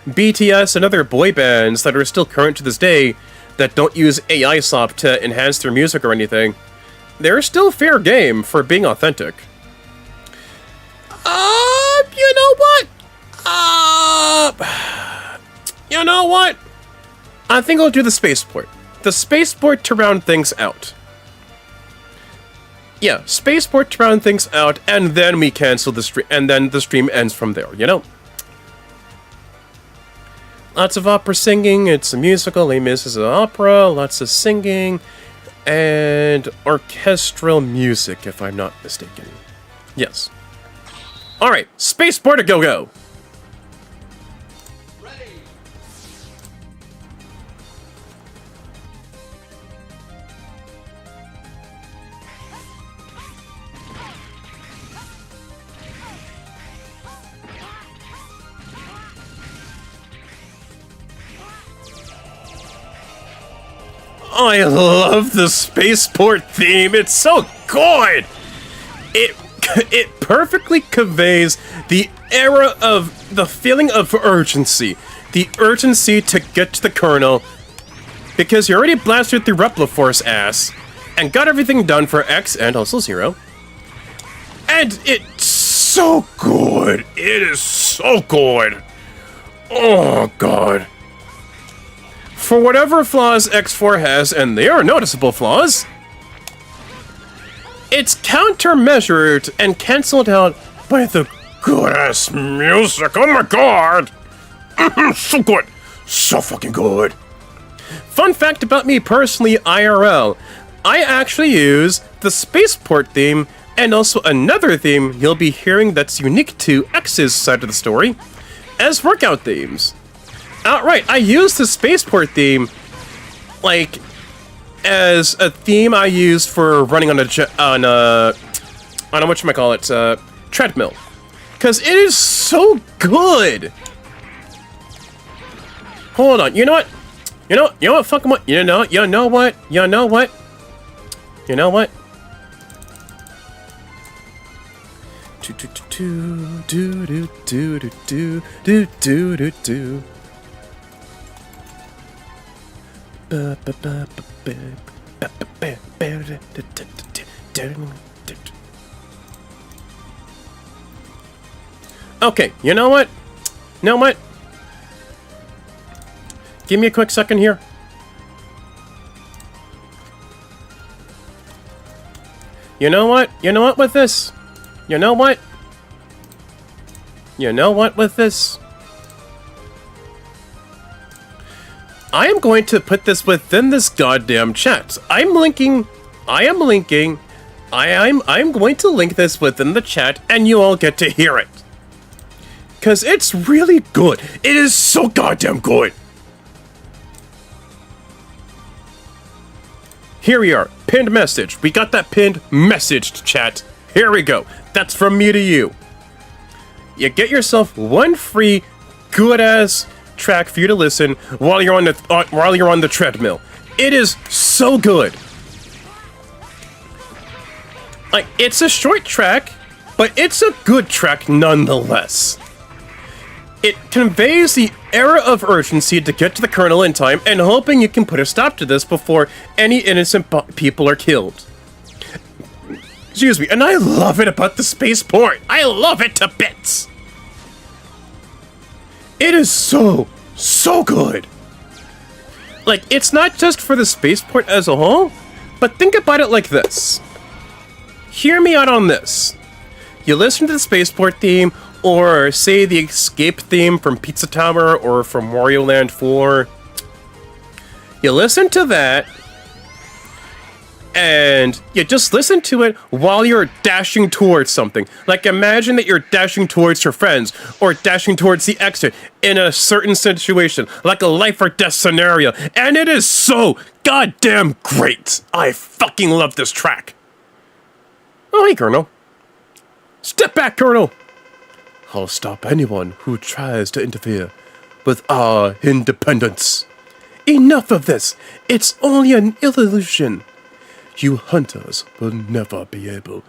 BTS and other boy bands that are still current to this day that don't use AI slop to enhance their music or anything, they're still fair game for being authentic. You know what? You know what? I think I'll do the spaceport. The spaceport to round things out. Yeah, spaceport to round things out, and then we cancel the stream, and then the stream ends from there, you know? Lots of opera singing, it's a musical, Les Mis is an opera, lots of singing, and orchestral music, if I'm not mistaken. Yes. Alright, spaceport to go-go! I love the spaceport theme. It's so good. It perfectly conveys the era of the feeling of urgency, the urgency to get to the kernel, because you already blasted through Repliforce ass and got everything done for X and also Zero. And it's so good. It is so good. Oh god. For whatever flaws X4 has, and they are noticeable flaws, it's countermeasured and cancelled out by the good-ass music. Oh my god! So good. So fucking good. Fun fact about me personally, IRL. I actually use the spaceport theme and also another theme you'll be hearing that's unique to X's side of the story as workout themes. Outright, I use the spaceport theme like as a theme I use for running on a whatchamacallit, treadmill. Cause it is so good. Hold on, you know what? You know what? Fuck 'em what? You know what? Okay, you know what? Give me a quick second here. You know what with this? With this? I am going to put this within this goddamn chat. I'm going to link this within the chat and you all get to hear it. Cause it's really good. It is so goddamn good. Here we are, pinned message. We got that pinned message, chat. Here we go. That's from me to you. You get yourself one free good-ass track for you to listen while you're on the treadmill. It is so good. Like, it's a short track, but it's a good track nonetheless. It conveys the era of urgency to get to the Colonel in time and hoping you can put a stop to this before any innocent people are killed. Excuse me, and I love it about the spaceport. I love it to bits. It is so good. Like, it's not just for the spaceport as a whole, but think about it like this. Hear me out on this. You listen to the spaceport theme, or say the escape theme from Pizza Tower or from Wario Land 4. You listen to that, and you just listen to it while you're dashing towards something. Like, imagine that you're dashing towards your friends, or dashing towards the exit in a certain situation, like a life or death scenario, and it is so goddamn great! I fucking love this track. Oh, hey, Colonel. Step back, Colonel! I'll stop anyone who tries to interfere with our independence. Enough of this! It's only an illusion. You hunters will never be able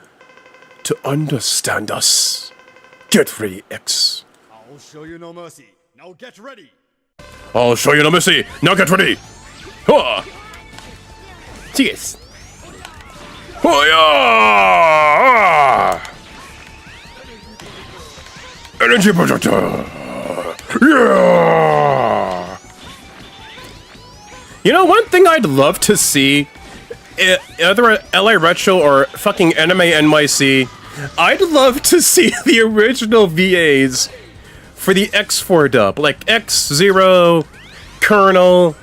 to understand us. Get ready, X. I'll show you no mercy. Now get ready. I'll show you no mercy. Now get ready. Huh. Cheers. Oh yeah! Energy projector! Yeah! You know, one thing I'd love to see, either LA Retro or fucking Anime NYC, I'd love to see the original VAs for the X4 dub, like X0, Colonel,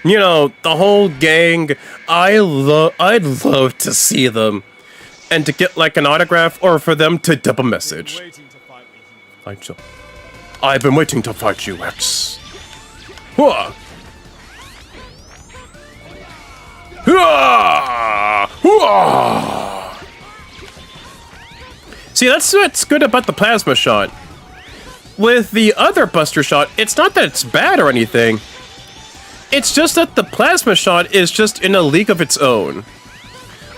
you know, the whole gang. I'd love to see them, and to get like an autograph, or for them to dub a message. I've been waiting to fight you, X. Huh. See, that's what's good about the plasma shot. With the other Buster shot, it's not that it's bad or anything. It's just that the plasma shot is just in a league of its own.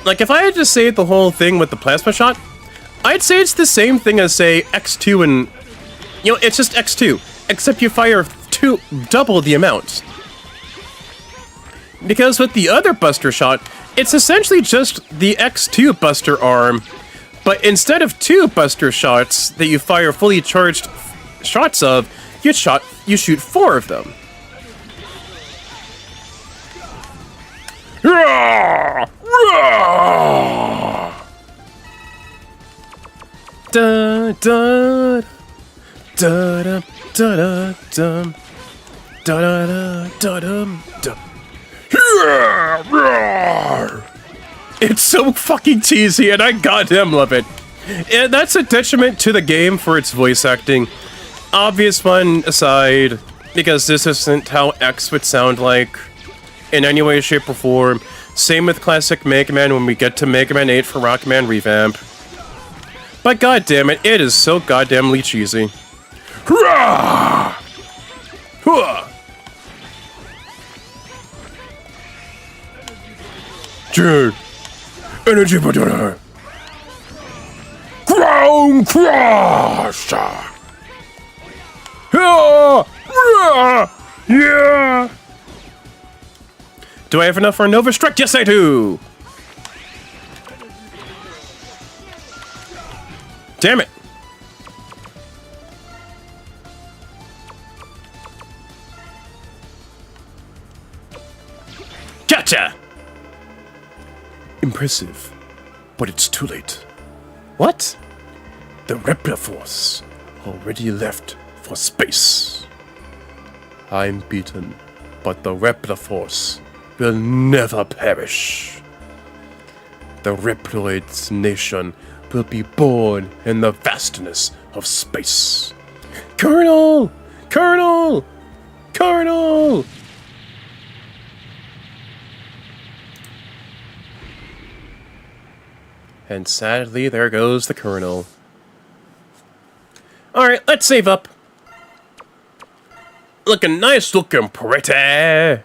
Like, if I had to say the whole thing with the plasma shot, I'd say it's the same thing as, say, X2 and... You know, it's just X2, except you fire double the amount. Because with the other Buster shot, it's essentially just the X2 Buster arm, but instead of 2 Buster shots that you fire fully charged shots of, you shoot 4 of them. Da, da, Da da da da dum. Da da da da dum dum. It's so fucking cheesy, and I goddamn love it. And that's a detriment to the game for its voice acting. Obvious one aside, because this isn't how X would sound like in any way, shape, or form. Same with classic Mega Man when we get to Mega Man 8 for Rockman Revamp. But goddammit, it is so goddamnly cheesy. Hurrah! Hurrah! Dude, energy banana. Ground crush. Yeah. Do I have enough for a Nova Strike? Yes, I do. Damn it. Gotcha. Impressive, but it's too late. What? The Repliforce already left for space. I'm beaten, but the Repliforce will never perish. The Reploid's nation will be born in the vastness of space. Colonel! Colonel! Colonel! And sadly, there goes the Colonel. Alright, let's save up. Looking nice, looking pretty.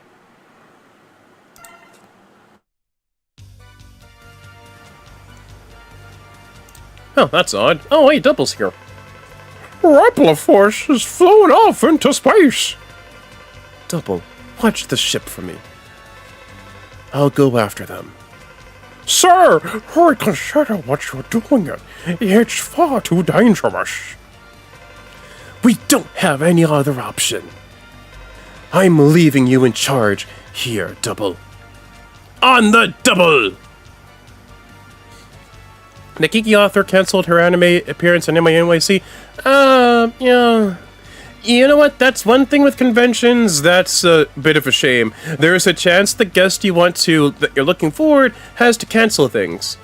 Oh, that's odd. Oh, wait, Double's here. Repliforce is flown off into space. Double, watch the ship for me. I'll go after them. Sir, reconsider what you're doing. It's far too dangerous. We don't have any other option. I'm leaving you in charge here, Double. On the double! The Kiki author canceled her anime appearance on NYC. Yeah. You know what? That's one thing with conventions. That's a bit of a shame. There's a chance the guest that you're looking forward has to cancel things.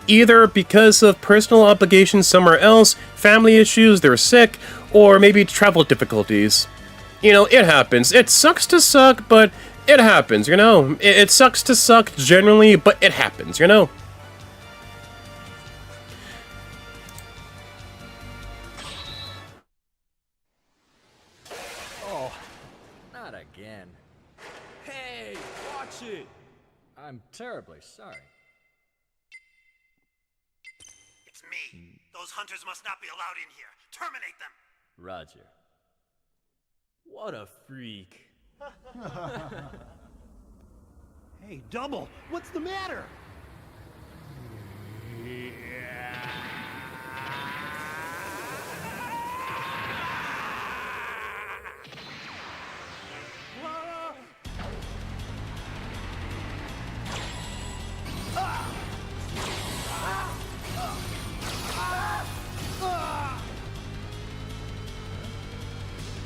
Either because of personal obligations somewhere else, family issues, they're sick, or maybe travel difficulties. You know, it happens. It sucks to suck, but it happens, you know? It sucks to suck generally, but it happens, you know? Oh, not again. Hey, watch it! I'm terribly sorry. It's me. Those hunters must not be allowed in here. Terminate them. Roger. What a freak. Hey, Double, what's the matter?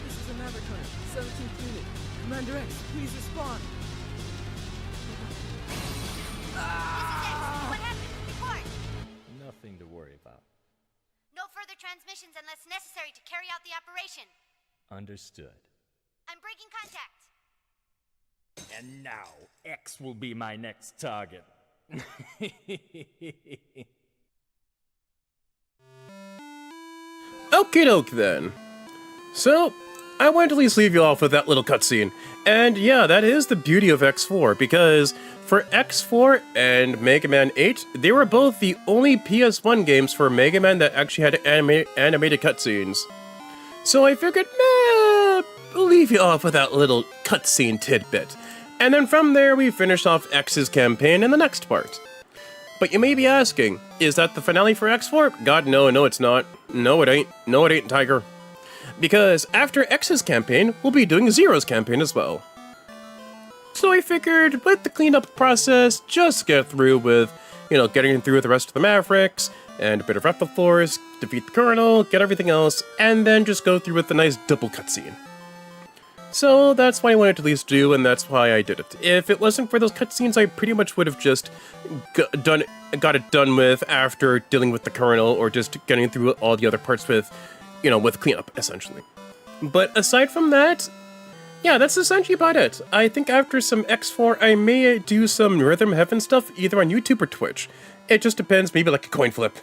This is a Maverick Hunter, 17th unit. Commander X, please respond. What happened? Report! Nothing to worry about. No further transmissions unless necessary to carry out the operation. Understood. I'm breaking contact. And now, X will be my next target. Okie doke then. So, I wanted to at least leave you off with that little cutscene. And yeah, that is the beauty of X4, because for X4 and Mega Man 8, they were both the only PS1 games for Mega Man that actually had animated cutscenes. So I figured, we'll leave you off with that little cutscene tidbit. And then from there, we finished off X's campaign in the next part. But you may be asking, is that the finale for X4? God, no, it's not. No, it ain't. No, it ain't, Tiger. Because after X's campaign, we'll be doing Zero's campaign as well. So I figured, with the cleanup process, just get through with, getting through with the rest of the Mavericks, and a bit of Repliforce, defeat the Colonel, get everything else, and then just go through with a nice double cutscene. So that's what I wanted to at least do, and that's why I did it. If it wasn't for those cutscenes, I pretty much would have just got it done with after dealing with the Colonel, or just getting through all the other parts with, with cleanup, essentially. But aside from that, yeah, that's essentially about it. I think after some X4, I may do some Rhythm Heaven stuff, either on YouTube or Twitch. It just depends, maybe like a coin flip.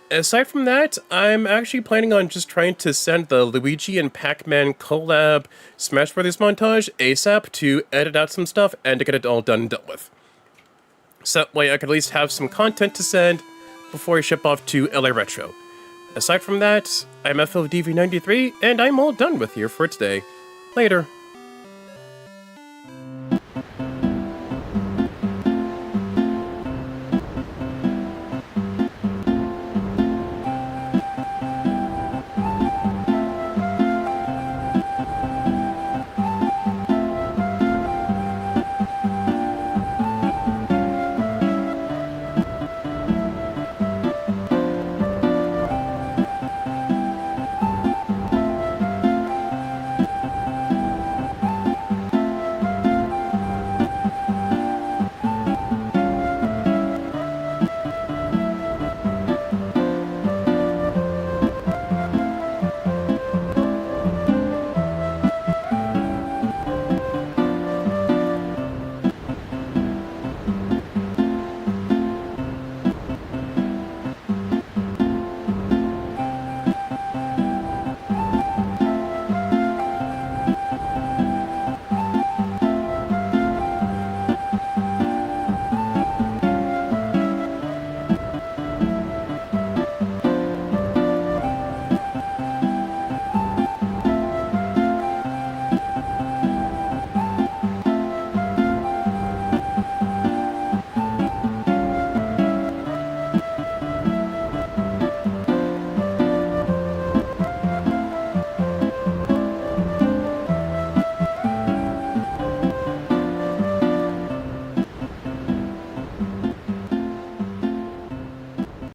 Aside from that, I'm actually planning on just trying to send the Luigi and Pac-Man collab Smash Brothers montage ASAP to edit out some stuff and to get it all done and dealt with. So that way I could at least have some content to send before I ship off to LA Retro. Aside from that, I'm FLDV93, and I'm all done with here for today. Later.